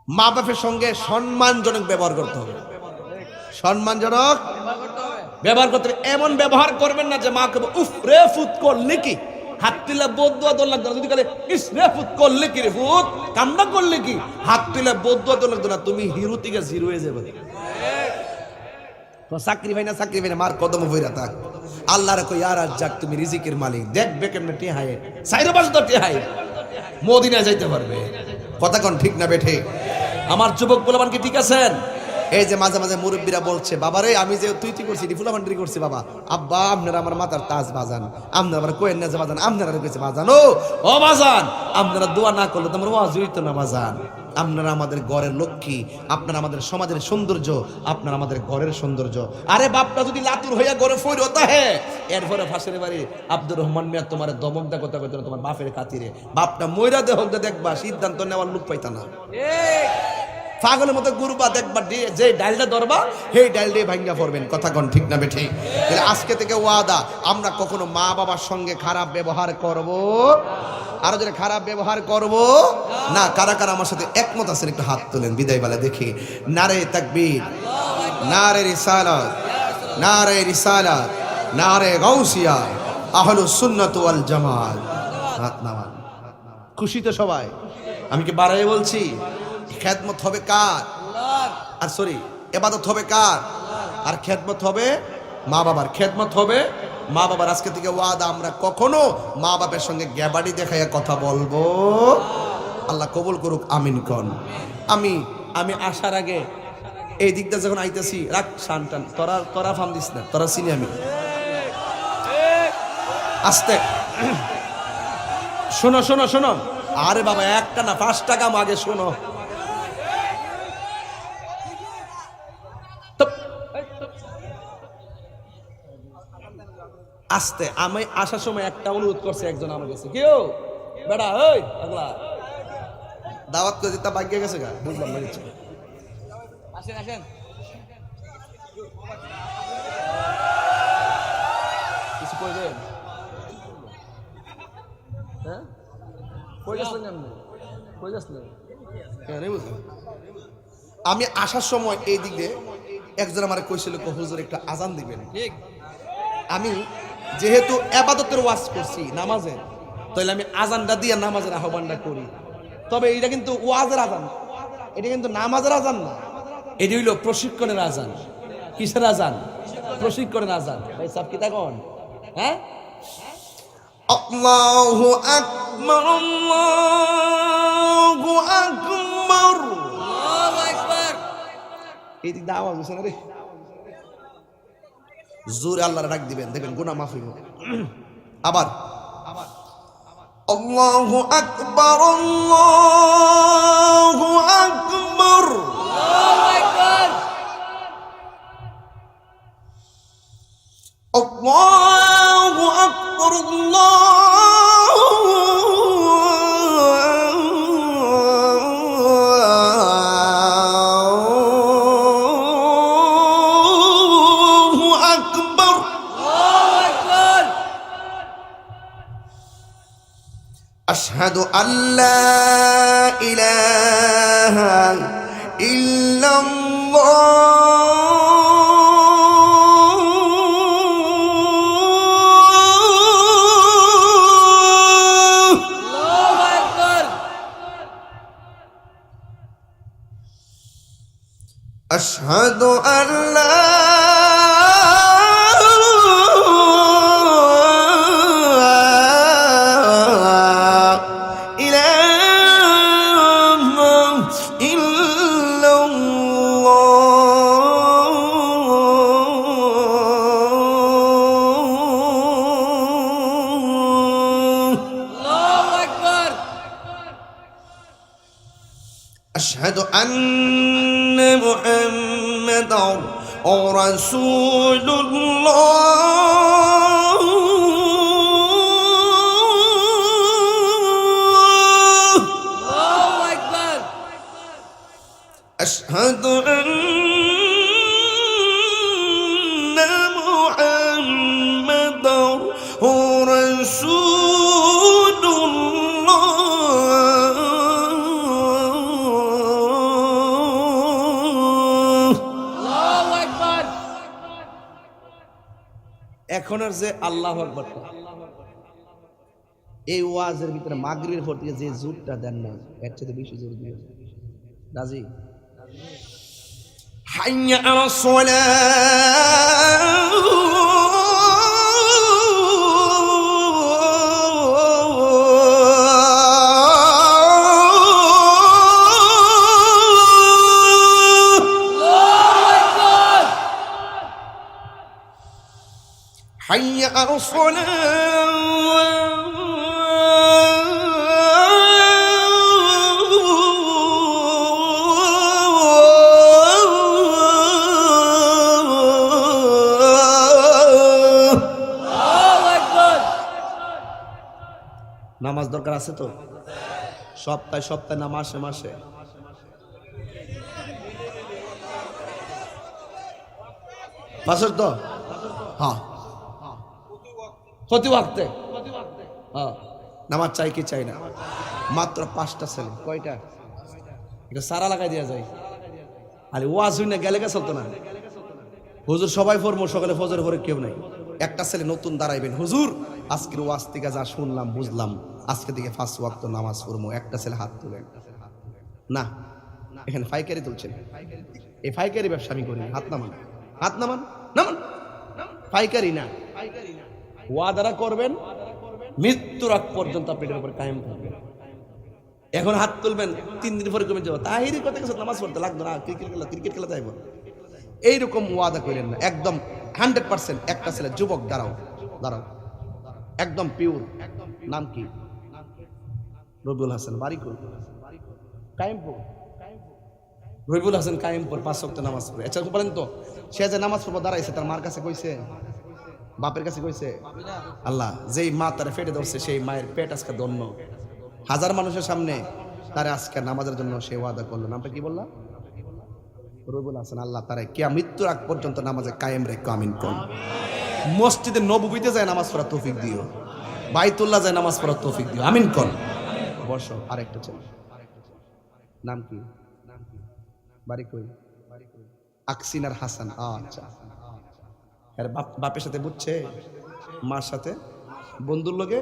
[SPEAKER 1] মা বাপের সঙ্গে সম্মানজনক ব্যবহার করতে হবে, সম্মানজনক ব্যবহার করতে হবে। এমন ব্যবহার করবেন না যে মা কে উফ রে ফুত করলে কি, হাত তুলে বদুয়া দোল লাগতো না, যদি কালে ইস রে ফুত করলে কি রে ফুত কামনা করলে কি, হাত তুলে বদুয়া দোল লাগতো না, তুমি হিরো থেকে জিরো হয়ে যাবে। চাকরি ভাই না চাকরি ভাই না, মার কদম ভইরা থাক, আল্লাহরে কই আর যাক তুমি রিজিকের মালিক, দেখবে কেমনে টেহায়ে সাইরো বাস তো টেহায়ে মদিনায় যাইতে পারবে। কথা কোন ঠিক না বেঠে? আমার যুবক বলবান কি ঠিক আছেন? এই যে মাঝে মাঝে মুরব্বীরা বলছে বাবারে আমি যে তুই করছি ফুলাফান্ডি করছি, বাবা আব্বা আপনারা আমার মাথার তাজ বাজান, আপনারা আমার কোয়েন না বাজান, আপনারা কইছে বাজান ও বাজান, আপনারা দোয়া না করলে তোমার ওয়াজ হইতো না বাজান, আপনারা আমাদের ঘরের লক্ষ্মী, আপনারা আমাদের সমাজের সৌন্দর্য, আপনারা আমাদের ঘরের সৌন্দর্য। আরে বাপটা যদি লাতুর হইয়া ঘরে ফইর হতা হে, এরপরে ফাঁসের বাড়ি আব্দুর রহমান মিয়া তোমার দমকদা কথা কইতো না তোমার বাপের খাতিরে, বাপটা মইরা দেহ দেখবা সিদ্ধান্ত নেওয়ার লোক পাইতা না, পাগলের মতো গুরুবা দেখবা, যে ডালটা ধরবা সেই ডাল দিয়ে ভাঙ্গা পড়বেন। কথা কোন ঠিক না বেঠে? তাহলে আজকে থেকে ওয়াদা, আমরা কখনো মা বাবার সঙ্গে খারাপ ব্যবহার করব, আরো যারা খারাপ ব্যবহার করব না। কারা কারা আমার সাথে একমত আছেন একটু হাত তোলেন, বিদায় বেলা দেখি। নারে তাকবীর, নারে রিসালাত, নারে রিসালাত, নারে গাউসিয়া, আহলুস সুন্নাত ওয়াল জামাত। হাত নামান। খুশি তো সবাই? আমি কি বাড়াই বলছি? খেদমত হবে কার? আর সরি ইবাদত হবে কার? আর খেদমত হবে মা বাবার। খেদমত হবে মা বাবার। আজকে থেকে ওয়াদা, আমরা কখনো মা বাবার সঙ্গে গ্যাবাড়ি দেখাইয়া কথা বলবো। আল্লাহ কবুল করুক, আমিন কোন। আমি আসার আগে এই দিকটা যখন আইতেছি, রাখ শান টান, তোরা ফাম দিস না, তোরা চিনি আমি। আস্তে শোনো শোনো শোনো, আরে বাবা একটা না 5 টাকা আগে শোনো। আস্তে, আমি আসার সময় একটা অনুরোধ করছে একজন আমার কাছে, কেউ বেড়া ওই পাগলা দাওয়াত করে দিতে ভাগ্য গেছে গা, বুঝলাম না কিছু। আসেন আসেন, কিছু কইবেন? আমি আসার সময় এই দিকে একজন আমার কইছিল হুজুর একটা আজান দিবেন। আমি যেহেতু ইবাদতের ওয়াজ করছি নামাজের, তাহলে আমি আজানটা দিয়ে নামাজের আহ্বানটা করি। তবে এটা কিন্তু ওয়াজের আজান, এটা কিন্তু নামাজের আজান না, এটি হইল প্রশিক্ষণের আজান। কিসের আজান? প্রশিক্ষণের আজান। ভাই সাহেব কি তখন? হ্যাঁ, আল্লাহু আকবার, আল্লাহু আকবার, আল্লাহু আকবার। এই দিক দিয়ে আওয়াজ হচ্ছে না রে, জোরে আল্লাহর ডাক দিবেন, দেখবেন গুনাহ মাফ হইব। আবার আল্লাহু আকবার, আল্লাহু আকবার, আল্লাহু আকবার, আল্লাহু আকবার, আল্লাহু আকবার, আল্লাহু আকবার। আশহাদু আল্লা ইলাহা ইল্লাল্লাহ, আশহাদু আল্লা أشهد أن محمدا رسول الله، الله أكبر. أشهد أن محمدا رسول এখনের যে আল্লাহু আকবার, এই ওয়াজের ভিতরে মাগরিবের পর থেকে যে জোরটা দেন না, এর চেয়ে বেশি জোর দিয়ে রাজি। হাইয়া আলাস সালাহ, حي على الصلاة، নামাজ দরকার আছে তো, সপ্তাহে সপ্তাহে না মাসে মাসে? মাসের তো হ্যাঁ, প্রতি ওয়াক্তে হ্যাঁ নামাজ চাই কি চাই না? মাত্র 5টা ছেলে। কয়টা? এটা সারা লাগাই দেওয়া যায়। আরে ওয়াজ হই না গেলে চলতো না। হুজুর সবাই ফরমো, সকালে ফজরের পরে কেউ নাই। একটা ছেলে নতুন দাঁড়াইবেন, হুজুর আজকের ওয়াজ থেকে যা শুনলাম বুঝলাম, আজকে থেকে 5 ওয়াক্ত নামাজ পড়বো। একটা ছেলে হাত তুলে না, এখানে ফাইকারি তুলছেন। এই ফাইকারি ব্যবসা আমি করি। হাত নামান, হাত নামান, নামান। ফাইকারি না, ওয়াদারা করবেন, মৃত্যুর আগ পর্যন্ত আপনি এটার উপর কায়েম থাকবেন। এখন হাত তুলবেন, 3 দিন পরে কমে যাবো, তাহিরি কথা কিছু নামাজ পড়তে লাগতো না, ক্রিকেট খেলা যাইব, এইরকম ওয়াদা করেন না। একদম 100% একটা ছেলে যুবক দাঁড়াও, দাঁড়াও, একদম পিওর। নাম কি? রবিউল হাসান, বাড়ি কই? কায়েমপুর। রবিউল হাসান কায়েমপুর, 5 ওয়াক্ত নামাজ পড়ে। আচ্ছা বলেন তো, সে যে নামাজ পড়বো দাঁড়াইছে, তার মার কাছে কইছে? বাপের কাছে কইছে? আল্লাহ যেই মা তারা ফেটে ধরছে, সেই মায়ের পেট আজকে ধন্য। 1000 মানুষের সামনে তারা আজকে নামাজের জন্য সে ওয়াদা করলো। নামটা কি বললাম? রবিউল হাসান। আল্লাহ তারা কিয়া মৃত্যুর আগ পর্যন্ত নামাজে কায়েম রেখো, আমিন কোন। মসজিদে নববীতে যায় নামাজ পড়ার তৌফিক দিও, বাইতুল্লাহ যায় নামাজ পড়ার তৌফিক দিও, আমিন কোন। বসো। আরেকটা ছেলে, নাম কি? বাড়ি কই? আকসিন আর হাসান। আচ্ছা, এর বাপের সাথে বুঝছে, মার সাথে, বন্ধুর লগে।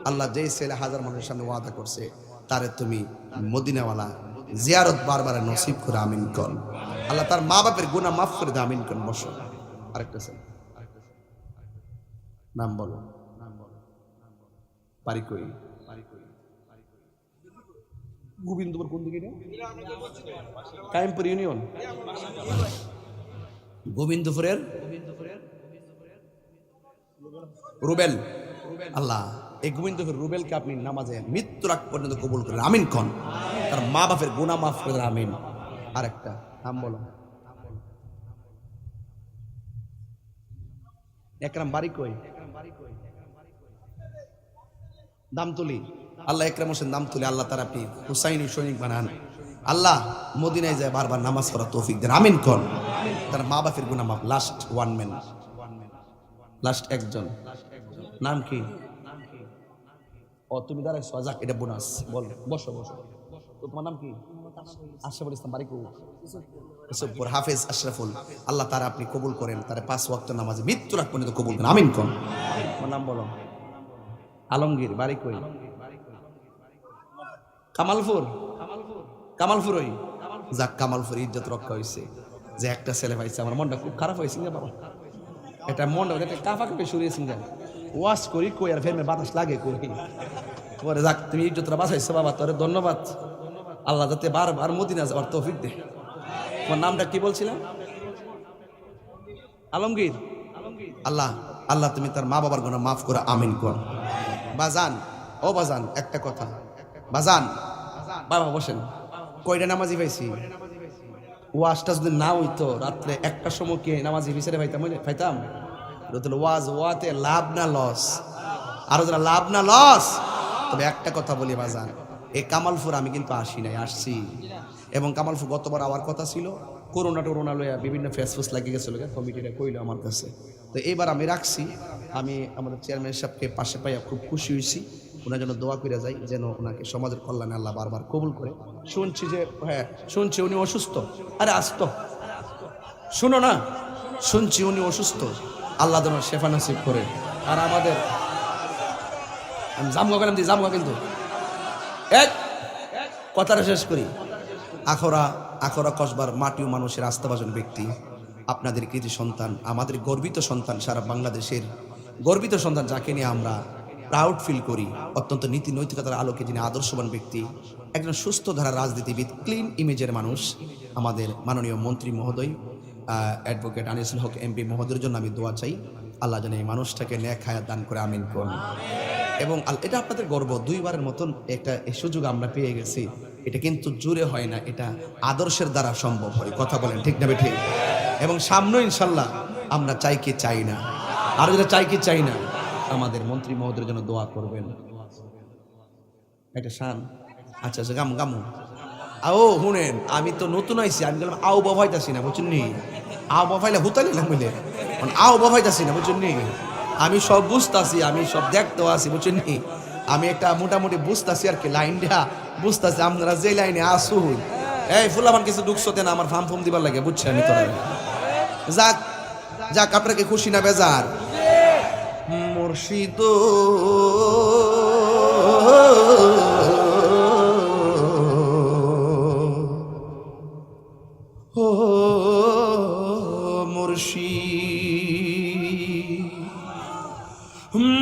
[SPEAKER 1] আল্লাহ যেই ছেলে হাজার মানুষের সামনে ওয়াদা করছে, তারে তুমি মদিনাওয়ালা জিয়ারত বারবার নসিব করে আমিন কর। আল্লাহ তার মা বাপের গুনাহ মাফ করে দে, আমিন কর। বসো। আরেকটা ছেলে, নাম বলো। বাড়ি কই? গোবিন্দপুর কোন দিকে? কায়েমপুর ইউনিয়ন। গোবিন্দপুরের রুবেল। আল্লাহ এই গোবিন্দপুর রুবেলকে আপনি নামাজে মৃত্যুর আগ পর্যন্ত কবুল করেন, আমিন কন। তার মা বাপের গুনাহ মাফ করে দেন, আমিন। আরেকটা নাম বলো। একরাম। বাড়ি কই? দামতলি। আল্লাহ একরাম হোসেন দামতলি, আল্লাহ তার আপনি হুসাইনি সৈনিক বানান। আল্লাহ মদিনায় যায় বারবার নামাজ পড়া তৌফিক দেন, আমিন কন। তার মা বাপের গুনাহ মাফ। লাস্ট ওয়ান ম্যান, লাস্ট একজন, নাম কি? ও তুমি দাঁড়াইছো, যাক এটা বোনাস। বল, বসো বসো। তো তোমার নাম কি? আশরাফুল ইসলাম। বাড়ি কো? ইউসুফপুর। হাফেজ আশরাফুল। আল্লাহ তারা আপনি কবুল করেন, তারা 5 ওয়াক্ত নামাজে মৃত্যুর আগ পর্যন্ত কবুল করেন, আমিন কন। তোমার নাম বলো। আলমগীর। বাড়ি কই? কামালপুর। কামালপুর ওই, যাক কামালপুর ইজ্জত রক্ষা হয়েছে যে একটা ছেলে পাইছে। আমার মনটা খুব খারাপ হয়েছে না বাবা, এটা মনটা একটা কাফা কাপে সরিয়েছেন। ওয়াশ করি কই আর ফের বাতাস লাগে কই পরে। যাক তুমি ইজ্জতটা বাঁচাইছো বাবা, তোরে ধন্যবাদ। আল্লাহ যাতে বারবার মদিনা যাওয়ার তৌফিক দে। তোমার নামটা কি বলছিলাম? আলমগীর। আল্লাহ আল্লাহ তুমি তার মা বাবার গুনাহ মাফ করে, আমিন কর। বাজান, ও বাজান, একটা কথা বাজান। বাবা বসেন। কয়টা নামাজি পাইছি? ওয়াজটা যদি না হইতো রাত্রে 1টার সময় কি নামাজি বিচারে পাইতাম? ওয়াজ ওয়াতে লাভ না লস? আরো যারা লাভ না লস। তবে একটা কথা বলি বাজান, এই কামালপুর আমি কিন্তু আসি নাই, আসছি। এবং কামালপুর গতবার আমার কথা ছিল, করোনা লইয়া বিভিন্ন ফেসফুস লাগিয়ে গেছিল, কমিটিটা কইলো আমার কাছে। তো এইবার আমি রাখছি। আমি আমাদের চেয়ারম্যান সাহেবকে পাশে পাইয়া খুব খুশি হয়েছি। ওনার জন্য দোয়া করে যাই যেন ওনাকে সমাজের কল্যাণে আল্লাহ বারবার কবুল করে। শুনছি যে, হ্যাঁ শুনছি উনি অসুস্থ। আরে আসতো শুনো না, শুনছি উনি অসুস্থ, আল্লাহ যেন শেফা নসিব করে। আর আমাদের আমি জামগা গেলাম দিয়ে জামগা, কিন্তু এক কথাটা শেষ করি। আখরা কসবার মাটি ও মানুষের আস্থাভাজন ব্যক্তি, আপনাদের কৃতি সন্তান, আমাদের গর্বিত সন্তান, সারা বাংলাদেশের গর্বিত সন্তান, যাকে নিয়ে আমরা প্রাউড ফিল করি। অত্যন্ত নীতি নৈতিকতার আলোকে যিনি আদর্শবান ব্যক্তি, একজন সুস্থ ধারা রাজনীতিবিদ, ক্লিন ইমেজের মানুষ, আমাদের মাননীয় মন্ত্রী মহোদয় অ্যাডভোকেট আনিসুল হক এমপি মহোদয়ের জন্য আমি দোয়া চাই। আল্লাহ যেন এই মানুষটাকে নেক হায়াত দান করে, আমিন করুন। এবং এটা আপনাদের গর্ব, 2বারের মতন একটা সুযোগ আমরা পেয়ে গেছি। এটা কিন্তু জোরে হয় না, এটা আদর্শের দ্বারা সম্ভব হয়। কথা বলেন ঠিক না ঠিক? এবং সামনে ইনশাল্লাহ আমরা চাই কি চাই না, আর যেটা চাই কি চাই না, আমাদের মন্ত্রী মহোদয়ের জন্য দোয়া করবেন। একটা শান। আচ্ছা আচ্ছা, গামু গামু। আও শুনেন, আমি তো নতুন আইছি, আমি বললাম আও বাবাইতাছি না, বুঝছেন নি? আও বাবাইলে হুতালি না বলে, আও বাবাইতাছি না, বুঝছেন নি? আমি সব বুঝতাছি, আমি সব দেখতেও আছি, বুঝছেন নি? আমি একটা মোটামুটি বুঝতাছি আর কি, লাইনটা বুঝতাছি। আপনারা যে লাইনে আসুন, এই ফুলামান কিছু ঢুকছো না, আমার ফার্ম ফর্ম দিবার লাগে, বুঝছি আমি। তোরা যাক যাক, আপনাকে খুশি না বেজার? মুর্শিদ ও মুর্শিদ,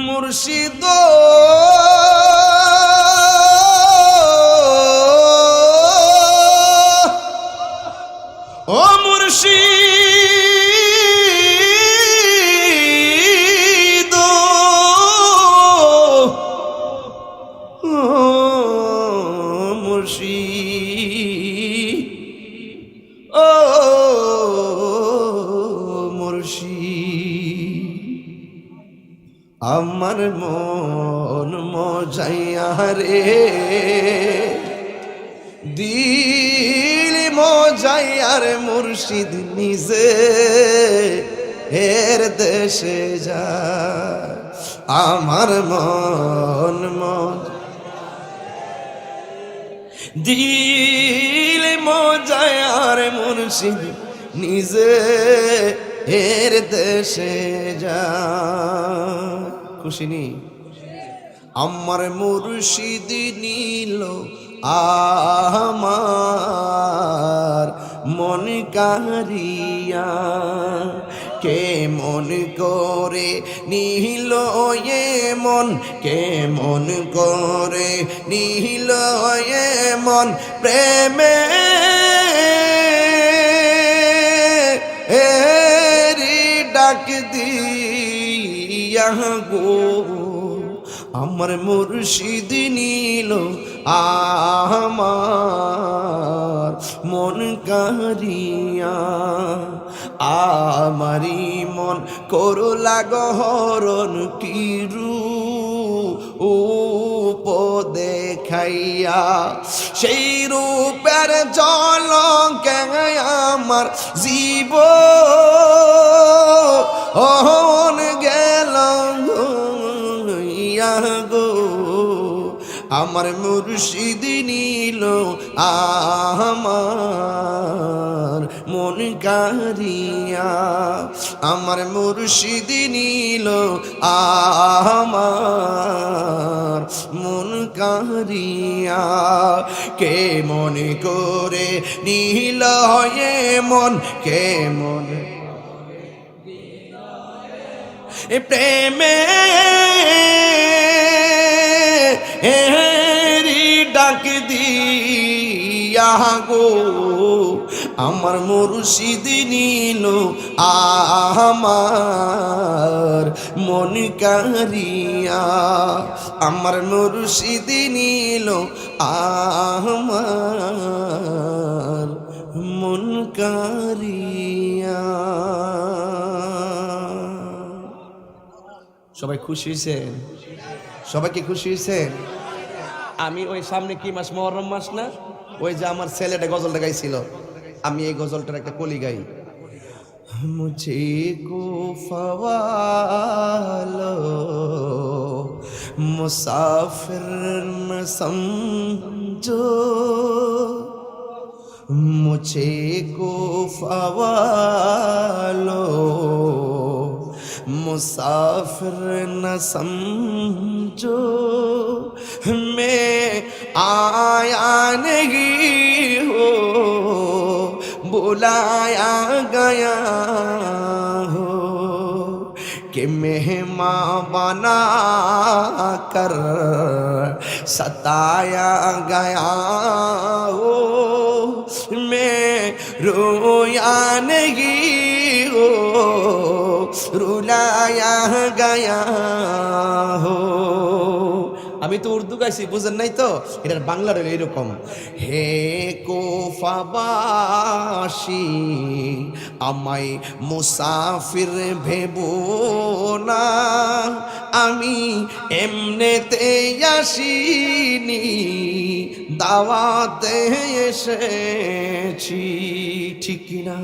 [SPEAKER 1] মুর্শিদ ও মুর্শিদ, মুর্শিদ ও মুর্শিদ, আমার মন মজাইয়া রে, দিল মজাইয়ার মুর্শিদ নিজে এর দেশে যা, আমার মন দিল মজায় আর মুর্শিদ নিজে এর দেশে যা খুশি নি আমার মুর্শিদ নীল আমার মন কারিয়া কে মন করে নীল এ মন কে মন করে নীল এ মন প্রেমে এরি ডাক দিয়া গো আমার মুর্শিদ নীল আমার মন কারিয়া আমারি মন করো লাগহরণ কিরু উপ দেখাইয়া সেই রূপের ঝলকে আমার জীব অহন গেল গো আমার মুর্শিদ নীল আমার মন কারিয়া আমার মুর্শিদ নীল আমার মন কারিয়া কে মনে করে নীল হয়ে মন কে মনে প্রেমে এরি ডাক দিয়া গো আমার মুর্শিদ নীল আমার মন কারিয়া আমার মুর্শিদ নীল আমার মন কারিয়া সবাই খুশি হয়েছেন সবাই কি খুশি হয়েছেন আমি ওই সামনে কি মাস মুহররম মাস না ওই যে আমার ছেলেটা গজলটা গাইছিল আমি এই গজলটার একটা কলি গাই মুঝে কো ফওয়ালো মুসাফির ন সমঝো মুঝে কো ফওয়ালো मुसाफिर न समझो मैं आया नहीं हो बुलाया गया हो कि मेहमान बना कर सताया गया हो मैं रोया नहीं हो रुलाया गया हो আমি তো উর্দু গাইছি বুঝেন নাই তো এটার বাংলার হলো এরকম হে কোফাবাসী আমায় মুসাফির ভেবো না আমি এমনেতে আসিনি দাওয়াতে এসেছি ঠিক না